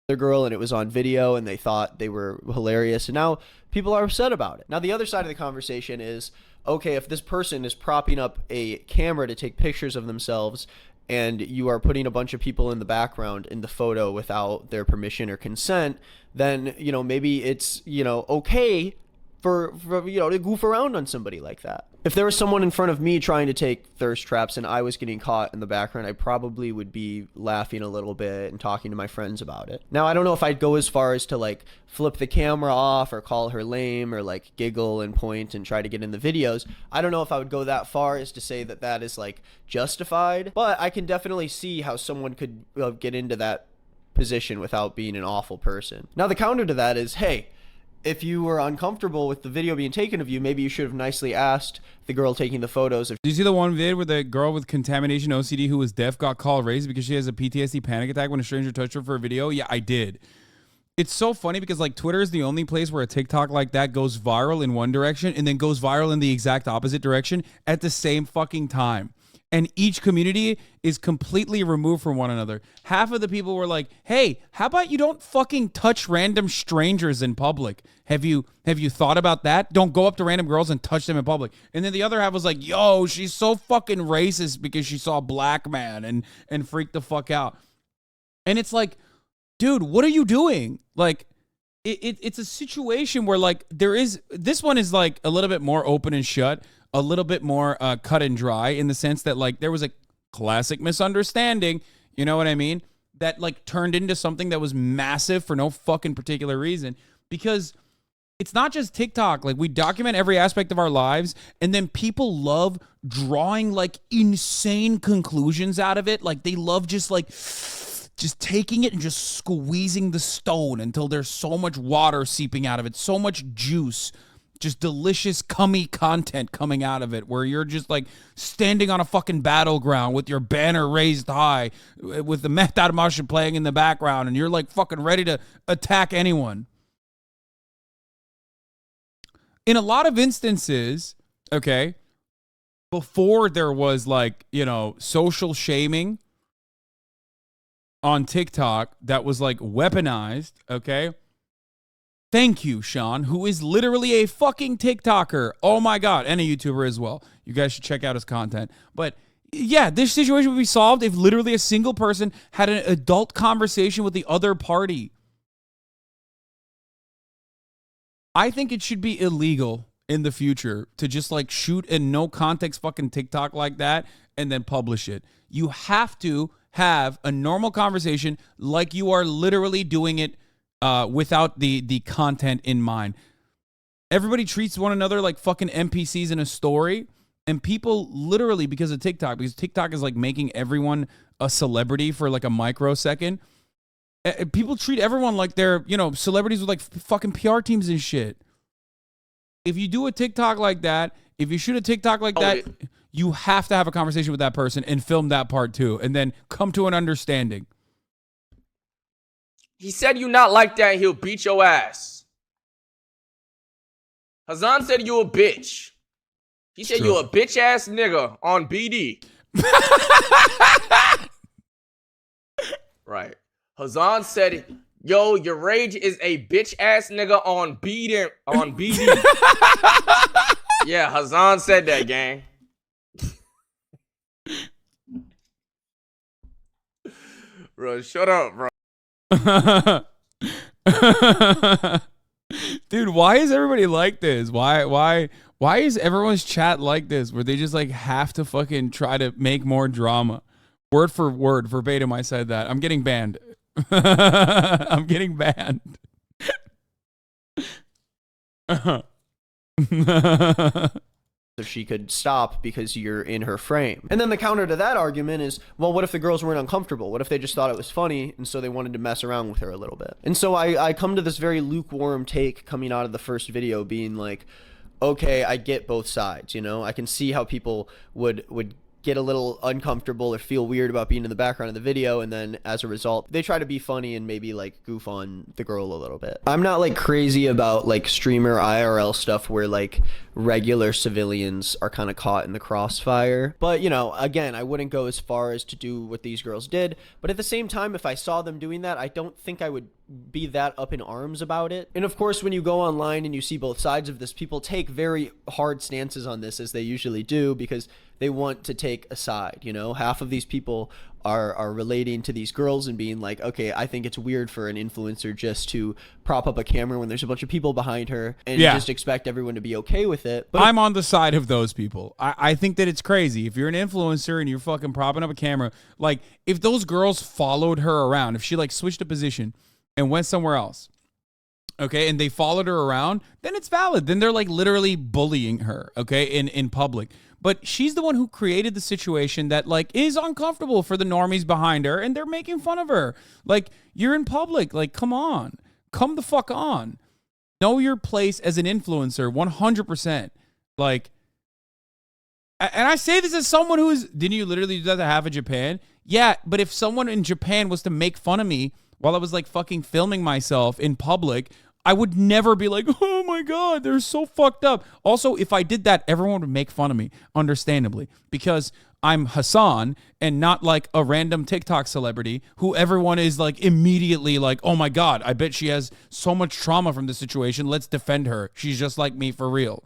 The girl and it was on video and they thought they were hilarious and now people are upset about it. Now the other side of the conversation is, okay, if this person is propping up a camera to take pictures of themselves and you are putting a bunch of people in the background in the photo without their permission or consent, then, you know, maybe it's, you know, okay for you know, to goof around on somebody like that. If there was someone in front of me trying to take thirst traps and I was getting caught in the background, I probably would be laughing a little bit and talking to my friends about it. Now, I don't know if I'd go as far as to like flip the camera off or call her lame or like giggle and point and try to get in the videos. I don't know if I would go that far as to say that that is like justified, but I can definitely see how someone could get into that position without being an awful person. Now, the counter to that is, hey, if you were uncomfortable with the video being taken of you, maybe you should have nicely asked the girl taking the photos. Did you see the one vid where the girl with contamination OCD who was deaf got called racist because she has a PTSD panic attack when a stranger touched her for a video? Yeah, I did. It's so funny because like Twitter is the only place where a TikTok like that goes viral in one direction and then goes viral in the exact opposite direction at the same fucking time. And each community is completely removed from one another. Half of the people were like, hey, how about you don't fucking touch random strangers in public? Have you thought about that? Don't go up to random girls and touch them in public. And then the other half was like, yo, she's so fucking racist because she saw a black man and freaked the fuck out. And it's like, dude, what are you doing? Like, it's a situation where like this one is like a little bit more open and shut, a little bit more cut and dry in the sense that like there was a classic misunderstanding, you know what I mean? That like turned into something that was massive for no fucking particular reason, because it's not just TikTok. Like we document every aspect of our lives and then people love drawing like insane conclusions out of it. Like they love just taking it and just squeezing the stone until there's so much water seeping out of it, so much juice, just delicious, cummy content coming out of it, where you're just like standing on a fucking battleground with your banner raised high, with the Mehtat Masha playing in the background, and you're like fucking ready to attack anyone. In a lot of instances, okay, before there was like, you know, social shaming on TikTok that was like weaponized, okay? Thank you, Sean, who is literally a fucking TikToker. Oh my God, and a YouTuber as well. You guys should check out his content. But yeah, this situation would be solved if literally a single person had an adult conversation with the other party. I think it should be illegal in the future to just like shoot a no context fucking TikTok like that and then publish it. You have to have a normal conversation like you are literally doing it without the content in mind. Everybody treats one another like fucking NPCs in a story, and people literally, because TikTok is like making everyone a celebrity for like a microsecond. People treat everyone like they're, you know, celebrities with like fucking PR teams and shit. If you do a TikTok like that, if you shoot a TikTok like that, you have to have a conversation with that person and film that part too, and then come to an understanding. He said you not like that, he'll beat your ass. Hasan said you a bitch. He said you a bitch ass nigga on BD. Right. Hasan said, yo, your rage is a bitch ass nigga on BD. Yeah, Hasan said that, gang. Bro, shut up, bro. Dude, why is everybody like this? Why is everyone's chat like this, where they just like have to fucking try to make more drama? Word for word, verbatim, I said that. I'm getting banned. I'm getting banned. If she could stop because you're in her frame. And then the counter to that argument is, well, what if the girls weren't uncomfortable? What if they just thought it was funny and so they wanted to mess around with her a little bit? And so I come to this very lukewarm take coming out of the first video being like, okay, I get both sides, you know? I can see how people would get a little uncomfortable or feel weird about being in the background of the video, and then as a result they try to be funny and maybe like goof on the girl a little bit. I'm not like crazy about like streamer IRL stuff where like regular civilians are kind of caught in the crossfire, but you know, again, I wouldn't go as far as to do what these girls did, but at the same time, if I saw them doing that, I don't think I would be that up in arms about it. And of course, when you go online and you see both sides of this, people take very hard stances on this, as they usually do, because they want to take a side. You know, half of these people are relating to these girls and being like, okay, I think it's weird for an influencer just to prop up a camera when there's a bunch of people behind her and just expect everyone to be okay with it. But I'm on the side of those people. I think that it's crazy. If you're an influencer and you're fucking propping up a camera, like if those girls followed her around, if she like switched a position and went somewhere else, okay, and they followed her around, then it's valid. Then they're like literally bullying her, okay, in public. But she's the one who created the situation that like is uncomfortable for the normies behind her, and they're making fun of her. Like, you're in public. Like, come on. Come the fuck on. Know your place as an influencer 100%. Like, and I say this as someone who is, didn't you literally do that to half of Japan? Yeah, but if someone in Japan was to make fun of me while I was like fucking filming myself in public, I would never be like, oh my God, they're so fucked up. Also, if I did that, everyone would make fun of me, understandably, because I'm Hasan and not like a random TikTok celebrity who everyone is like immediately like, oh my God, I bet she has so much trauma from this situation. Let's defend her. She's just like me for real.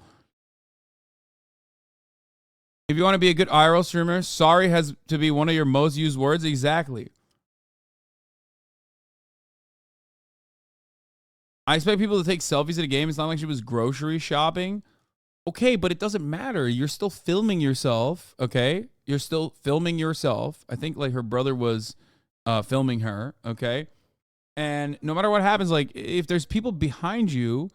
If you want to be a good IRL streamer, sorry has to be one of your most used words. Exactly. I expect people to take selfies at a game. It's not like she was grocery shopping. Okay, but it doesn't matter. You're still filming yourself, okay? You're still filming yourself. I think like her brother was filming her, okay? And no matter what happens, like if there's people behind you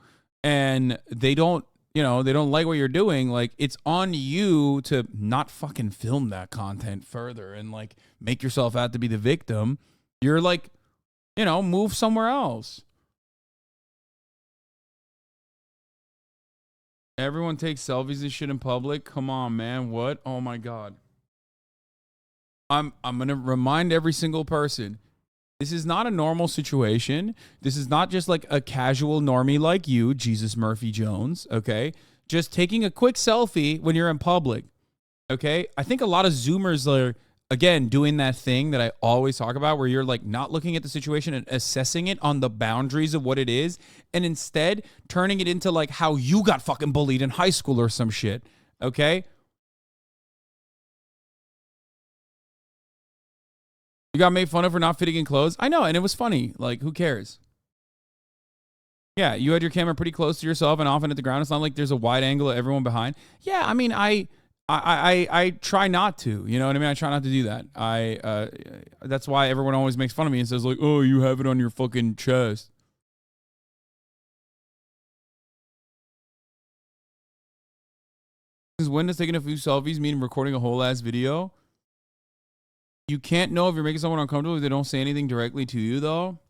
and they don't, you know, they don't like what you're doing, like it's on you to not fucking film that content further and like make yourself out to be the victim. You're like, you know, move somewhere else. Everyone takes selfies and shit in public. Come on, man. What? Oh my God. I'm gonna remind every single person. This is not a normal situation. This is not just like a casual normie like you, Jesus Murphy Jones, okay? Just taking a quick selfie when you're in public, okay? I think a lot of Zoomers are, again, doing that thing that I always talk about where you're like not looking at the situation and assessing it on the boundaries of what it is and instead turning it into like how you got fucking bullied in high school or some shit, okay? You got made fun of for not fitting in clothes? I know, and it was funny. Like, who cares? Yeah, you had your camera pretty close to yourself and often at the ground. It's not like there's a wide angle of everyone behind. Yeah, I mean, I try not to, you know what I mean? I try not to do that. That's why everyone always makes fun of me and says like, oh, you have it on your fucking chest. When does taking a few selfies mean recording a whole ass video? You can't know if you're making someone uncomfortable if they don't say anything directly to you, though.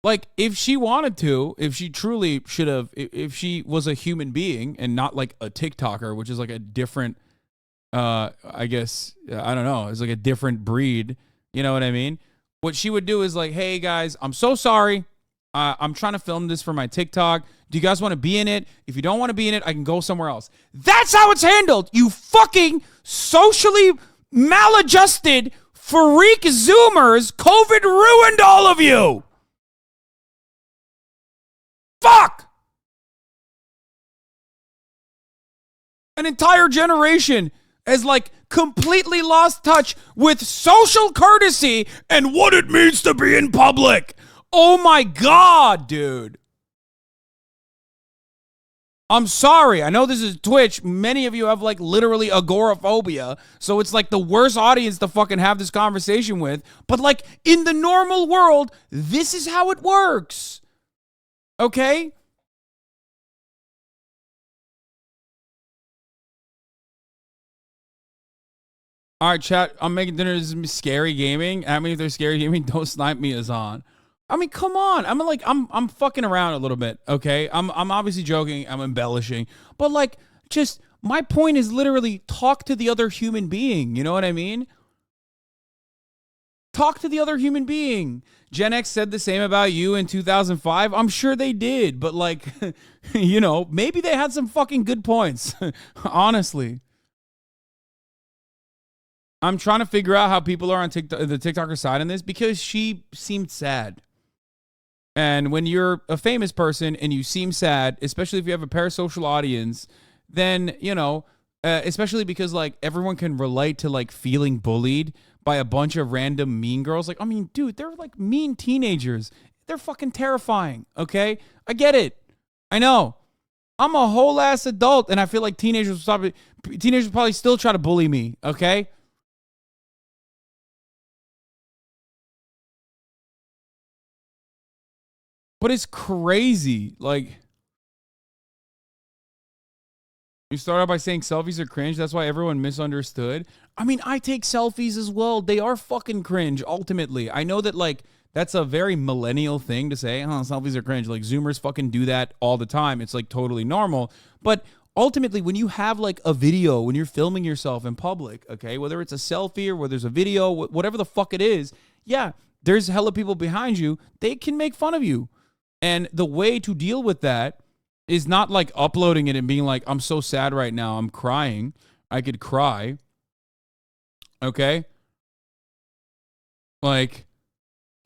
Like, if she wanted to, if she truly should have, if she was a human being and not like a TikToker, which is like a different, I guess, I don't know, it's like a different breed, you know what I mean? What she would do is like, hey guys, I'm so sorry. I'm trying to film this for my TikTok. Do you guys want to be in it? If you don't want to be in it, I can go somewhere else. That's how it's handled, you fucking socially maladjusted freak Zoomers. COVID ruined all of you. Fuck! An entire generation has like completely lost touch with social courtesy and what it means to be in public. Oh my God, dude. I'm sorry. I know this is Twitch. Many of you have like literally agoraphobia. So it's like the worst audience to fucking have this conversation with. But like in the normal world, this is how it works. Okay? All right, chat. I'm making dinner. This is scary gaming. I mean, if they're scary gaming, don't snipe me, Hasan. I mean, come on. I'm fucking around a little bit, okay? I'm obviously joking. I'm embellishing. But like, just my point is literally talk to the other human being. You know what I mean? Talk to the other human being. Gen X said the same about you in 2005. I'm sure they did, but like, you know, maybe they had some fucking good points. Honestly. I'm trying to figure out how people are on TikTok, the TikToker side in this because she seemed sad. And when you're a famous person and you seem sad, especially if you have a parasocial audience, then, you know, especially because like everyone can relate to like feeling bullied by a bunch of random mean girls. Like, I mean, dude, they're like mean teenagers. They're fucking terrifying. Okay. I get it. I know. I'm a whole ass adult and I feel like teenagers probably still try to bully me. Okay. But it's crazy. Like, you start out by saying selfies are cringe. That's why everyone misunderstood. I mean, I take selfies as well. They are fucking cringe, ultimately. I know that, like, that's a very millennial thing to say. Oh, selfies are cringe. Like, Zoomers fucking do that all the time. It's, like, totally normal. But ultimately, when you have, like, a video, when you're filming yourself in public, okay, whether it's a selfie or whether there's a video, whatever the fuck it is, yeah, there's hella people behind you. They can make fun of you. And the way to deal with that is not like uploading it and being like, I'm so sad right now, I'm crying. I could cry. Okay? Like,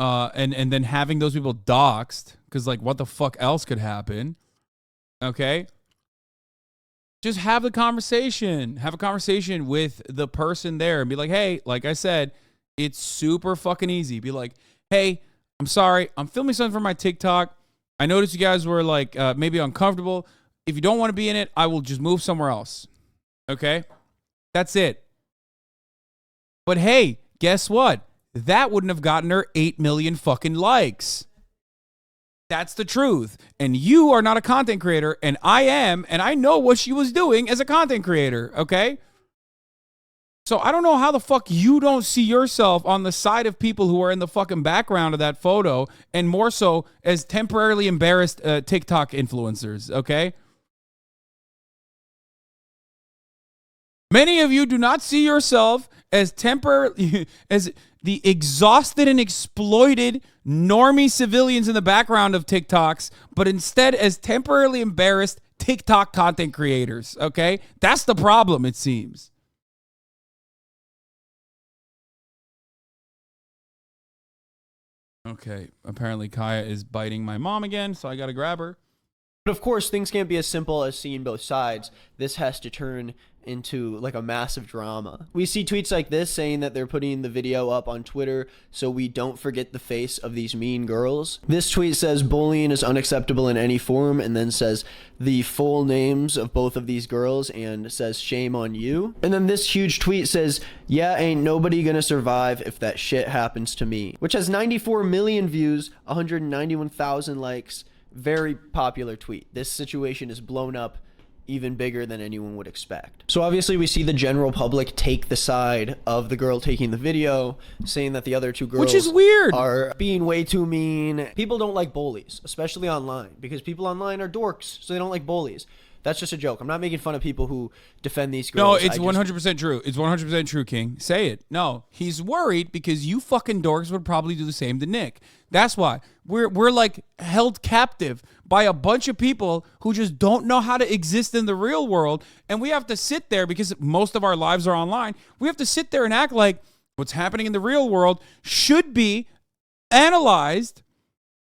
and then having those people doxxed, because like what the fuck else could happen? Okay? Just have the conversation. Have a conversation with the person there and be like, hey, like I said, it's super fucking easy. Be like, hey, I'm sorry, I'm filming something for my TikTok. I noticed you guys were like maybe uncomfortable. If you don't want to be in it, I will just move somewhere else. Okay? That's it. But hey, guess what? That wouldn't have gotten her 8 million fucking likes. That's the truth. And you are not a content creator, and I am, and I know what she was doing as a content creator, okay? So I don't know how the fuck you don't see yourself on the side of people who are in the fucking background of that photo, and more so as temporarily embarrassed TikTok influencers, okay? Many of you do not see yourself as as the exhausted and exploited normie civilians in the background of TikToks, but instead as temporarily embarrassed TikTok content creators, okay? That's the problem, it seems. Okay, apparently Kaya is biting my mom again, so I gotta grab her. But of course, things can't be as simple as seeing both sides. This has to turn into like a massive drama. We see tweets like this saying that they're putting the video up on Twitter so we don't forget the face of these mean girls. This tweet says bullying is unacceptable in any form, and then says the full names of both of these girls and says shame on you. And then this huge tweet says, yeah, ain't nobody gonna survive if that shit happens to me, which has 94 million views, 191,000 likes. Very popular tweet. This situation is blown up even bigger than anyone would expect. So obviously we see the general public take the side of the girl taking the video, saying that the other two girls, which is weird, are being way too mean. People don't like bullies, especially online, because people online are dorks, so they don't like bullies. That's just a joke. I'm not making fun of people who defend these girls. No, it's 100% true. It's 100% true, King. Say it. No, he's worried because you fucking dorks would probably do the same to Nick. That's why we're like held captive by a bunch of people who just don't know how to exist in the real world, and we have to sit there because most of our lives are online. We have to sit there and act like what's happening in the real world should be analyzed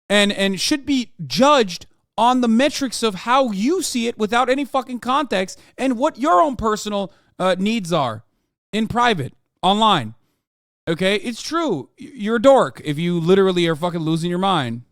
and should be judged on the metrics of how you see it without any fucking context and what your own personal needs are in private, online. Okay? It's true. You're a dork if you literally are fucking losing your mind.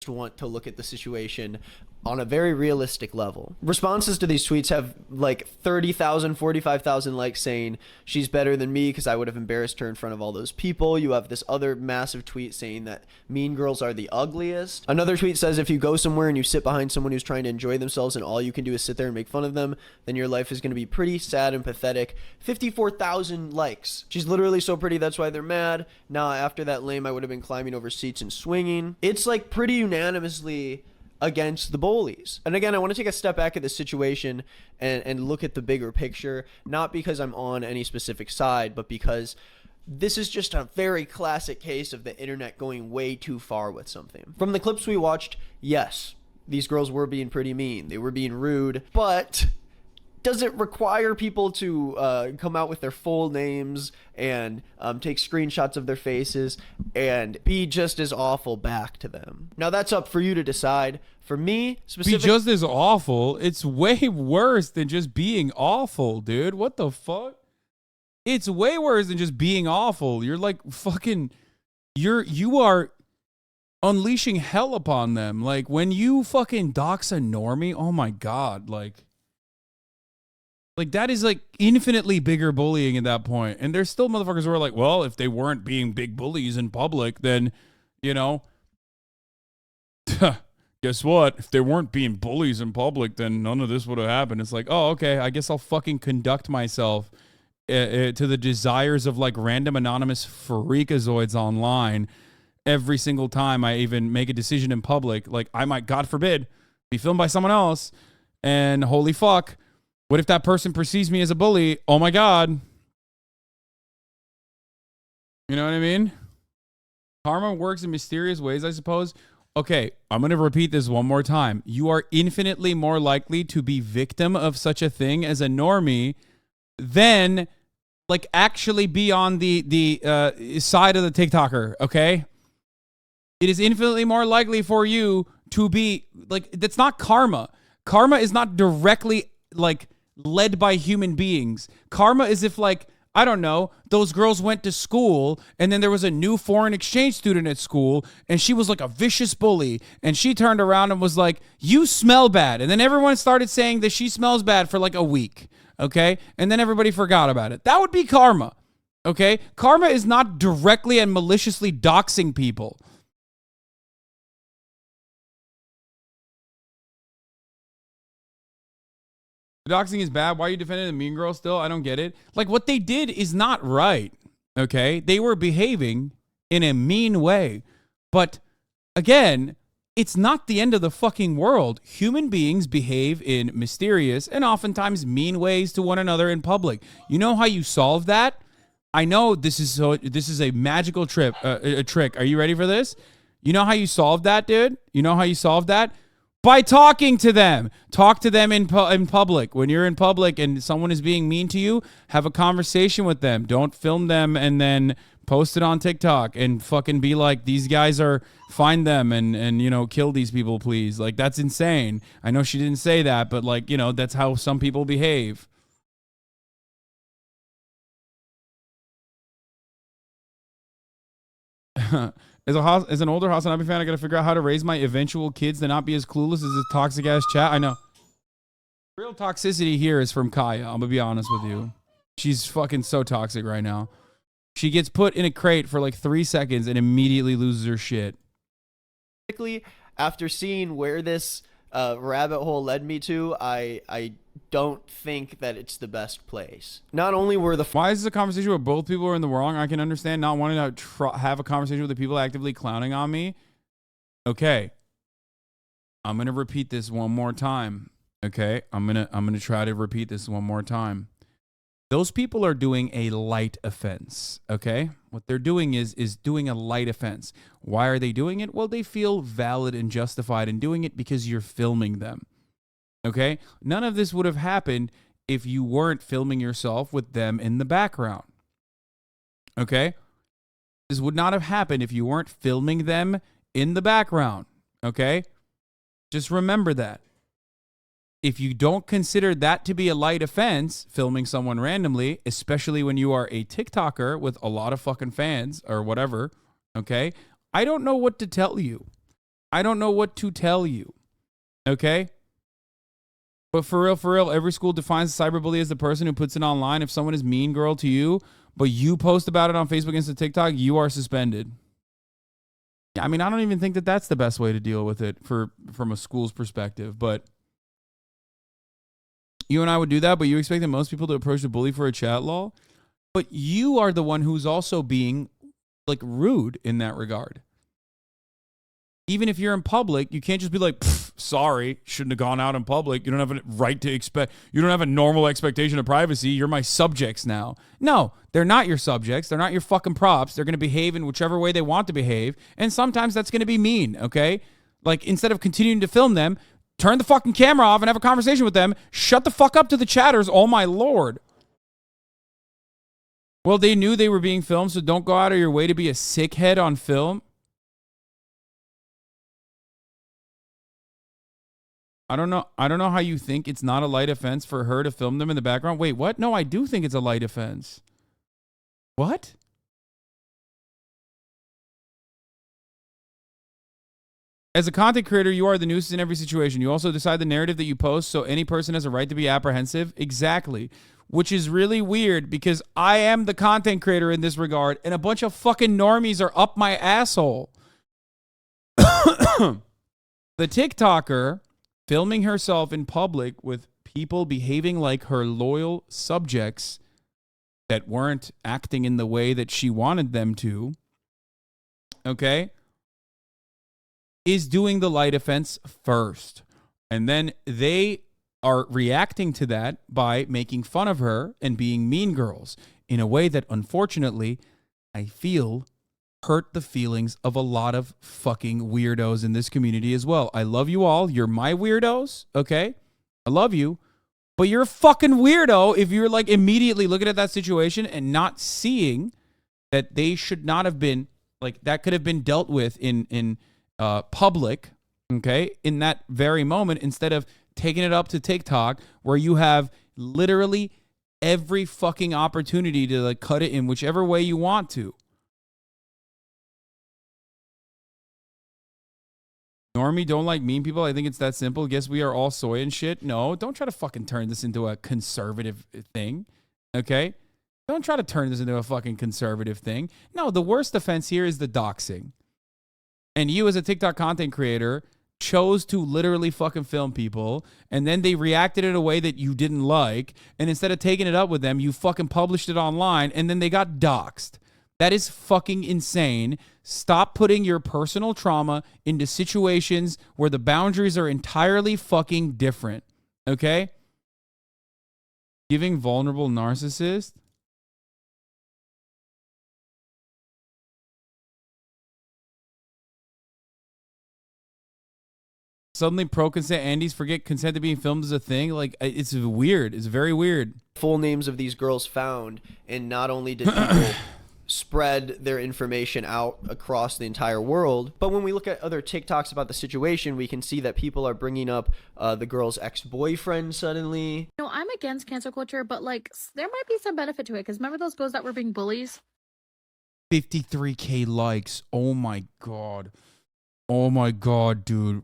Want to look at the situation on a very realistic level. Responses to these tweets have like 30,000, 45,000 likes saying she's better than me because I would have embarrassed her in front of all those people. You have this other massive tweet saying that mean girls are the ugliest. Another tweet says if you go somewhere and you sit behind someone who's trying to enjoy themselves and all you can do is sit there and make fun of them, then your life is going to be pretty sad and pathetic. 54,000 likes. She's literally so pretty, that's why they're mad. Now after that lame, I would have been climbing over seats and swinging. It's like pretty unanimously against the bullies. And again, I want to take a step back at this situation and look at the bigger picture, not because I'm on any specific side, but because this is just a very classic case of the internet going way too far with something. From the clips we watched, yes, these girls were being pretty mean. They were being rude, but does it require people to come out with their full names and take screenshots of their faces and be just as awful back to them? Now, that's up for you to decide. For me, specifically... Be just as awful? It's way worse than just being awful, dude. What the fuck? It's way worse than just being awful. You're like fucking... You are unleashing hell upon them. Like, when you fucking dox a normie, oh my God, like that is like infinitely bigger bullying at that point. And there's still motherfuckers who are like, well, if they weren't being big bullies in public, then, you know, guess what? If they weren't being bullies in public, then none of this would have happened. It's like, oh, okay, I guess I'll fucking conduct myself to the desires of like random anonymous freakazoids online every single time I even make a decision in public. Like, I might, God forbid, be filmed by someone else, and holy fuck, what if that person perceives me as a bully? Oh my God. You know what I mean? Karma works in mysterious ways, I suppose. Okay, I'm going to repeat this one more time. You are infinitely more likely to be victim of such a thing as a normie than like actually be on the side of the TikToker, okay? It is infinitely more likely for you to be like, that's not karma. Karma is not directly like led by human beings. Karma is if like, I don't know, those girls went to school and then there was a new foreign exchange student at school and she was like a vicious bully and she turned around and was like, you smell bad. And then everyone started saying that she smells bad for like a week. Okay. And then everybody forgot about it. That would be karma. Okay. Karma is not directly and maliciously doxing people. Doxing is bad. Why are you defending the mean girl still? I don't get it. Like, what they did is not right, okay? They were behaving in a mean way. But, again, it's not the end of the fucking world. Human beings behave in mysterious and oftentimes mean ways to one another in public. You know how you solve that? I know this is a magical trick. Are you ready for this? You know how you solve that, dude? You know how you solve that? By talking to them. Talk to them in public. When you're in public and someone is being mean to you, have a conversation with them. Don't film them and then post it on TikTok and fucking be like, these guys are, find them and you know, kill these people, please. Like, that's insane. I know she didn't say that, but like, you know, that's how some people behave. As an older HasanAbi fan, I gotta figure out how to raise my eventual kids to not be as clueless as this toxic ass chat. I know. Real toxicity here is from Kaya. I'm gonna be honest with you. She's fucking so toxic right now. She gets put in a crate for like 3 seconds and immediately loses her shit. After seeing where this rabbit hole led me to, I don't think that it's the best place. Not only were the... Why is this a conversation where both people are in the wrong? I can understand not wanting to have a conversation with the people actively clowning on me. Okay. I'm going to repeat this one more time. Okay? I'm going to try to repeat this one more time. Those people are doing a light offense, okay? What they're doing is doing a light offense. Why are they doing it? Well, they feel valid and justified in doing it because you're filming them, okay? None of this would have happened if you weren't filming yourself with them in the background, okay? This would not have happened if you weren't filming them in the background, okay? Just remember that. If you don't consider that to be a light offense, filming someone randomly, especially when you are a TikToker with a lot of fucking fans or whatever, okay? I don't know what to tell you. I don't know what to tell you, okay? But for real, every school defines a cyberbully as the person who puts it online. If someone is mean girl to you, but you post about it on Facebook, Insta, TikTok, you are suspended. I mean, I don't even think that that's the best way to deal with it from a school's perspective, but... You and I would do that, but you expect that most people to approach the bully for a chat lol? But you are the one who's also being, like, rude in that regard. Even if you're in public, you can't just be like, sorry, shouldn't have gone out in public. You don't have a right to expect, you don't have a normal expectation of privacy. You're my subjects now. No, they're not your subjects. They're not your fucking props. They're going to behave in whichever way they want to behave. And sometimes that's going to be mean, okay? Like, instead of continuing to film them, turn the fucking camera off and have a conversation with them. Shut the fuck up to the chatters. Oh my lord. Well, they knew they were being filmed, so don't go out of your way to be a sickhead on film. I don't know how you think it's not a light offense for her to film them in the background. Wait, what? No, I do think it's a light offense. What? As a content creator, you are the nuisance in every situation. You also decide the narrative that you post, so any person has a right to be apprehensive. Exactly. Which is really weird because I am the content creator in this regard, and a bunch of fucking normies are up my asshole. The TikToker filming herself in public with people behaving like her loyal subjects that weren't acting in the way that she wanted them to, okay, is doing the light offense first. And then they are reacting to that by making fun of her and being mean girls in a way that, unfortunately, I feel hurt the feelings of a lot of fucking weirdos in this community as well. I love you all. You're my weirdos, okay? I love you. But you're a fucking weirdo if you're like immediately looking at that situation and not seeing that they should not have been, like, that could have been dealt with in public, okay, in that very moment, instead of taking it up to TikTok where you have literally every fucking opportunity to like cut it in whichever way you want to. Normie, don't like mean people. I think it's that simple. Guess we are all soy and shit. No, don't try to fucking turn this into a conservative thing, okay? Don't try to turn this into a fucking conservative thing. No, the worst offense here is the doxing. And you as a TikTok content creator chose to literally fucking film people, and then they reacted in a way that you didn't like, and instead of taking it up with them, you fucking published it online, and then they got doxed. That is fucking insane. Stop putting your personal trauma into situations where the boundaries are entirely fucking different, okay? Giving vulnerable narcissist. Suddenly pro-consent Andes forget consent to being filmed is a thing. Like, it's weird. It's very weird. Full names of these girls found, and not only did people spread their information out across the entire world, but when we look at other TikToks about the situation, we can see that people are bringing up the girl's ex-boyfriend suddenly. No, I'm against cancel culture, but like there might be some benefit to it because remember those girls that were being bullies? 53K likes. Oh my god. Oh my god, dude.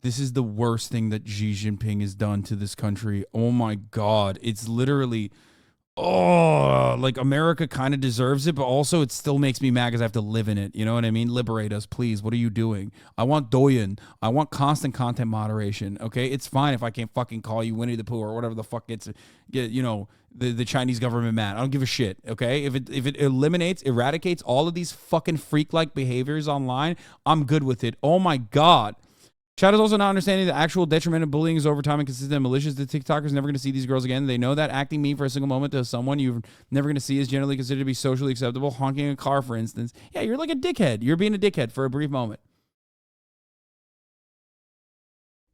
This is the worst thing that Xi Jinping has done to this country. Oh my god. It's literally, oh, like America kind of deserves it, but also it still makes me mad because I have to live in it. You know what I mean? Liberate us, please. What are you doing? I want Douyin. I want constant content moderation. Okay? It's fine if I can't fucking call you Winnie the Pooh or whatever the fuck gets, you know, the Chinese government mad. I don't give a shit. Okay? If it eradicates all of these fucking freak-like behaviors online, I'm good with it. Oh my god. Shadow's also not understanding the actual detriment of bullying is over time and consistent and malicious. The TikTokers never going to see these girls again. They know that acting mean for a single moment to someone you're never going to see is generally considered to be socially acceptable. Honking a car, for instance. Yeah, you're like a dickhead. You're being a dickhead for a brief moment.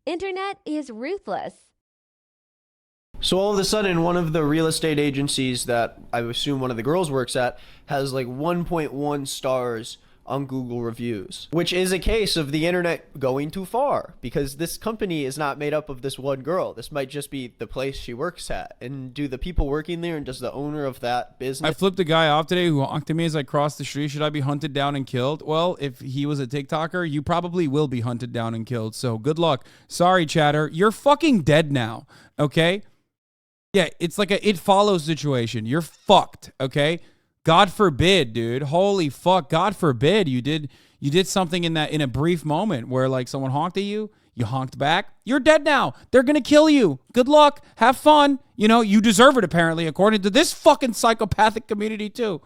Internet is ruthless. So all of a sudden, one of the real estate agencies that I assume one of the girls works at has like 1.1 stars on Google reviews, which is a case of the internet going too far, because this company is not made up of this one girl. This might just be the place she works at. And do the people working there and does the owner of that business... I flipped a guy off today who honked at me as I crossed the street. Should I be hunted down and killed? Well, if he was a TikToker, you probably will be hunted down and killed. So good luck. Sorry, chatter. You're fucking dead now. Okay? Yeah, it's like a It Follows situation. You're fucked. Okay? God forbid, dude. Holy fuck. God forbid you did something in a brief moment where like someone honked at you, you honked back. You're dead now. They're going to kill you. Good luck. Have fun. You know, you deserve it apparently according to this fucking psychopathic community too.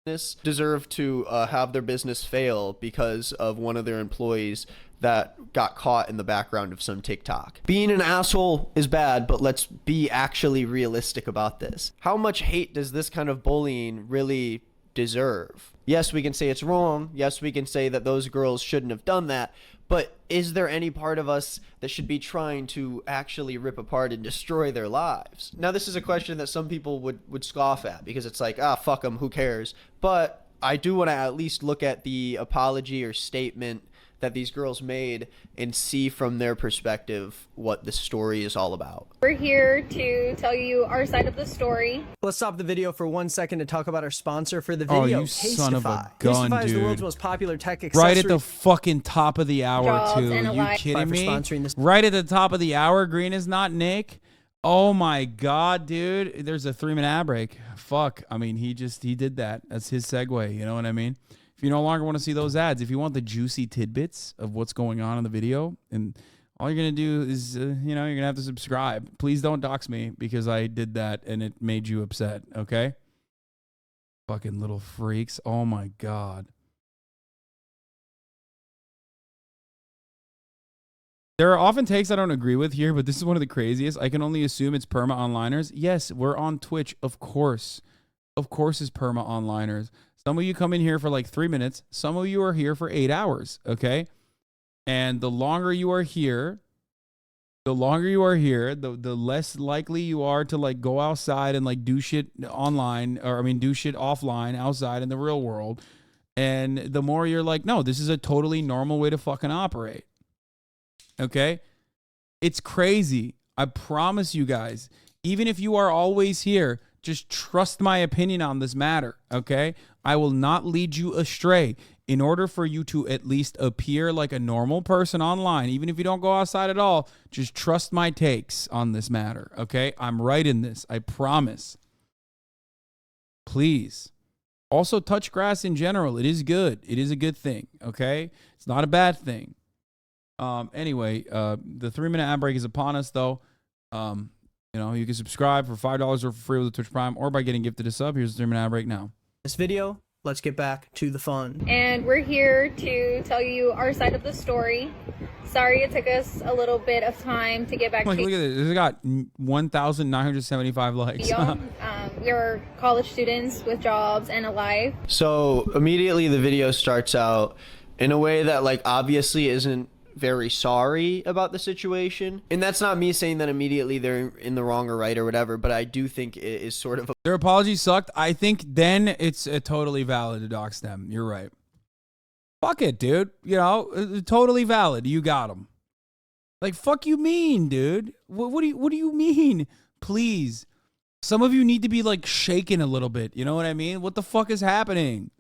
Deserve to have their business fail because of one of their employees that got caught in the background of some TikTok. Being an asshole is bad, but let's be actually realistic about this. How much hate does this kind of bullying really deserve. Yes, we can say it's wrong. Yes, we can say that those girls shouldn't have done that. But is there any part of us that should be trying to actually rip apart and destroy their lives? Now, this is a question that some people would scoff at because it's like, fuck them, who cares? But I do want to at least look at the apology or statement that these girls made and see from their perspective what the story is all about. We're here to tell you our side of the story. Let's stop the video for 1 second to talk about our sponsor for the video. Oh, you son of a gun, Tastify is the world's dude. most popular tech accessory. Right at the fucking top of the hour, Jobs too. and a You life. kidding For me? sponsoring this. Right at the top of the hour, Green is not Nick. Oh my God, dude. There's a 3-minute ad break. Fuck. I mean, he did that. That's his segue. You know what I mean? If you no longer want to see those ads, if you want the juicy tidbits of what's going on in the video, and all you're going to do is, you're going to have to subscribe. Please don't dox me because I did that and it made you upset, okay? Fucking little freaks. Oh my God. There are often takes I don't agree with here, but this is one of the craziest. I can only assume it's perma onliners. Yes, we're on Twitch, of course. Of course it's perma onliners. Some of you come in here for like 3 minutes. Some of you are here for 8 hours, okay? And the longer you are here, the less likely you are to like go outside and like do shit online, or I mean do shit offline outside in the real world. And the more you're like, no, this is a totally normal way to fucking operate. Okay? It's crazy. I promise you guys, even if you are always here, just trust my opinion on this matter, okay? I will not lead you astray. In order for you to at least appear like a normal person online, even if you don't go outside at all, just trust my takes on this matter, okay? I'm right in this, I promise. Please. Also, touch grass in general. It is good. It is a good thing, okay? It's not a bad thing. Anyway, the 3-minute ad break is upon us, though. You can subscribe for $5 or for free with a Twitch Prime or by getting gifted a sub. Here's the 3-minute ad break now. This video, let's get back to the fun. And we're here to tell you our side of the story. Sorry it took us a little bit of time to get back Look to at this. This got 1,975 likes. We're college students with jobs and a life. So immediately the video starts out in a way that like obviously isn't very sorry about the situation. And that's not me saying that immediately they're in the wrong or right or whatever, but I do think it is sort of Their apology sucked. I think then it's totally valid to dox them. You're right. Fuck it, dude. Totally valid. You got them. Like, fuck you mean, dude? What do you mean? Please. Some of you need to be like shaken a little bit. You know what I mean? What the fuck is happening?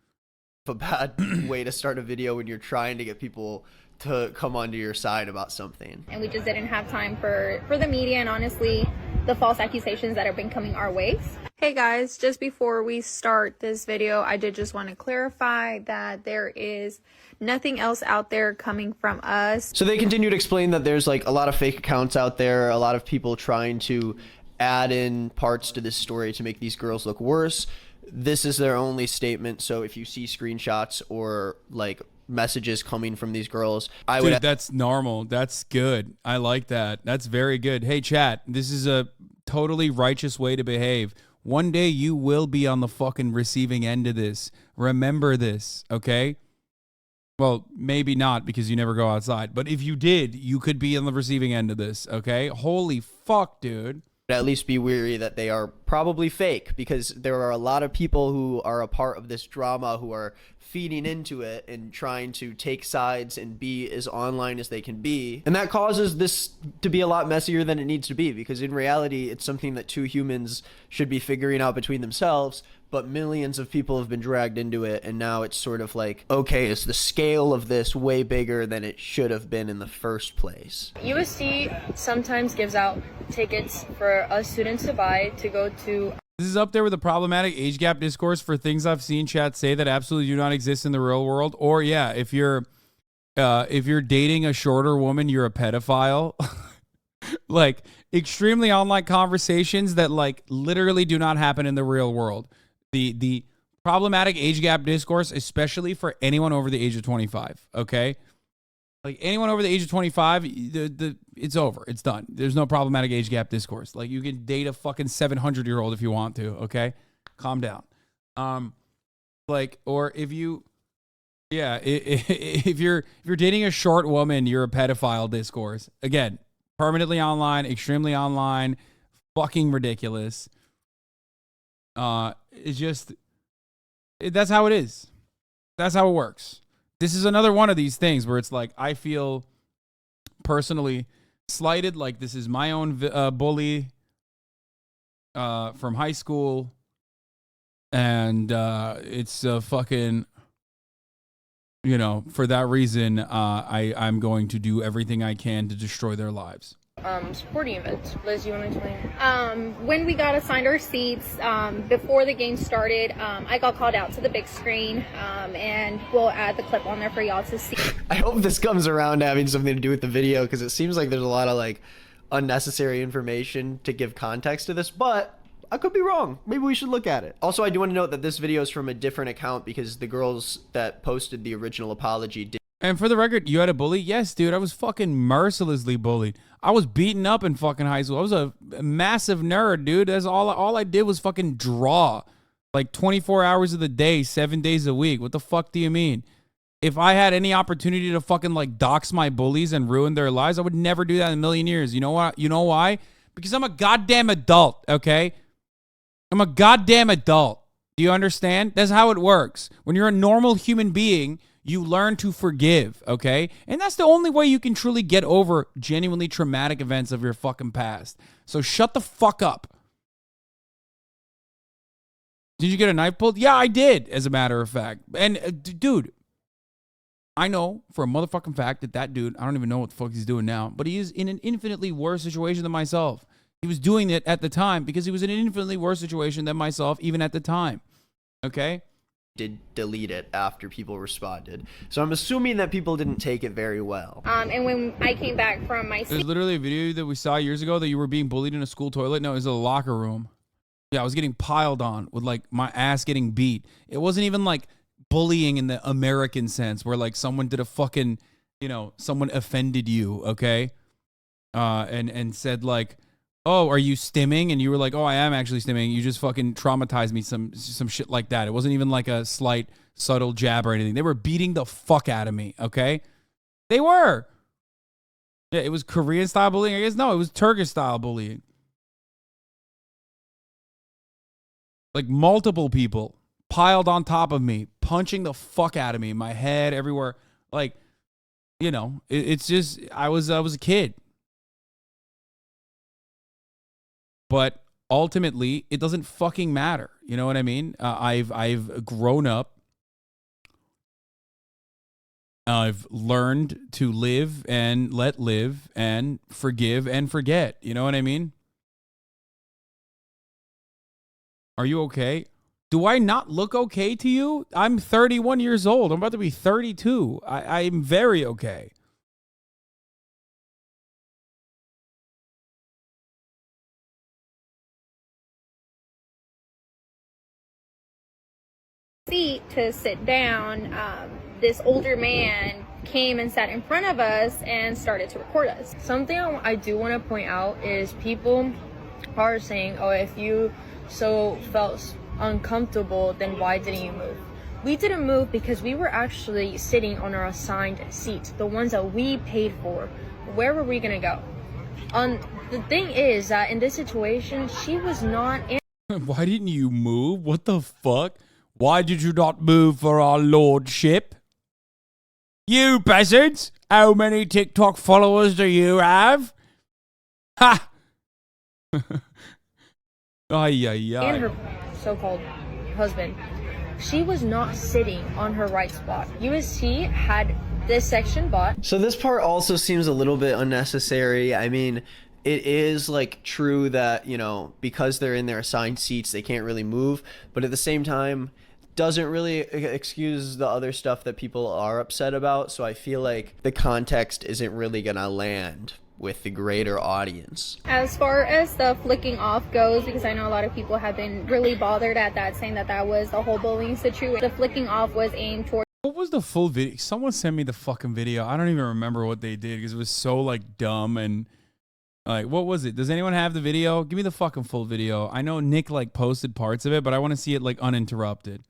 a bad way to start a video when you're trying to get people to come onto your side about something. And we just didn't have time for the media and honestly the false accusations that have been coming our way. Hey guys, just before we start this video, I did just want to clarify that there is nothing else out there coming from us. So they continue to explain that there's like a lot of fake accounts out there, a lot of people trying to add in parts to this story to make these girls look worse. This is their only statement, so if you see screenshots or like messages coming from these girls, I would... Dude, that's normal. That's good. I like that. That's very good. Hey, chat, this is a totally righteous way to behave. One day you will be on the fucking receiving end of this. Remember this, okay? Well, maybe not because you never go outside, but if you did, you could be on the receiving end of this, okay? Holy fuck, dude. At least be wary that they are probably fake, because there are a lot of people who are a part of this drama who are feeding into it and trying to take sides and be as online as they can be. And that causes this to be a lot messier than it needs to be, because in reality, it's something that two humans should be figuring out between themselves, but millions of people have been dragged into it, and now it's sort of like, okay, is the scale of this way bigger than it should have been in the first place? USC sometimes gives out tickets for us students to buy to go to... This is up there with the problematic age gap discourse for things I've seen chat say that absolutely do not exist in the real world. Or yeah, if you're dating a shorter woman, you're a pedophile. Like extremely online conversations that like literally do not happen in the real world. The problematic age gap discourse, especially for anyone over the age of 25, okay? Like anyone over the age of 25, it's over. It's done. There's no problematic age gap discourse. Like you can date a fucking 700-year-old if you want to, okay? Calm down. Like, or if you, yeah, if you're dating a short woman, you're a pedophile discourse. Again, permanently online, extremely online, fucking ridiculous. It's just, that's how it is. That's how it works. This is another one of these things where it's like, I feel personally slighted. Like, this is my own bully from high school. And it's fucking, you know, for that reason, I'm going to do everything I can to destroy their lives. Sporting events. Liz, you want to explain? When we got assigned our seats, before the game started, I got called out to the big screen, and we'll add the clip on there for y'all to see. I hope this comes around to having something to do with the video, because it seems like there's a lot of like unnecessary information to give context to this, but I could be wrong. Maybe we should look at it. Also, I do want to note that this video is from a different account because the girls that posted the original apology did. And for the record, you had a bully? Yes, dude. I was fucking mercilessly bullied. I was beaten up in fucking high school. I was a massive nerd, dude. That's all I did was fucking draw. Like 24 hours of the day, 7 days a week. What the fuck do you mean? If I had any opportunity to fucking like dox my bullies and ruin their lives, I would never do that in a million years. You know what? You know why? Because I'm a goddamn adult, okay? I'm a goddamn adult. Do you understand? That's how it works. When you're a normal human being, you learn to forgive, okay? And that's the only way you can truly get over genuinely traumatic events of your fucking past. So shut the fuck up. Did you get a knife pulled? Yeah, I did, as a matter of fact. And, dude, I know for a motherfucking fact that dude, I don't even know what the fuck he's doing now, but he is in an infinitely worse situation than myself. He was doing it at the time because he was in an infinitely worse situation than myself, even at the time. Okay? Did delete it after people responded. So I'm assuming that people didn't take it very well. And when I came back from my There's literally a video that we saw years ago that you were being bullied in a school toilet. No, it was a locker room. Yeah, I was getting piled on with like my ass getting beat. It wasn't even like bullying in the American sense where like someone did a fucking, you know, someone offended you, okay? And said like, oh, are you stimming? And you were like, oh, I am actually stimming. You just fucking traumatized me, some shit like that. It wasn't even like a slight, subtle jab or anything. They were beating the fuck out of me, okay? They were. Yeah, it was Korean-style bullying, I guess. No, it was Turkish-style bullying. Like multiple people piled on top of me, punching the fuck out of me, my head, everywhere. Like, you know, it's just, I was a kid. But ultimately, it doesn't fucking matter. You know what I mean? I've grown up. I've learned to live and let live and forgive and forget. You know what I mean? Are you okay? Do I not look okay to you? I'm 31 years old. I'm about to be 32. I'm very okay. seat to sit down, this older man came and sat in front of us and started to record us. Something I do want to point out is people are saying, oh, if you so felt uncomfortable, then why didn't you move? We didn't move because we were actually sitting on our assigned seats, the ones that we paid for. Where were we gonna go? The thing is that in this situation, she was not in. Why didn't you move? What the fuck? Why did you not move for our lordship? You peasants! How many TikTok followers do you have? Ha! Ay, ay, ay. And her so-called husband. She was not sitting on her right spot. USC had this section bought. So this part also seems a little bit unnecessary. I mean, it is like true that, you know, because they're in their assigned seats, they can't really move. But at the same time, doesn't really excuse the other stuff that people are upset about. So I feel like the context isn't really gonna land with the greater audience. As far as the flicking off goes, because I know a lot of people have been really bothered at that, saying that that was the whole bullying situation. The flicking off was aimed towards. What was the full video? Someone sent me the fucking video. I don't even remember what they did because it was so like dumb and like, what was it? Does anyone have the video? Give me the fucking full video. I know Nick like posted parts of it, but I want to see it like uninterrupted.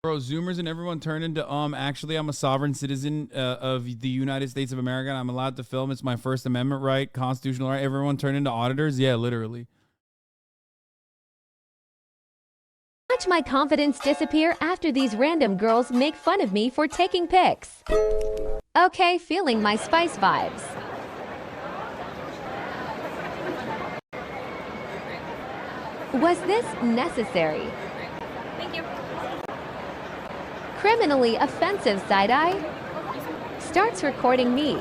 Bro, Zoomers and everyone turned into, actually, I'm a sovereign citizen of the United States of America, and I'm allowed to film. It's my First Amendment right, constitutional right. Everyone turned into auditors? Yeah, literally. Watch my confidence disappear after these random girls make fun of me for taking pics. Okay, feeling my spice vibes. Was this necessary? Thank you. Criminally offensive side-eye starts recording me.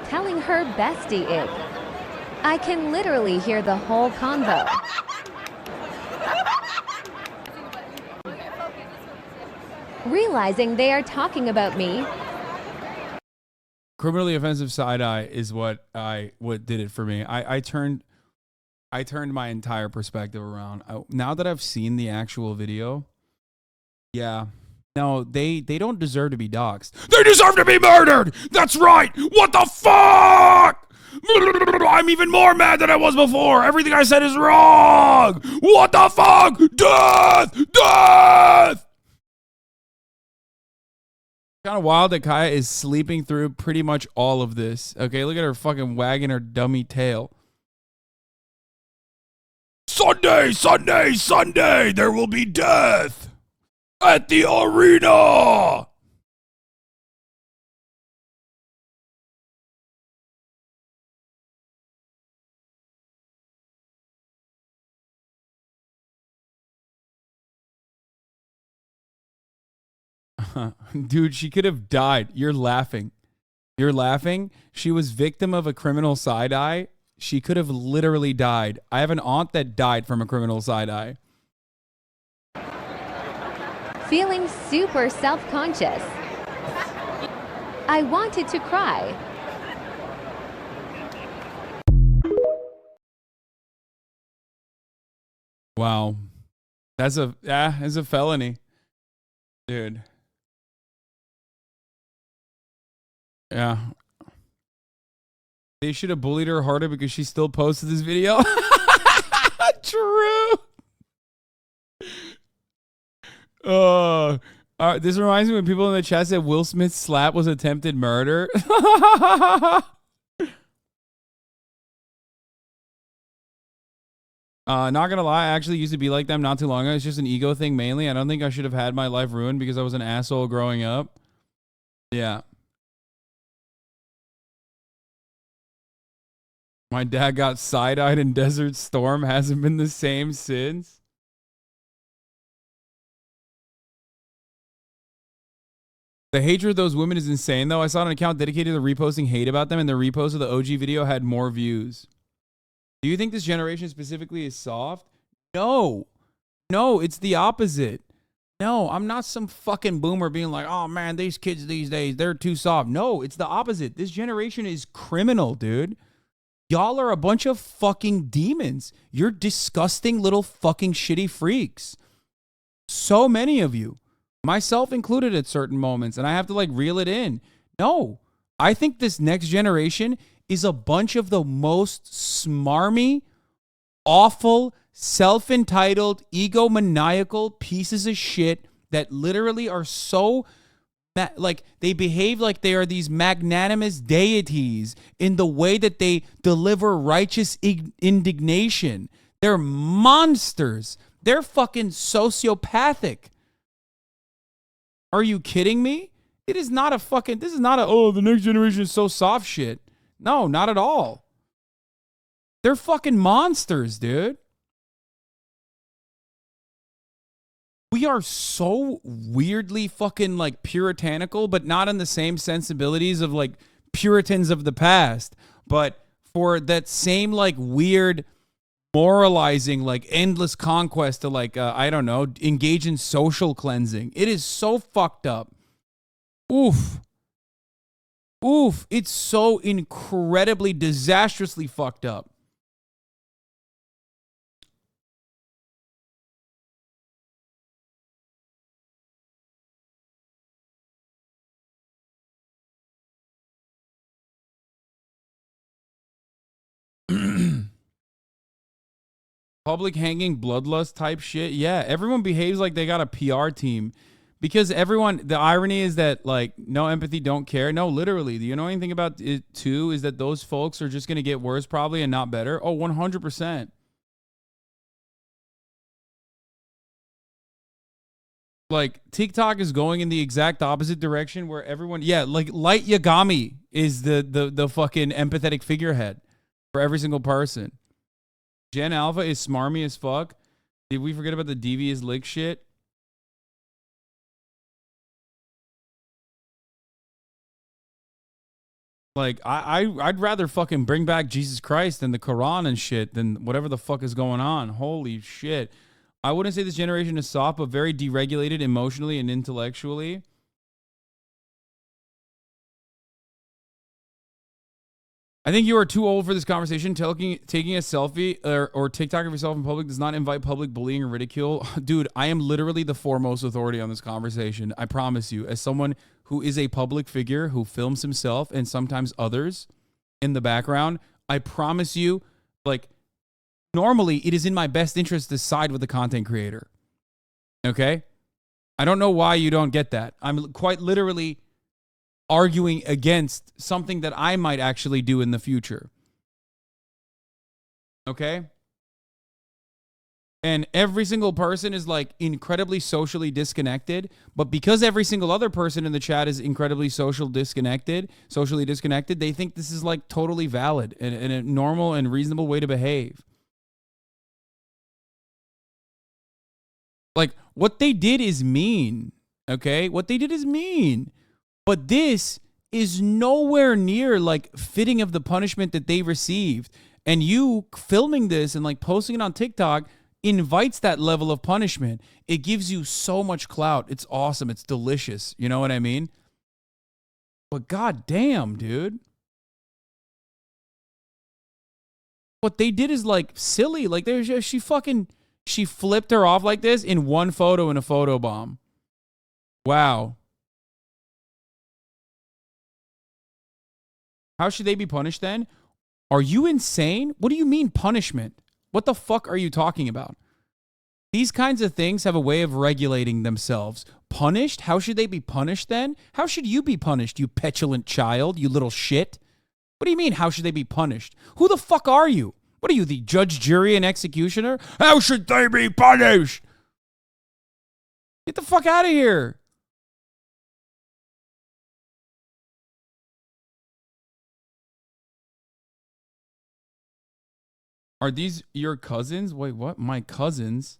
Telling her bestie it. I can literally hear the whole convo. Realizing they are talking about me. Criminally offensive side eye is what did it for me. I turned my entire perspective around. Now that I've seen the actual video, yeah. No, they don't deserve to be doxxed. They deserve to be murdered! That's right! What the fuck? I'm even more mad than I was before. Everything I said is wrong! What the fuck? Death! Death! Kind of wild that Kaya is sleeping through pretty much all of this. Okay, look at her fucking wagging her dummy tail. Sunday, Sunday, Sunday, there will be death at the arena. Dude, she could have died. You're laughing. You're laughing. She was victim of a criminal side eye. She could have literally died. I have an aunt that died from a criminal side eye. Feeling super self-conscious. I wanted to cry. Wow. That's a felony. Dude. Yeah. They should have bullied her harder because she still posted this video. True. This reminds me when people in the chat said Will Smith's slap was attempted murder. Not gonna lie, I actually used to be like them not too long ago. It's just an ego thing mainly. I don't think I should have had my life ruined because I was an asshole growing up. Yeah. My dad got side-eyed in Desert Storm. Hasn't been the same since. The hatred of those women is insane, though. I saw an account dedicated to reposting hate about them, and the repost of the OG video had more views. Do you think this generation specifically is soft? No. No, it's the opposite. No, I'm not some fucking boomer being like, oh, man, these kids these days, they're too soft. No, it's the opposite. This generation is criminal, dude. Y'all are a bunch of fucking demons. You're disgusting little fucking shitty freaks. So many of you, myself included at certain moments, and I have to like reel it in. No, I think this next generation is a bunch of the most smarmy, awful, self-entitled, egomaniacal pieces of shit that literally are so like they behave like they are these magnanimous deities in the way that they deliver righteous indignation. They're monsters. They're fucking sociopathic. Are you kidding me? It is not a fucking, this is not a, oh, the next generation is so soft shit. No, not at all. They're fucking monsters, dude. We are so weirdly fucking like puritanical, but not in the same sensibilities of like Puritans of the past, but for that same like weird moralizing, like endless conquest to like, I don't know, engage in social cleansing. It is so fucked up. Oof. Oof. It's so incredibly, disastrously fucked up. Public hanging bloodlust type shit. Yeah, everyone behaves like they got a PR team. Because everyone, the irony is that, like, no empathy, don't care. No, literally, the annoying thing about it, too, is that those folks are just going to get worse, probably, and not better. Oh, 100%. Like, TikTok is going in the exact opposite direction where everyone, yeah, like, Light Yagami is the fucking empathetic figurehead for every single person. Gen Alpha is smarmy as fuck. Did we forget about the devious lick shit? Like, I'd rather fucking bring back Jesus Christ and the Quran and shit than whatever the fuck is going on. Holy shit. I wouldn't say this generation is soft, but very deregulated emotionally and intellectually. I think you are too old for this conversation. Taking a selfie or TikTok of yourself in public does not invite public bullying or ridicule. Dude, I am literally the foremost authority on this conversation. I promise you. As someone who is a public figure who films himself and sometimes others in the background, I promise you, like, normally it is in my best interest to side with the content creator. Okay? I don't know why you don't get that. I'm quite literally arguing against something that I might actually do in the future. Okay? And every single person is like incredibly socially disconnected, but because every single other person in the chat is incredibly socially disconnected, they think this is like totally valid and a normal and reasonable way to behave. Like, what they did is mean, okay? What they did is mean. But this is nowhere near like fitting of the punishment that they received. And you filming this and like posting it on TikTok invites that level of punishment. It gives you so much clout. It's awesome. It's delicious. You know what I mean? But goddamn, dude. What they did is like silly. Like she flipped her off like this in one photo in a photo bomb. Wow. How should they be punished then? Are you insane? What do you mean punishment? What the fuck are you talking about? These kinds of things have a way of regulating themselves. Punished? How should they be punished then? How should you be punished, you petulant child, you little shit? What do you mean, how should they be punished? Who the fuck are you? What are you, the judge, jury, and executioner? How should they be punished? Get the fuck out of here. Are these your cousins? Wait, what? My cousins?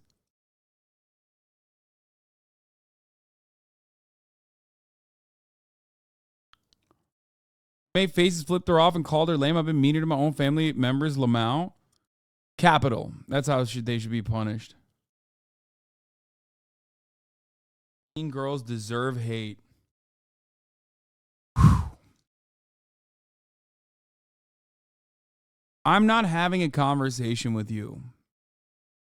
Made faces, flipped her off, and called her lame. I've been meaner to my own family members. Lamau. Capital. That's how they should be punished. Teen girls deserve hate. I'm not having a conversation with you.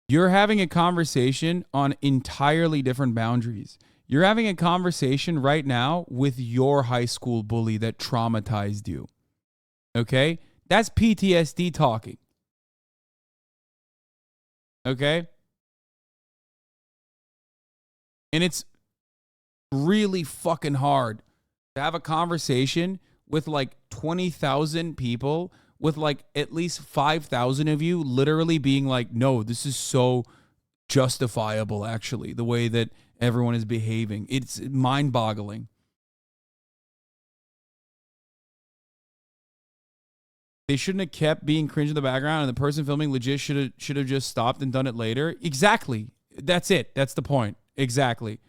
You're having a conversation on entirely different boundaries. You're having a conversation right now with your high school bully that traumatized you. Okay? That's PTSD talking. Okay? And it's really fucking hard to have a conversation with like 20,000 people, with like at least 5,000 of you literally being like, no, this is so justifiable, actually, the way that everyone is behaving. It's mind-boggling. They shouldn't have kept being cringe in the background, and the person filming legit should have just stopped and done it later. Exactly. That's it. That's the point. Exactly.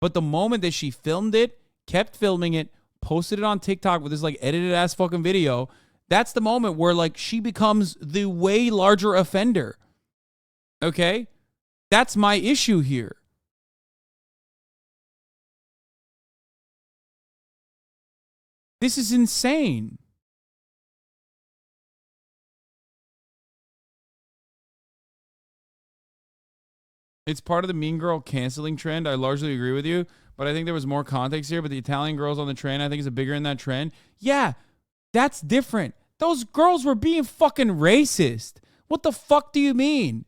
But the moment that she filmed it, kept filming it, posted it on TikTok with this like edited ass fucking video, that's the moment where like she becomes the way larger offender. Okay? That's my issue here. This is insane. It's part of the mean girl canceling trend. I largely agree with you, but I think there was more context here. But the Italian girls on the train, I think, is a bigger in that trend. Yeah, that's different. Those girls were being fucking racist. What the fuck do you mean?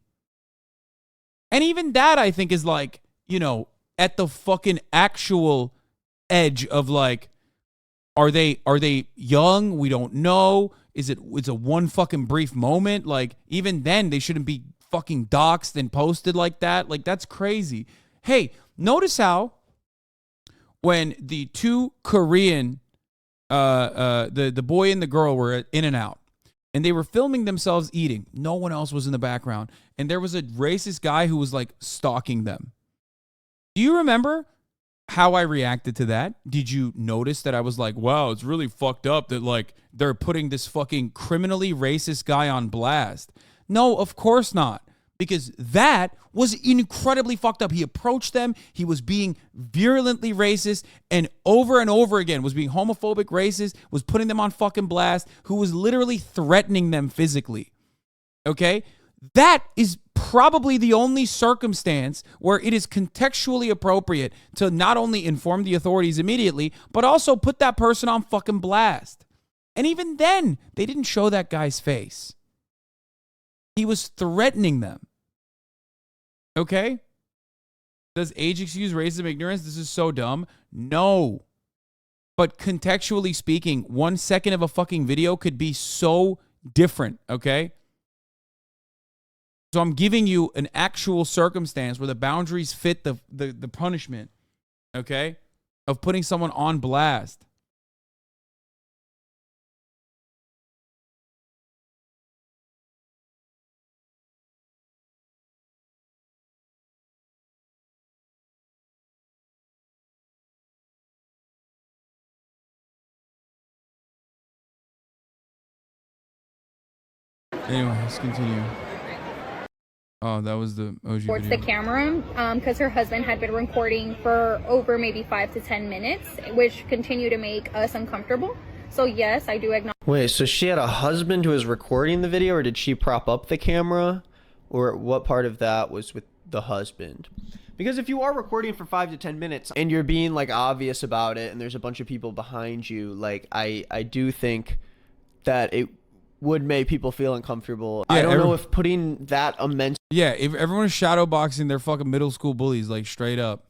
And even that, I think, is like, you know, at the fucking actual edge of like, are they young? We don't know. It's a one fucking brief moment. Like, even then, they shouldn't be fucking doxxed and posted like that. Like, that's crazy. Hey, notice how when the two Korean, the boy and the girl were in and out, and they were filming themselves eating. No one else was in the background. And there was a racist guy who was like stalking them. Do you remember how I reacted to that? Did you notice that I was like, wow, it's really fucked up that like they're putting this fucking criminally racist guy on blast? No, of course not. Because that was incredibly fucked up. He approached them. He was being virulently racist and over again was being homophobic, racist, was putting them on fucking blast, who was literally threatening them physically. Okay? That is probably the only circumstance where it is contextually appropriate to not only inform the authorities immediately, but also put that person on fucking blast. And even then, they didn't show that guy's face. He was threatening them. Okay? Does age excuse racism ignorance? This is so dumb. No. But contextually speaking, 1 second of a fucking video could be so different, okay? So I'm giving you an actual circumstance where the boundaries fit the punishment, okay, of putting someone on blast. Anyway, let's continue. Oh, that was the OG towards video. the camera because her husband had been recording for over maybe 5 to 10 minutes, which continue to make us uncomfortable. So yes, I do acknowledge. Wait, so she had a husband who was recording the video, or did she prop up the camera? Or what part of that was with the husband? Because if you are recording for 5 to 10 minutes and you're being like obvious about it and there's a bunch of people behind you, like I do think that it would make people feel uncomfortable. Yeah, I don't know if putting that immense... Yeah, if everyone is shadowboxing their fucking middle school bullies, like straight up.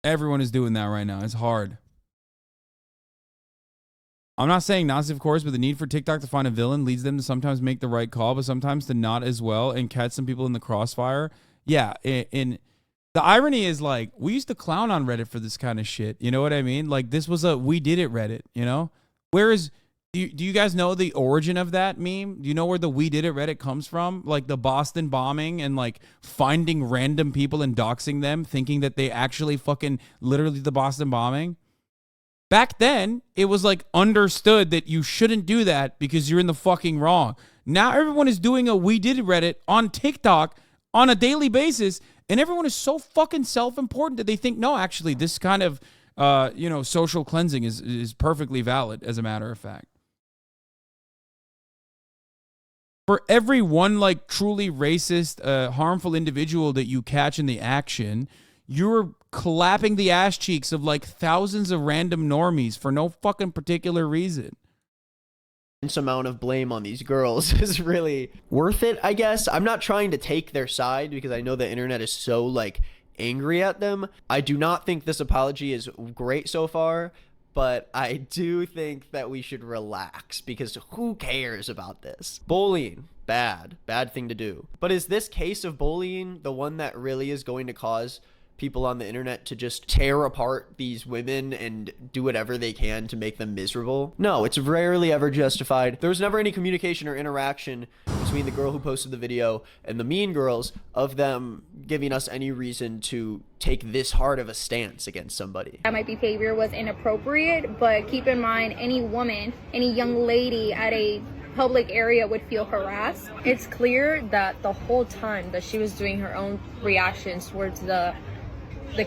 Everyone is doing that right now. It's hard. I'm not saying Nazi, of course, but the need for TikTok to find a villain leads them to sometimes make the right call, but sometimes to not as well and catch some people in the crossfire. Yeah, in the irony is, like, we used to clown on Reddit for this kind of shit. You know what I mean? Like, this was a we did it Reddit, you know? Whereas... Do you guys know the origin of that meme? Do you know where the we did it Reddit comes from? Like the Boston bombing and like finding random people and doxing them, thinking that they actually fucking literally the Boston bombing. Back then, it was like understood that you shouldn't do that because you're in the fucking wrong. Now everyone is doing a we did it Reddit on TikTok on a daily basis, and everyone is so fucking self-important that they think, no, actually, this kind of social cleansing is perfectly valid, as a matter of fact. For every one like truly racist, harmful individual that you catch in the action, you're clapping the ass cheeks of like thousands of random normies for no fucking particular reason. Amount of blame on these girls is really worth it, I guess. I'm not trying to take their side because I know the internet is so like angry at them. I do not think this apology is great so far. But I do think that we should relax because who cares about this? Bullying, bad thing to do. But is this case of bullying the one that really is going to cause people on the internet to just tear apart these women and do whatever they can to make them miserable? No, it's rarely ever justified. There was never any communication or interaction between the girl who posted the video and the mean girls of them giving us any reason to take this hard of a stance against somebody. That my behavior was inappropriate, but keep in mind, any woman, any young lady at a public area would feel harassed. It's clear that the whole time that she was doing her own reactions towards the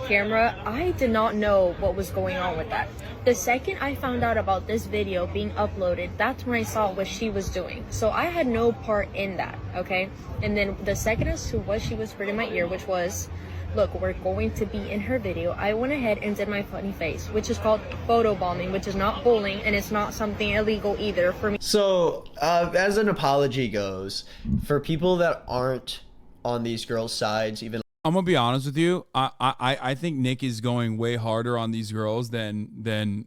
camera, I did not know what was going on with that. The second I found out about this video being uploaded, that's when I saw what she was doing. So I had no part in that, okay? And then the second as to what she whispered in my ear, which was, look, we're going to be in her video, I went ahead and did my funny face, which is called photobombing, which is not bullying, and it's not something illegal either for me. So, as an apology goes, for people that aren't on these girls' sides, even. I'm gonna be honest with you. I think Nick is going way harder on these girls than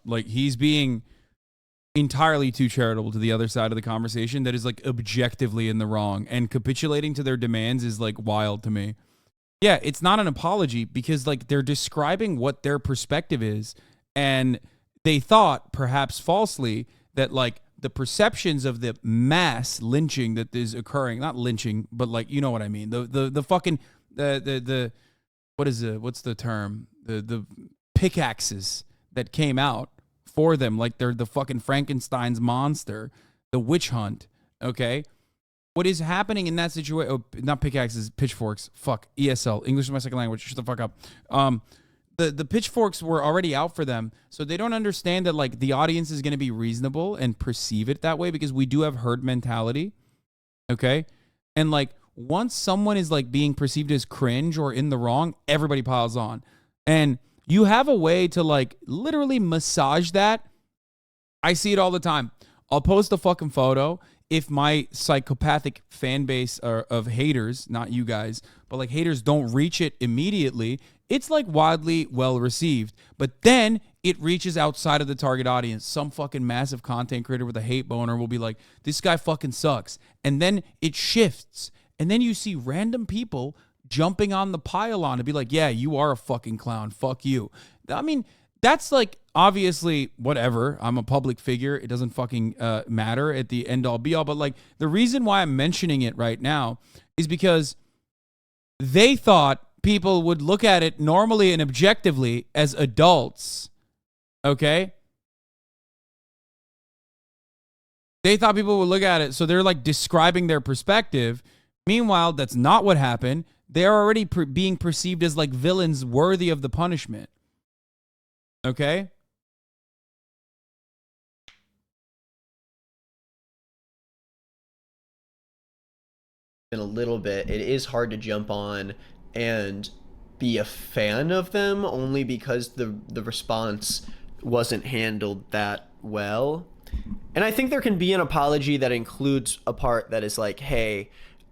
like he's being entirely too charitable to the other side of the conversation that is like objectively in the wrong, and capitulating to their demands is like wild to me. Yeah, it's not an apology because like they're describing what their perspective is, and they thought perhaps falsely that like the perceptions of the mass lynching that is occurring, not lynching, but like, you know what I mean? The fucking what's the term? The pickaxes that came out for them, like they're the fucking Frankenstein's monster, the witch hunt, okay? What is happening in that situation? Oh, not pickaxes, pitchforks. Fuck, ESL, English is my second language. Shut the fuck up. The pitchforks were already out for them, so they don't understand that like the audience is going to be reasonable and perceive it that way because we do have herd mentality, okay? And like once someone is like being perceived as cringe or in the wrong, everybody piles on. And you have a way to like literally massage that. I see it all the time. I'll post a fucking photo. If my psychopathic fan base of haters, not you guys, but like haters don't reach it immediately, it's like wildly well received. But then it reaches outside of the target audience. Some fucking massive content creator with a hate boner will be like, this guy fucking sucks. And then it shifts. And then you see random people jumping on the pylon to be like, yeah, you are a fucking clown. Fuck you. I mean, that's like obviously whatever. I'm a public figure. It doesn't fucking matter at the end all be all. But like the reason why I'm mentioning it right now is because they thought people would look at it normally and objectively as adults. Okay. They thought people would look at it. So they're like describing their perspective. Meanwhile, that's not what happened. They're already being perceived as like villains worthy of the punishment. Okay? In a little bit, it is hard to jump on and be a fan of them only because the response wasn't handled that well. And I think there can be an apology that includes a part that is like, hey,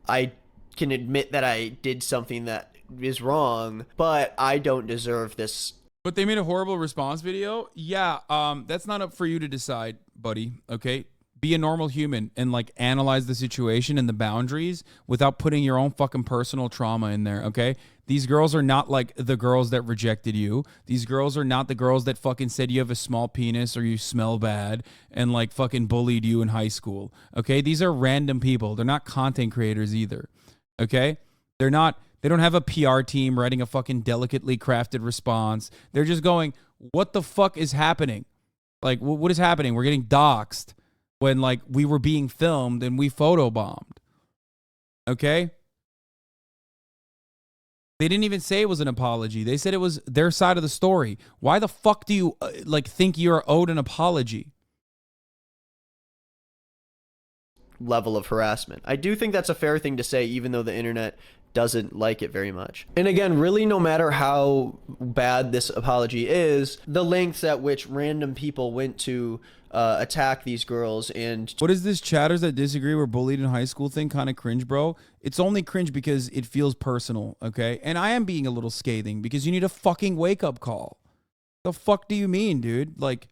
I can admit that I did something that is wrong, but I don't deserve this. But they made a horrible response video? Yeah, that's not up for you to decide, buddy, okay? Be a normal human and, like, analyze the situation and the boundaries without putting your own fucking personal trauma in there, okay? These girls are not, like, the girls that rejected you. These girls are not the girls that fucking said you have a small penis or you smell bad and, like, fucking bullied you in high school, okay? These are random people. They're not content creators either, okay? They're not... They don't have a PR team writing a fucking delicately crafted response. They're just going, what the fuck is happening? Like, what is happening? We're getting doxxed when, like, we were being filmed and we photobombed. Okay? They didn't even say it was an apology. They said it was their side of the story. Why the fuck do you, like, think you're owed an apology? Level of harassment. I do think that's a fair thing to say, even though the internet doesn't like it very much. And again, really, no matter how bad this apology is, the lengths at which random people went to attack these girls and... What is this chatters that disagree were bullied in high school thing kind of cringe, bro? It's only cringe because it feels personal, okay? And I am being a little scathing because you need a fucking wake-up call. The fuck do you mean, dude? Like,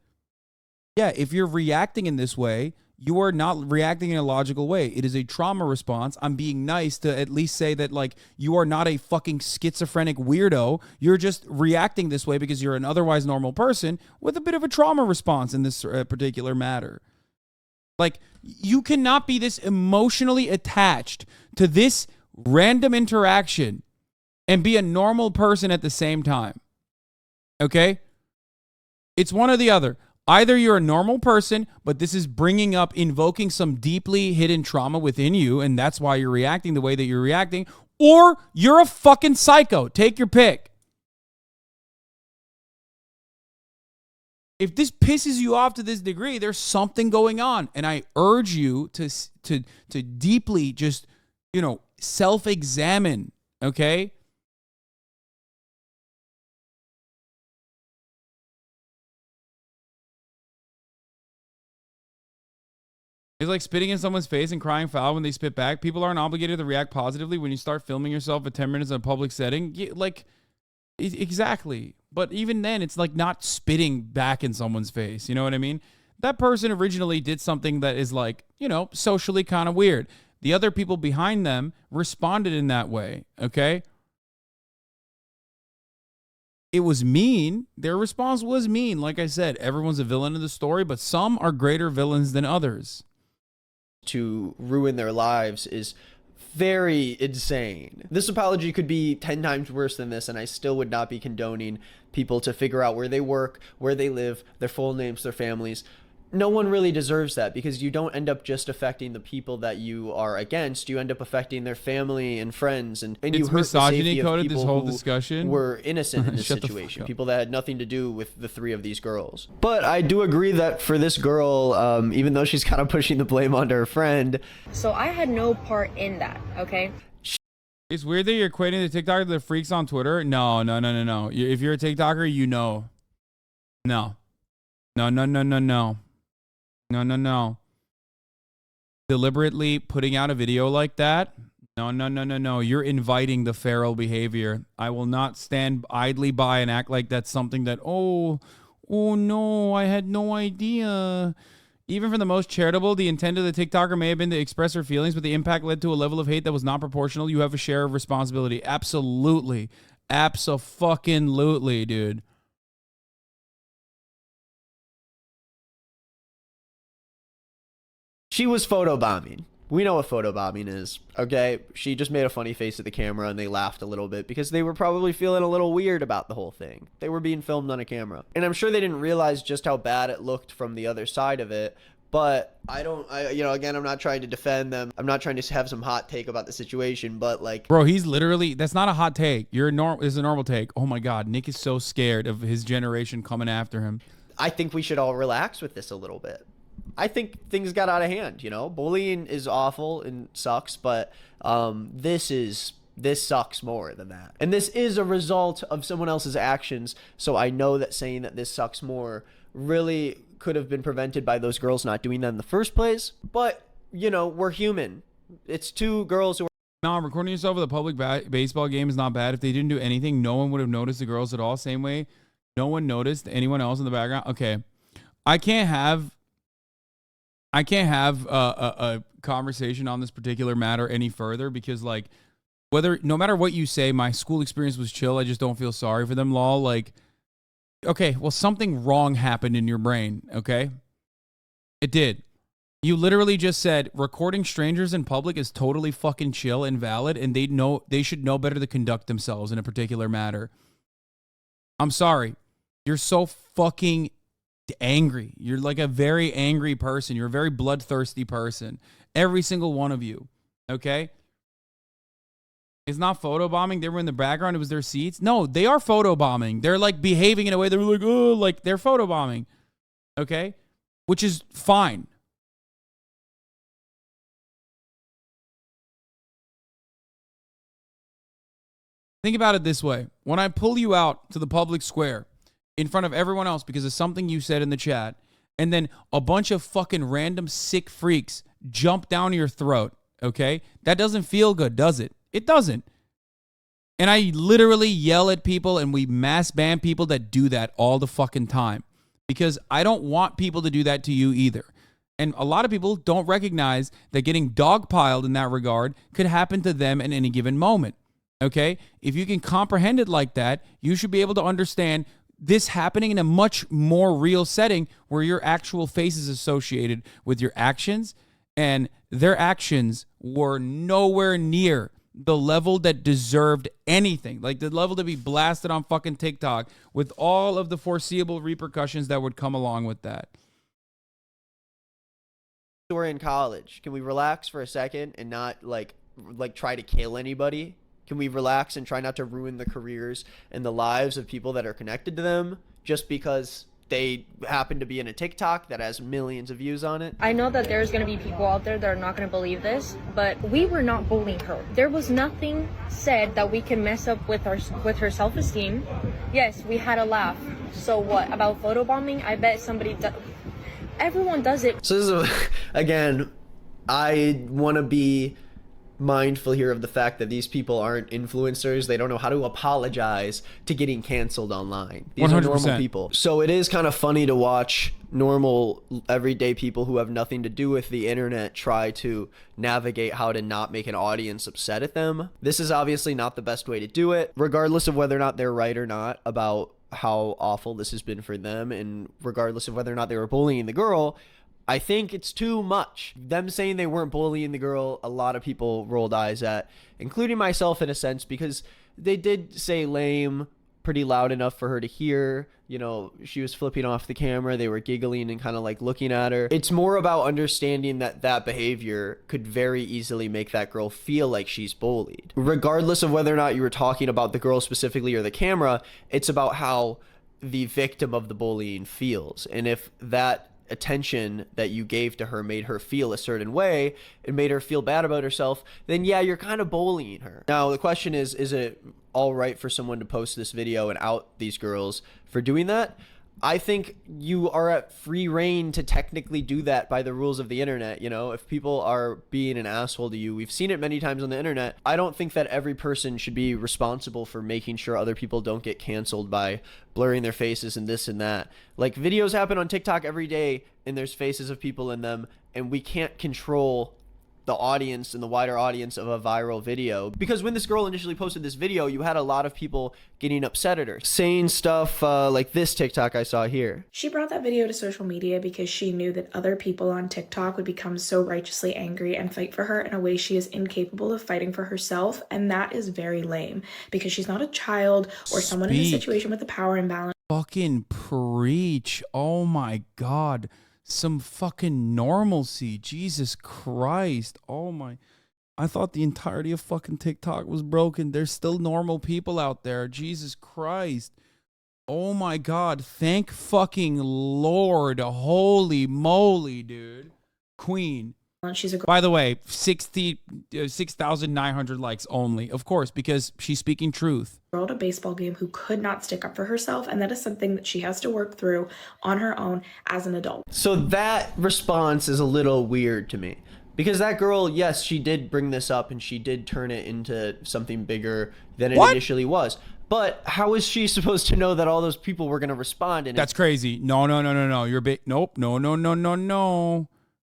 yeah, if you're reacting in this way, you are not reacting in a logical way. It is a trauma response. I'm being nice to at least say that, like, you are not a fucking schizophrenic weirdo. You're just reacting this way because you're an otherwise normal person with a bit of a trauma response in this particular matter. Like, you cannot be this emotionally attached to this random interaction and be a normal person at the same time. Okay? It's one or the other. Either you're a normal person, but this is bringing up, invoking some deeply hidden trauma within you, and that's why you're reacting the way that you're reacting, or you're a fucking psycho. Take your pick. If this pisses you off to this degree, there's something going on, and I urge you to deeply just, you know, self-examine, okay? It's like spitting in someone's face and crying foul when they spit back. People aren't obligated to react positively when you start filming yourself for 10 minutes in a public setting. Exactly. But even then, it's like not spitting back in someone's face. You know what I mean? That person originally did something that is like, you know, socially kind of weird. The other people behind them responded in that way. Okay? It was mean. Their response was mean. Like I said, everyone's a villain in the story, but some are greater villains than others. To ruin their lives is very insane. This apology could be 10 times worse than this, and I still would not be condoning people to figure out where they work, where they live, their full names, their families. No one really deserves that, because you don't end up just affecting the people that you are against. You end up affecting their family and friends, and you hurt misogyny the safety coded, of people this whole who discussion. were innocent in this Shut the situation. fuck up. People that had nothing to do with the 3 of these girls. But I do agree that for this girl, even though she's kind of pushing the blame onto her friend. So I had no part in that, okay? It's weird that you're equating the TikToker to the freaks on Twitter. No. If you're a TikToker, you know. No. Deliberately putting out a video like that? No. You're inviting the feral behavior. I will not stand idly by and act like that's something that, oh no, I had no idea. Even for the most charitable, the intent of the TikToker may have been to express her feelings, but the impact led to a level of hate that was not proportional. You have a share of responsibility. Absolutely. Abso-fucking-lutely, dude. She was photobombing. We know what photobombing is, okay? She just made a funny face at the camera and they laughed a little bit because they were probably feeling a little weird about the whole thing. They were being filmed on a camera. And I'm sure they didn't realize just how bad it looked from the other side of it. But again, I'm not trying to defend them. I'm not trying to have some hot take about the situation, but like... Bro, he's literally... That's not a hot take. It's a normal take. Oh my God, Nick is so scared of his generation coming after him. I think we should all relax with this a little bit. I think things got out of hand, you know? Bullying is awful and sucks, but this sucks more than that. And this is a result of someone else's actions, so I know that saying that this sucks more really could have been prevented by those girls not doing that in the first place. But, you know, we're human. It's 2 girls who are... No, recording yourself with a public baseball game is not bad. If they didn't do anything, no one would have noticed the girls at all. Same way, no one noticed anyone else in the background. Okay, I can't have a conversation on this particular matter any further because, like, no matter what you say, my school experience was chill. I just don't feel sorry for them, lol. Like, okay, well, something wrong happened in your brain, okay? It did. You literally just said recording strangers in public is totally fucking chill and valid, and they should know better to conduct themselves in a particular matter. I'm sorry. You're so fucking angry. You're like a very angry person. You're a very bloodthirsty person. Every single one of you. Okay? It's not photobombing. They were in the background. It was their seats. No, they are photobombing. They're like behaving in a way. They're like, oh, like they're photobombing. Okay? Which is fine. Think about it this way. When I pull you out to the public square in front of everyone else because of something you said in the chat, and then a bunch of fucking random sick freaks jump down your throat, okay? That doesn't feel good, does it? It doesn't. And I literally yell at people and we mass ban people that do that all the fucking time because I don't want people to do that to you either. And a lot of people don't recognize that getting dogpiled in that regard could happen to them at any given moment. Okay? If you can comprehend it like that, you should be able to understand this happening in a much more real setting where your actual face is associated with your actions, and their actions were nowhere near the level that deserved anything, like the level to be blasted on fucking TikTok with all of the foreseeable repercussions that would come along with that. We're in college. Can we relax for a second and not like try to kill anybody? Can we relax and try not to ruin the careers and the lives of people that are connected to them just because they happen to be in a TikTok that has millions of views on it? I know that there's going to be people out there that are not going to believe this, but we were not bullying her. There was nothing said that we can mess up with her self-esteem. Yes, we had a laugh. So what about photobombing? I bet somebody everyone does it. So this is again, I want to be mindful here of the fact that these people aren't influencers. They don't know how to apologize to getting canceled online. These are normal 100%. people. So it is kind of funny to watch normal everyday people who have nothing to do with the internet try to navigate how to not make an audience upset at them. This is obviously not the best way to do it, regardless of whether or not they're right or not about how awful this has been for them, and regardless of whether or not they were bullying the girl. I think it's too much. Them saying they weren't bullying the girl, a lot of people rolled eyes at, including myself in a sense, because they did say lame pretty loud enough for her to hear. You know, she was flipping off the camera. They were giggling and kind of like looking at her. It's more about understanding that that behavior could very easily make that girl feel like she's bullied. Regardless of whether or not you were talking about the girl specifically or the camera, it's about how the victim of the bullying feels. And if that attention that you gave to her made her feel a certain way and made her feel bad about herself, then yeah, you're kind of bullying her. Now the question is it all right for someone to post this video and out these girls for doing that? I think you are at free reign to technically do that by the rules of the internet. You know, if people are being an asshole to you, we've seen it many times on the internet. I don't think that every person should be responsible for making sure other people don't get canceled by blurring their faces and this and that. Like, videos happen on TikTok every day and there's faces of people in them, and we can't control the audience and the wider audience of a viral video. Because when this girl initially posted this video, you had a lot of people getting upset at her, saying stuff like this TikTok I saw here. She brought that video to social media because she knew that other people on TikTok would become so righteously angry and fight for her in a way she is incapable of fighting for herself, and that is very lame because she's not a child or someone in a situation with a power imbalance. Fucking preach. Oh my God. Some fucking normalcy. Jesus Christ. Oh my. I thought the entirety of fucking TikTok was broken. There's still normal people out there. Jesus Christ. Oh my God. Thank fucking Lord. Holy moly, dude. Queen. She's a By the way, 6,900 likes only. Of course, because she's speaking truth. Girl at a baseball game who could not stick up for herself, and that is something that she has to work through on her own as an adult. So that response is a little weird to me, because that girl, yes, she did bring this up and she did turn it into something bigger than it initially was. But how is she supposed to know that all those people were going to respond? And that's crazy. No. You're big. Nope. No.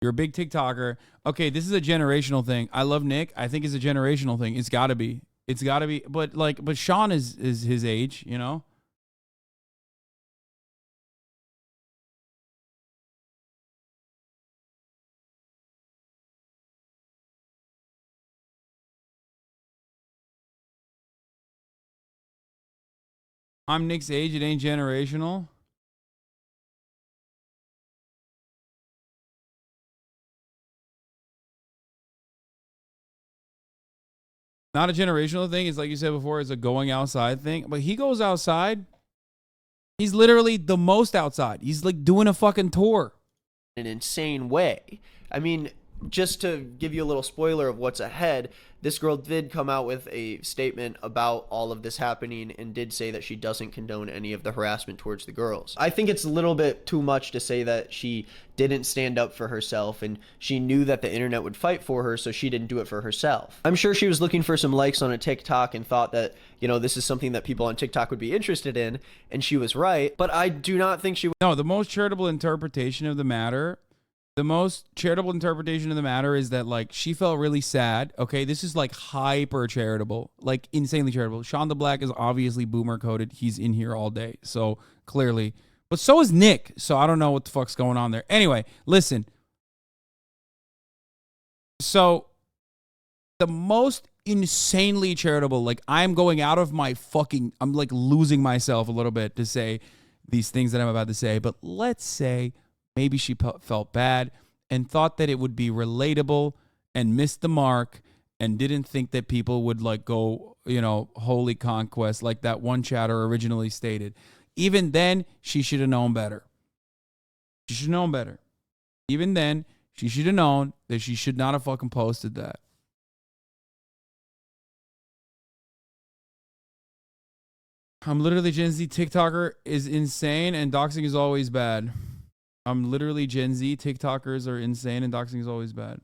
You're a big TikToker. Okay, this is a generational thing. I love Nick. I think it's a generational thing. It's gotta be. But Sean is his age, you know? I'm Nick's age. It ain't generational. Not a generational thing. It's like you said before, it's a going outside thing. But he goes outside. He's literally the most outside. He's like doing a fucking tour. In an insane way. I mean, just to give you a little spoiler of what's ahead, this girl did come out with a statement about all of this happening and did say that she doesn't condone any of the harassment towards the girls. I think it's a little bit too much to say that she didn't stand up for herself and she knew that the internet would fight for her, so she didn't do it for herself. I'm sure she was looking for some likes on a TikTok and thought that, you know, this is something that people on TikTok would be interested in, and she was right, but I do not think she... No, the most charitable interpretation of the matter is that, like, she felt really sad. Okay, this is like hyper charitable, like insanely charitable. Sean the Black is obviously boomer coded. He's in here all day, so clearly. But so is Nick, so I don't know what the fuck's going on there. Anyway, listen. So the most insanely charitable, like, I'm going out of my fucking, I'm like losing myself a little bit to say these things that I'm about to say, but let's say maybe she felt bad and thought that it would be relatable and missed the mark and didn't think that people would, like, go, you know, holy conquest like that one chatter originally stated. Even then, she should have known better. She should have known better. Even then, she should have known that she should not have fucking posted that. I'm literally Gen Z TikToker is insane and doxing is always bad. I'm literally Gen Z. TikTokers are insane and doxing is always bad.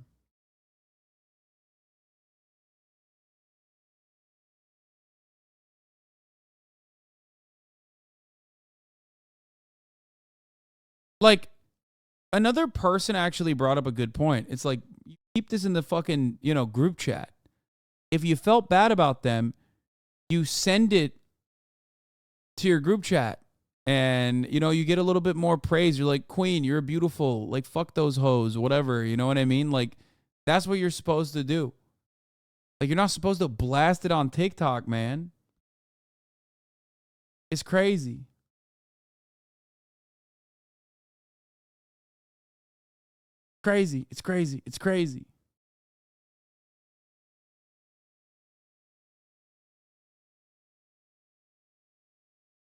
Like, another person actually brought up a good point. It's like, you keep this in the fucking, you know, group chat. If you felt bad about them, you send it to your group chat and, you know, you get a little bit more praise. You're like, Queen, you're beautiful. Like, fuck those hoes, whatever. You know what I mean? Like, that's what you're supposed to do. Like, you're not supposed to blast it on TikTok, man. It's crazy. Crazy. It's crazy. It's crazy.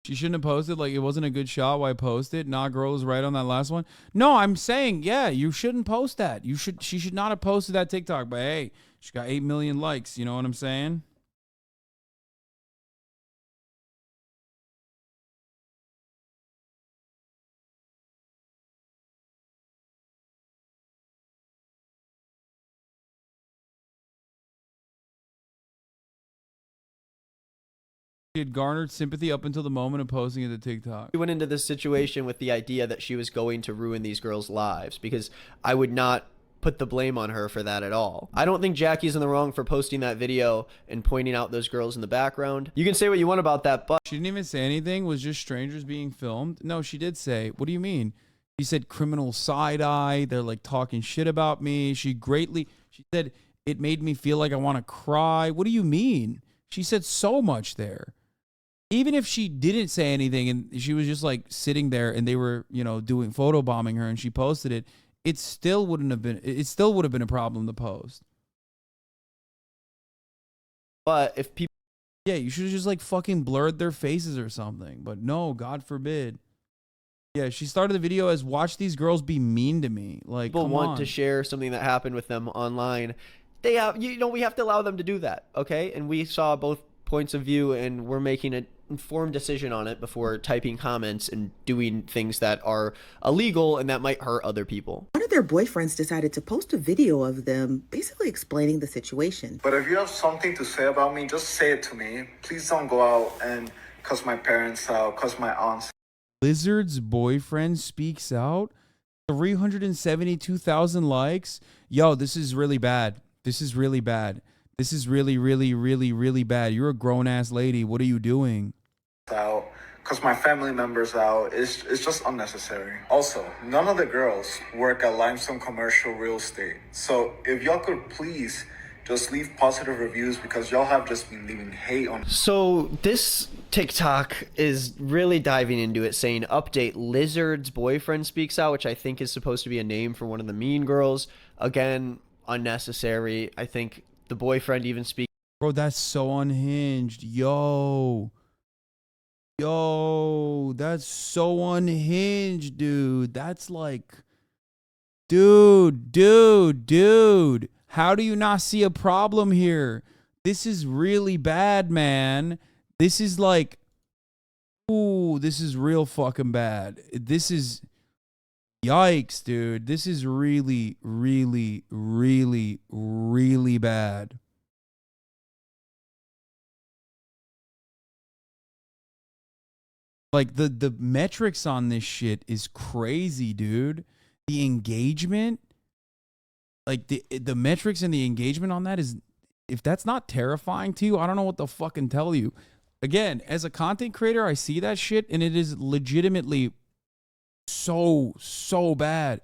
She shouldn't have posted. Like, it wasn't a good shot. Why post it? Nah, girl was right on that last one. No, I'm saying, yeah, you shouldn't post that. She should not have posted that TikTok. But hey, she got 8 million likes. You know what I'm saying? She had garnered sympathy up until the moment of posting it to TikTok. She went into this situation with the idea that she was going to ruin these girls' lives, because I would not put the blame on her for that at all. I don't think Jackie's in the wrong for posting that video and pointing out those girls in the background. You can say what you want about that, but she didn't even say anything. Was just strangers being filmed. No, she did say, what do you mean? She said criminal side eye. They're like talking shit about me. She said it made me feel like I want to cry. What do you mean? She said so much there. Even if she didn't say anything and she was just like sitting there and they were, you know, doing photo bombing her and she posted it, it still would have been a problem to post. But if people, yeah, you should have just like fucking blurred their faces or something. But no, God forbid. Yeah, she started the video as "Watch these girls be mean to me." Like, people want on. to share something that happened with them online, they have, you know, we have to allow them to do that, okay? And we saw both points of view and we're making an informed decision on it before typing comments and doing things that are illegal and that might hurt other people. One of their boyfriends decided to post a video of them basically explaining the situation. But if you have something to say about me, just say it to me. Please don't go out and cuss my parents out, cuss my aunts. Lizard's boyfriend speaks out. 372,000 likes. Yo, this is really bad. This is really bad. This is really, really, really, really bad. You're a grown-ass lady. What are you doing? Out, because my family members out. It's just unnecessary. Also, none of the girls work at Limestone Commercial Real Estate. So if y'all could please just leave positive reviews, because y'all have just been leaving hate on. So this TikTok is really diving into it, saying update, Lizard's boyfriend speaks out, which I think is supposed to be a name for one of the mean girls. Again, unnecessary. I think the boyfriend even speaks. Bro, that's so unhinged. Yo, that's so unhinged, dude. That's like, dude. How do you not see a problem here? This is really bad, man. This is like, ooh, this is real fucking bad. This is, yikes, dude. This is really, really, really, really bad. Like, the metrics on this shit is crazy, dude. The engagement, like the metrics and the engagement on that is, if that's not terrifying to you, I don't know what the fucking tell you. Again, as a content creator, I see that shit and it is legitimately so bad.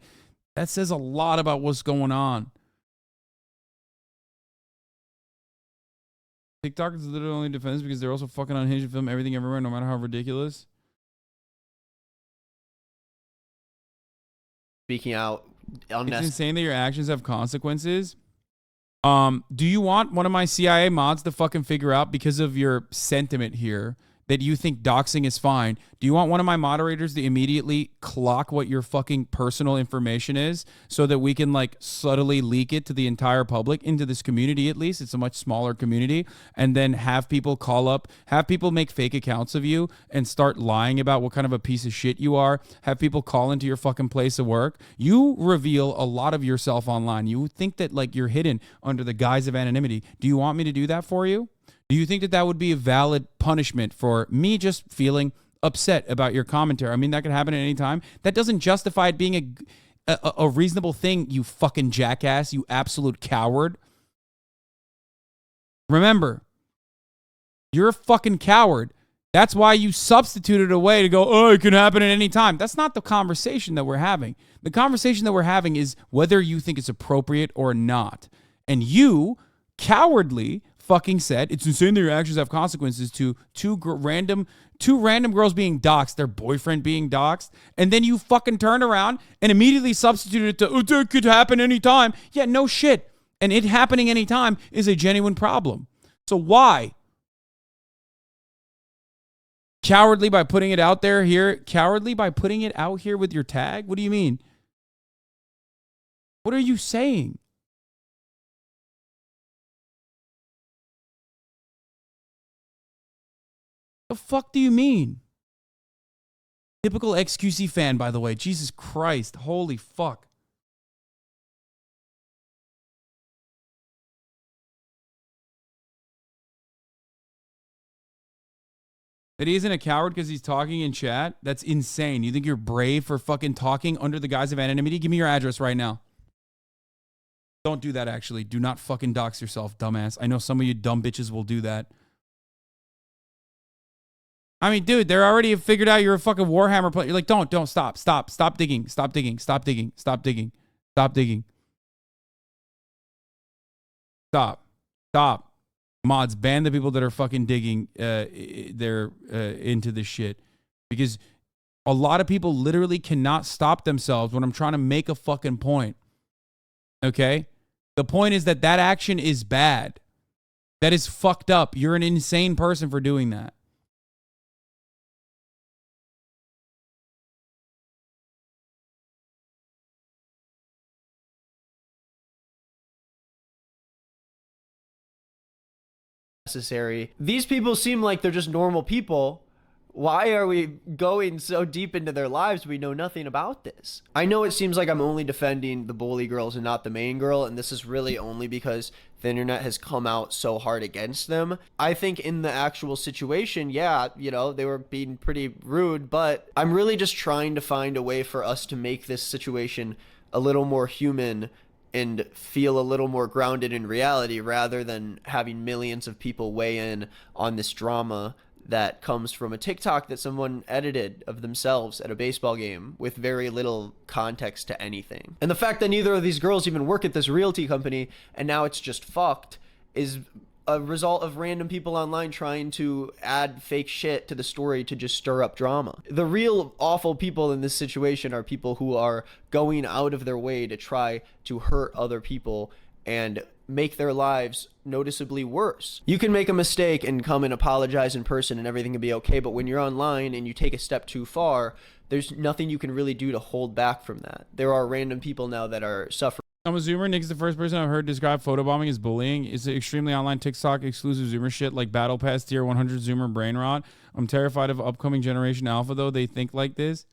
That says a lot about what's going on. TikTok is literally only defense because they're also fucking unhinged to film everything everywhere, no matter how ridiculous. Speaking out. It's insane that your actions have consequences. Do you want one of my CIA mods to fucking figure out, because of your sentiment here, that you think doxing is fine, do you want one of my moderators to immediately clock what your fucking personal information is so that we can like subtly leak it to the entire public, into this community at least? It's a much smaller community. And then have people call up, have people make fake accounts of you and start lying about what kind of a piece of shit you are. Have people call into your fucking place of work. You reveal a lot of yourself online. You think that like you're hidden under the guise of anonymity. Do you want me to do that for you? Do you think that that would be a valid punishment for me just feeling upset about your commentary? I mean, that could happen at any time. That doesn't justify it being a reasonable thing, you fucking jackass, you absolute coward. Remember, you're a fucking coward. That's why you substituted a way to go, oh, it can happen at any time. That's not the conversation that we're having. The conversation that we're having is whether you think it's appropriate or not. And you cowardly fucking said it's insane that your actions have consequences to two random girls being doxxed, their boyfriend being doxxed, and then you fucking turn around and immediately substitute it to, oh, it could happen anytime. Yeah, no shit. And it happening anytime is a genuine problem. So why? Cowardly by putting it out there here? Cowardly by putting it out here with your tag? What do you mean? What are you saying? The fuck do you mean? Typical XQC fan, by the way. Jesus Christ. Holy fuck. That he isn't a coward because he's talking in chat? That's insane. You think you're brave for fucking talking under the guise of anonymity? Give me your address right now. Don't do that, actually. Do not fucking dox yourself, dumbass. I know some of you dumb bitches will do that. I mean, dude, they're already figured out you're a fucking Warhammer player. You're like, don't, stop digging, stop digging, stop digging, stop digging, stop digging. Stop. Mods, ban the people that are fucking digging into this shit. Because a lot of people literally cannot stop themselves when I'm trying to make a fucking point. Okay? The point is that action is bad. That is fucked up. You're an insane person for doing that. Necessary. These people seem like they're just normal people. Why are we going so deep into their lives? We know nothing about this. I know it seems like I'm only defending the bully girls and not the main girl, and this is really only because the internet has come out so hard against them. I think in the actual situation, yeah, you know, they were being pretty rude, but I'm really just trying to find a way for us to make this situation a little more human and feel a little more grounded in reality rather than having millions of people weigh in on this drama that comes from a TikTok that someone edited of themselves at a baseball game with very little context to anything. And the fact that neither of these girls even work at this realty company and now it's just fucked is a result of random people online trying to add fake shit to the story to just stir up drama. The real awful people in this situation are people who are going out of their way to try to hurt other people and make their lives noticeably worse. You can make a mistake and come and apologize in person and everything can be okay, but when you're online and you take a step too far, there's nothing you can really do to hold back from that. There are random people now that are suffering. I'm a Zoomer. Nick's the first person I've heard describe photobombing as bullying. It's extremely online TikTok exclusive Zoomer shit like Battle Pass Tier 100 Zoomer brain rot. I'm terrified of upcoming Generation Alpha, though. They think like this.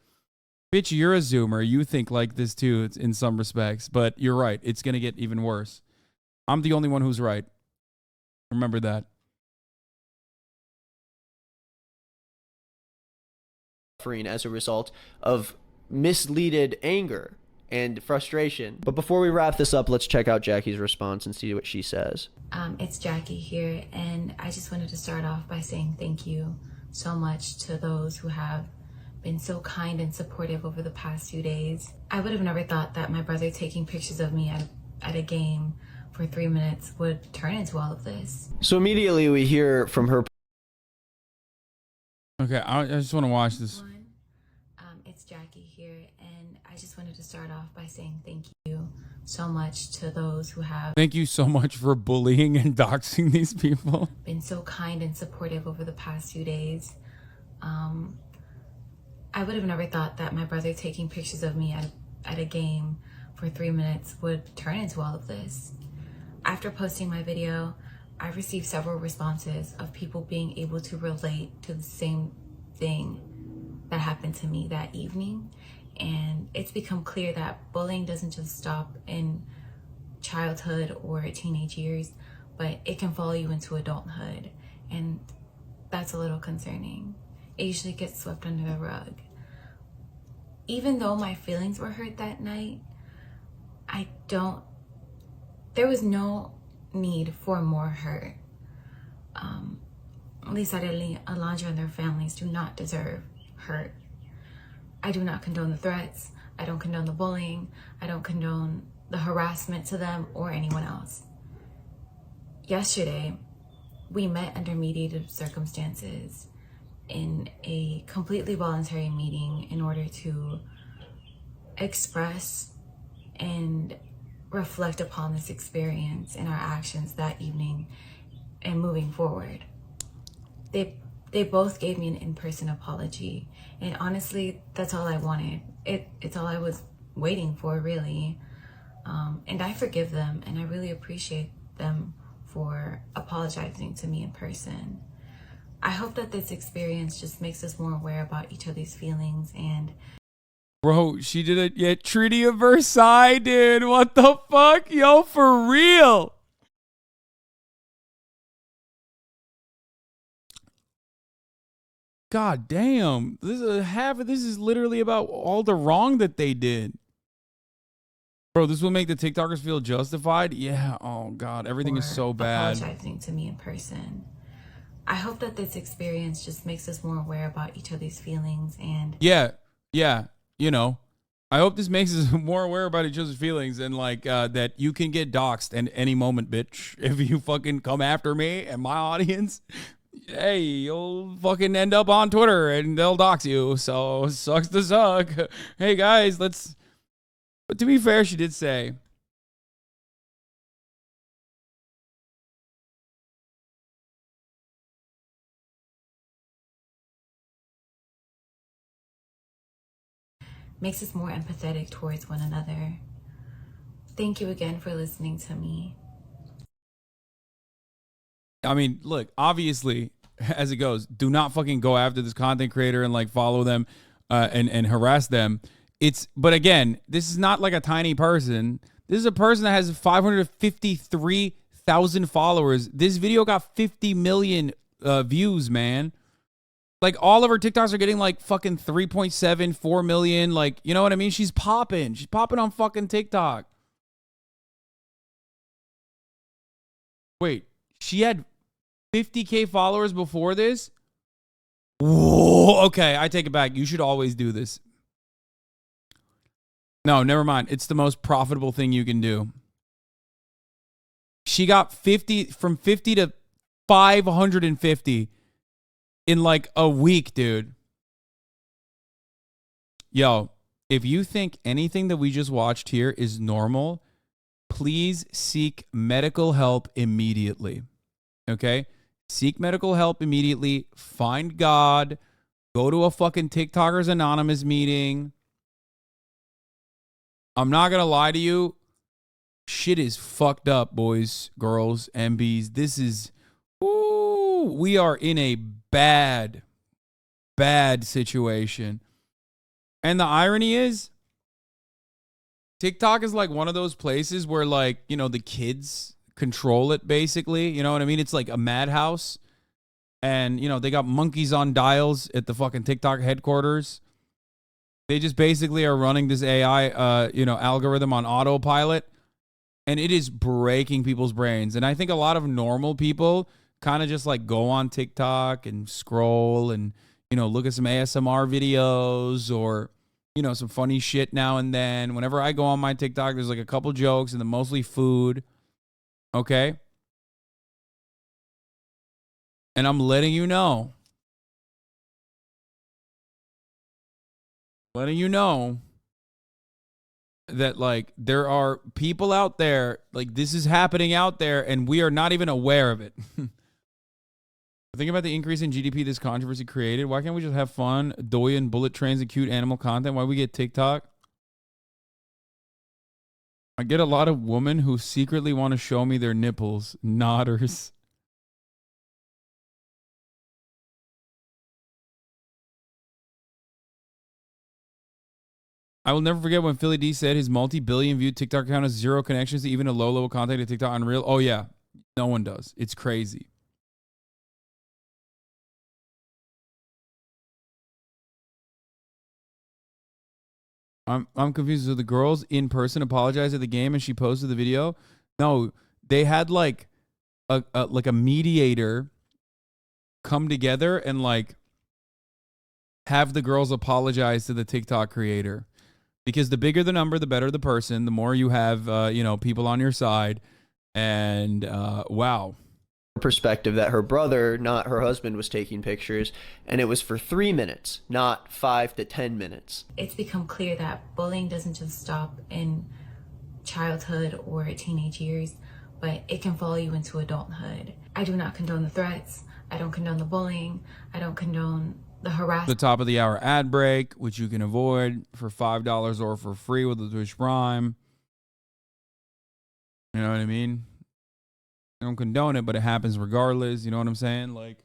Bitch, you're a Zoomer. You think like this, too, in some respects. But you're right. It's going to get even worse. I'm the only one who's right. Remember that. As a result of misleaded anger and frustration. But before we wrap this up, let's check out Jackie's response and see what she says. It's Jackie here, and I just wanted to start off by saying thank you so much to those who have been so kind and supportive over the past few days. I would have never thought that my brother taking pictures of me at a game for 3 minutes would turn into all of this. So immediately we hear from her. Okay, I just want to watch this. It's Jackie here, and I just wanted to start off by saying thank you so much to those who have. Thank you so much for bullying and doxing these people. Been so kind and supportive over the past few days. I would have never thought that my brother taking pictures of me at a game for 3 minutes would turn into all of this. After posting my video, I received several responses of people being able to relate to the same thing that happened to me that evening. And it's become clear that bullying doesn't just stop in childhood or teenage years, but it can follow you into adulthood. And that's a little concerning. It usually gets swept under the rug. Even though my feelings were hurt that night, there was no need for more hurt. Lisa, Alondra, and their families do not deserve hurt. I do not condone the threats. I don't condone the bullying. I don't condone the harassment to them or anyone else. Yesterday, we met under mediated circumstances in a completely voluntary meeting in order to express and reflect upon this experience and our actions that evening and moving forward. They both gave me an in-person apology, and honestly, that's all I wanted. It's all I was waiting for, really. And I forgive them, and I really appreciate them for apologizing to me in person. I hope that this experience just makes us more aware about each other's feelings. And bro, she did it. Yeah, Treaty of Versailles, dude. What the fuck, yo, for real? God damn, this is half of this is literally about all the wrong that they did. Bro, this will make the TikTokers feel justified. Yeah. Oh God, everything is so bad. Apologizing to me in person. I hope that this experience just makes us more aware about each other's feelings. And yeah, you know, I hope this makes us more aware about each other's feelings and like that you can get doxxed at any moment, bitch. If you fucking come after me and my audience, hey, you'll fucking end up on Twitter and they'll dox you. So sucks to suck. Hey guys, let's. But to be fair, she did say. makes us more empathetic towards one another. Thank you again for listening to me. I mean, look, obviously, as it goes, do not fucking go after this content creator and like follow them and harass them. But again, this is not like a tiny person. This is a person that has 553,000 followers. This video got 50 million views, man. Like all of her TikToks are getting like fucking 3.7, 4 million. Like, you know what I mean? She's popping. She's popping on fucking TikTok. Wait, she had 50K followers before this? Whoa, okay, I take it back. You should always do this. No, never mind. It's the most profitable thing you can do. She got from 50 to 550 in like a week, dude. Yo, if you think anything that we just watched here is normal, please seek medical help immediately. Okay? Seek medical help immediately. Find God. Go to a fucking TikTokers Anonymous meeting. I'm not going to lie to you. Shit is fucked up, boys, girls, MBs. This is... Ooh, we are in a bad situation. And the irony is, TikTok is like one of those places where, like, you know, the kids control it, basically. You know what I mean? It's like a madhouse. And, you know, they got monkeys on dials at the fucking TikTok headquarters. They just basically are running this AI, algorithm on autopilot. And it is breaking people's brains. And I think a lot of normal people kind of just like go on TikTok and scroll and, you know, look at some ASMR videos or, you know, some funny shit now and then. Whenever I go on my TikTok, there's like a couple jokes and then mostly food. Okay? And I'm letting you know. That like there are people out there, like this is happening out there and we are not even aware of it. Think about the increase in GDP this controversy created. Why can't we just have fun, doyen, bullet trains, and cute animal content? Why we get TikTok? I get a lot of women who secretly want to show me their nipples. Nodders. I will never forget when Philly D said his multi-billion view TikTok account has 0 connections to even a low-level content to TikTok Unreal. Oh, yeah. No one does. It's crazy. I'm confused. So the girls in person apologized at the game and she posted the video? No, they had like a mediator come together and like have the girls apologize to the TikTok creator. Because the bigger the number, the better the person, the more you have you know, people on your side. And wow. Perspective that her brother, not her husband, was taking pictures, and it was for 3 minutes, not 5 to 10 minutes. It's become clear that bullying doesn't just stop in childhood or teenage years, but it can follow you into adulthood. I do not condone the threats. I don't condone the bullying. I don't condone the harassment. The top of the hour ad break, which you can avoid for $5 or for free with the Twitch Prime. You know what I mean? I don't condone it, but it happens regardless. You know what I'm saying? Like,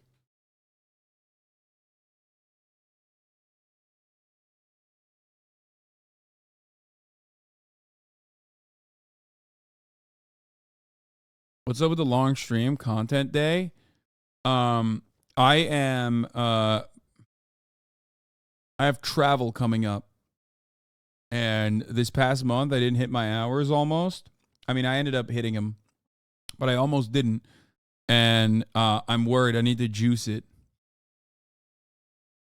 what's up with the long stream content day? I have travel coming up. And this past month, I didn't hit my hours almost. I mean, I ended up hitting them, but I almost didn't. And I'm worried. I need to juice it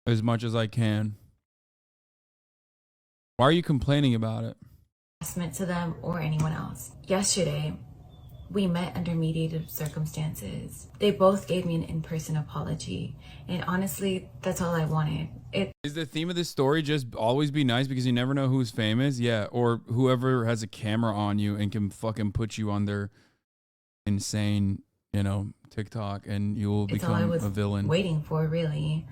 as much as I can. Why are you complaining about it? Harassment to them or anyone else. Yesterday, we met under mediated circumstances. They both gave me an in-person apology. And honestly, that's all I wanted. Is the theme of this story just always be nice because you never know who's famous? Yeah, or whoever has a camera on you and can fucking put you on their insane, you know, TikTok, and you will It's all I become was a villain. waiting for, really.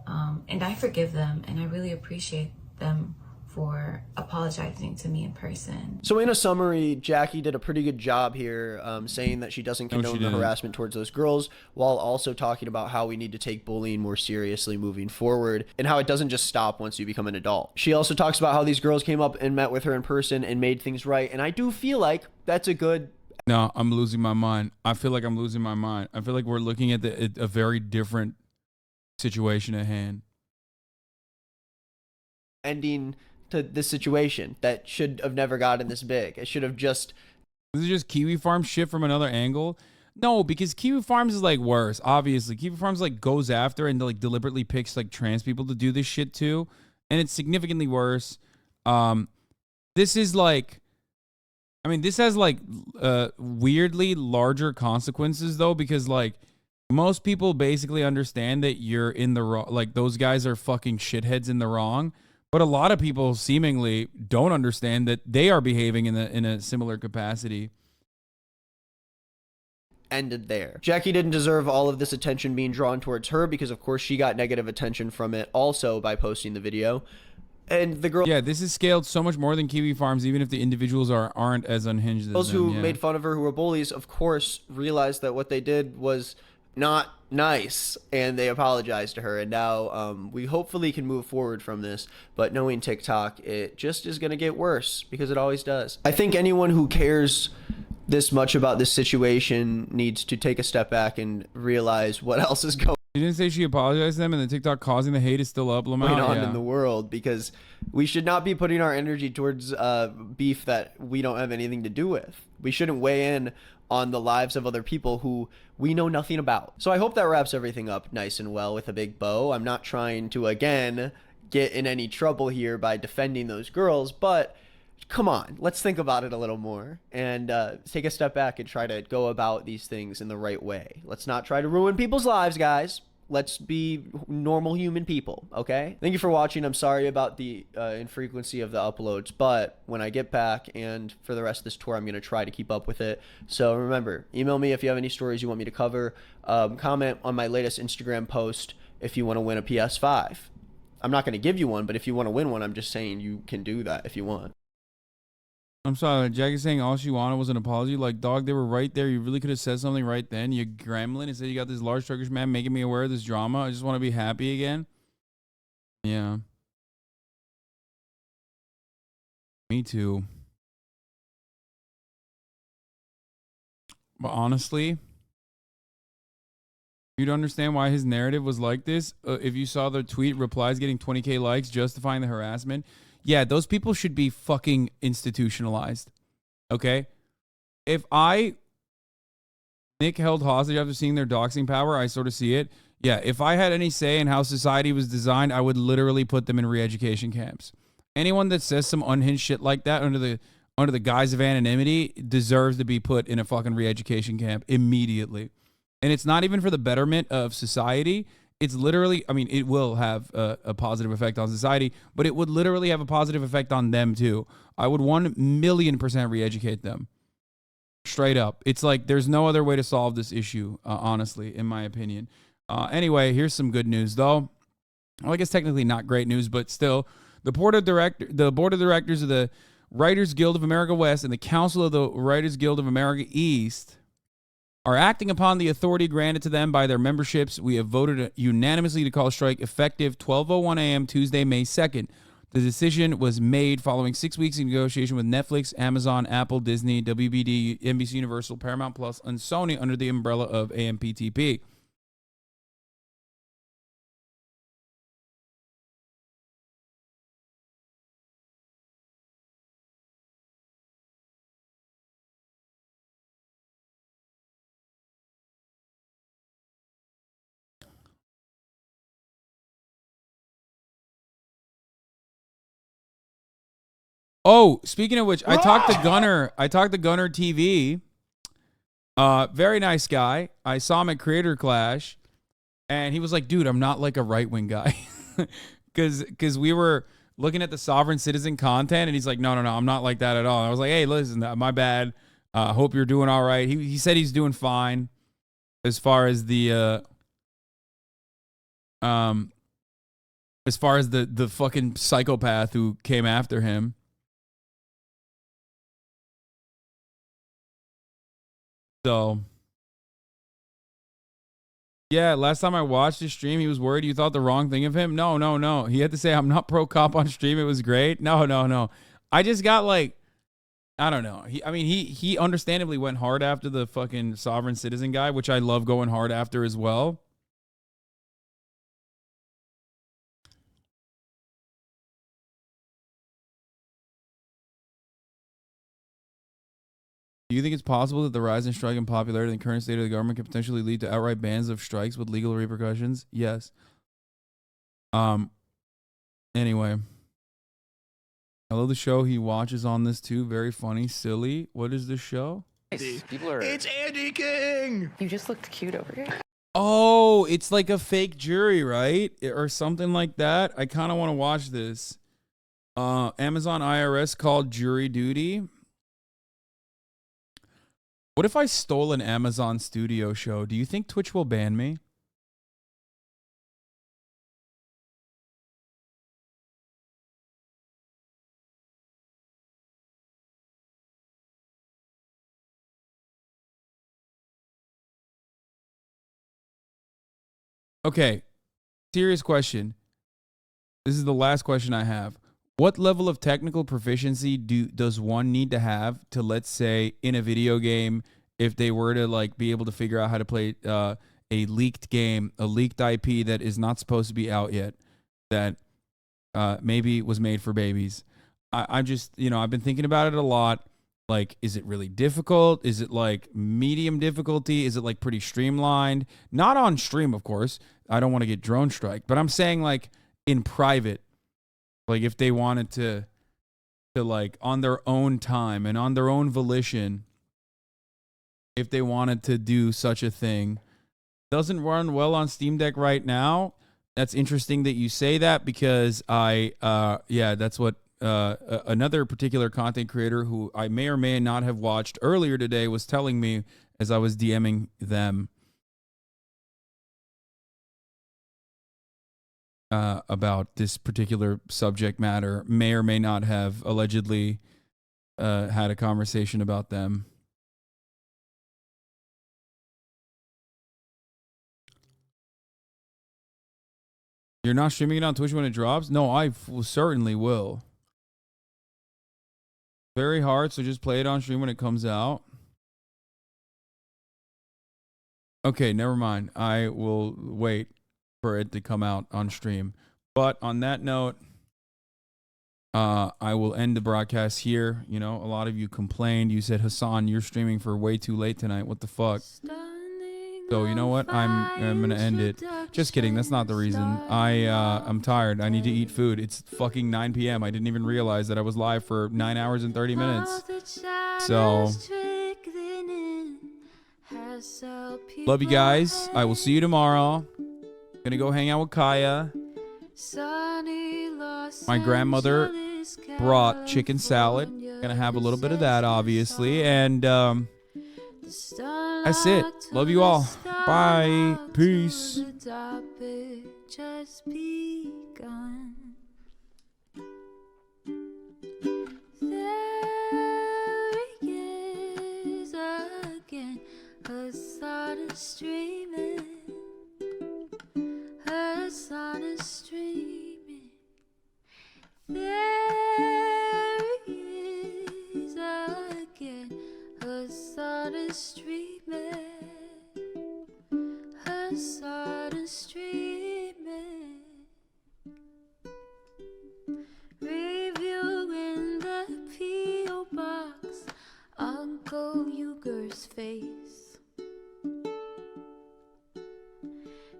And I forgive them, and I really appreciate them for apologizing to me in person. So in a summary, Jackie did a pretty good job here saying that she doesn't No, she condone the didn't. harassment towards those girls, while also talking about how we need to take bullying more seriously moving forward and how it doesn't just stop once you become an adult. She also talks about how these girls came up and met with her in person and made things right. And I do feel like that's a good... No, I'm losing my mind. I feel like I'm losing my mind. I feel like we're looking at a very different situation at hand. ending to this situation that should have never gotten this big. It should have just... This is just Kiwi Farm shit from another angle. No, because Kiwi Farms is like worse. Obviously, Kiwi Farms like goes after and like deliberately picks like trans people to do this shit too, and it's significantly worse. This is like, I mean, this has like weirdly larger consequences though, because like most people basically understand that you're in the wrong. Like those guys are fucking shitheads in the wrong. But a lot of people seemingly don't understand that they are behaving in a similar capacity. Ended there. Jackie didn't deserve all of this attention being drawn towards her because, of course, she got negative attention from it also by posting the video. And the girl... Yeah, this is scaled so much more than Kiwi Farms, even if the individuals aren't as unhinged as Those them. who made fun of her, who were bullies, of course, realized that what they did was not nice, and they apologized to her. And now we hopefully can move forward from this, but knowing TikTok, it just is going to get worse because it always does. I think anyone who cares this much about this situation needs to take a step back and realize what else is going You didn't say she apologized to them, and the TikTok causing the hate is still up, Lamau? on Yeah. in the world, because we should not be putting our energy towards beef that we don't have anything to do with. We shouldn't weigh in on the lives of other people who we know nothing about. So I hope that wraps everything up nice and well with a big bow. I'm not trying to, again, get in any trouble here by defending those girls, but come on, let's think about it a little more and take a step back and try to go about these things in the right way. Let's not try to ruin people's lives, guys. Let's be normal human people, okay? Thank you for watching. I'm sorry about the infrequency of the uploads, but when I get back and for the rest of this tour, I'm going to try to keep up with it. So remember, email me if you have any stories you want me to cover. Comment on my latest Instagram post if you want to win a PS5. I'm not going to give you one, but if you want to win one, I'm just saying you can do that if you want. I'm sorry, Jack is saying all she wanted was an apology. Like, dog, they were right there. You really could have said something right then. You gremlin and said you got this large Turkish man making me aware of this drama. I just want to be happy again. Yeah. Me too. But honestly, you'd understand why his narrative was like this. If you saw the tweet, replies getting 20K likes, justifying the harassment. Yeah, those people should be fucking institutionalized. Okay? If Nick held hostage after seeing their doxing power, I sort of see it. Yeah, if I had any say in how society was designed, I would literally put them in re-education camps. Anyone that says some unhinged shit like that under the guise of anonymity deserves to be put in a fucking re-education camp immediately. And it's not even for the betterment of society. It's literally, I mean, it will have a positive effect on society, but it would literally have a positive effect on them too. I would 1,000,000% re-educate them. Straight up. It's like there's no other way to solve this issue, honestly, in my opinion. Anyway, here's some good news, though. Well, I guess technically not great news, but still. The board of directors of the Writers Guild of America West and the Council of the Writers Guild of America East are acting upon the authority granted to them by their memberships. We have voted unanimously to call a strike effective 12:01 a.m. Tuesday, May 2nd. The decision was made following 6 weeks of negotiation with Netflix, Amazon, Apple, Disney, WBD, NBC Universal, Paramount Plus, and Sony under the umbrella of AMPTP. Oh, speaking of which, I talked to Gunner TV. Very nice guy. I saw him at Creator Clash, and he was like, dude, I'm not like a right-wing guy. Because we were looking at the sovereign citizen content, and he's like, no, I'm not like that at all. And I was like, hey, listen, my bad. Hope you're doing all right. He said he's doing fine as far as the fucking psychopath who came after him. So, yeah, last time I watched his stream, he was worried you thought the wrong thing of him. No. He had to say, I'm not pro-cop on stream. It was great. No. I just got like, I don't know. He understandably went hard after the fucking sovereign citizen guy, which I love going hard after as well. Do you think it's possible that the rise in strike in popularity in the current state of the government could potentially lead to outright bans of strikes with legal repercussions? Yes. Anyway. I love the show he watches on this too. Very funny, silly. What is this show? It's Andy King! You just looked cute over here. Oh, it's like a fake jury, right? Or something like that. I kind of want to watch this. Amazon IRS called jury duty. What if I stole an Amazon Studio show? Do you think Twitch will ban me? Okay, serious question. This is the last question I have. What level of technical proficiency does one need to have to, let's say, in a video game, if they were to like be able to figure out how to play a leaked game, a leaked IP that is not supposed to be out yet, that maybe was made for babies? I'm just, I've been thinking about it a lot. Like, is it really difficult? Is it like medium difficulty? Is it like pretty streamlined? Not on stream, of course. I don't want to get drone strike, but I'm saying like in private. Like if they wanted to like on their own time and on their own volition, if they wanted to do such a thing, doesn't run well on Steam Deck right now. That's interesting that you say that because that's what another particular content creator who I may or may not have watched earlier today was telling me as I was DMing them about this particular subject matter. May or may not have allegedly had a conversation about them. You're not streaming it on Twitch when it drops? No, I certainly will. Very hard, so just play it on stream when it comes out. Okay, never mind. I will wait for it to come out on stream. But on that note, I will end the broadcast here. You know, a lot of you complained. You said, Hasan, you're streaming for way too late tonight. What the fuck? So you know what? I'm gonna end it. Just kidding. That's not the reason. I'm tired. I need to eat food. It's fucking 9 p.m. I didn't even realize that I was live for 9 hours and 30 minutes. So love you guys. I will see you tomorrow. Gonna go hang out with Kaya. My grandmother brought chicken salad. Gonna have a little bit of that, obviously, and that's it. Love you all. Bye. Peace. Just begun. There he is again, Hasan is streaming. Hasan is streaming. There he is again, Hasan is streaming. Hasan is streaming. Review in the P.O. box, Uncle Uger's face.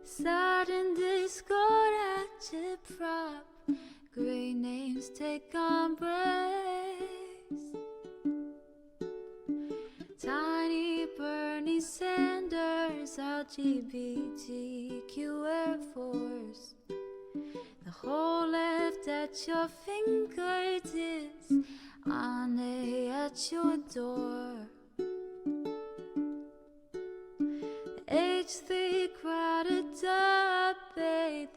Sudden Discord active prop, great names take embrace. Tiny Bernie Sanders, LGBTQ Air Force. The whole left at your fingertips, on at your door. H3 crowded debate.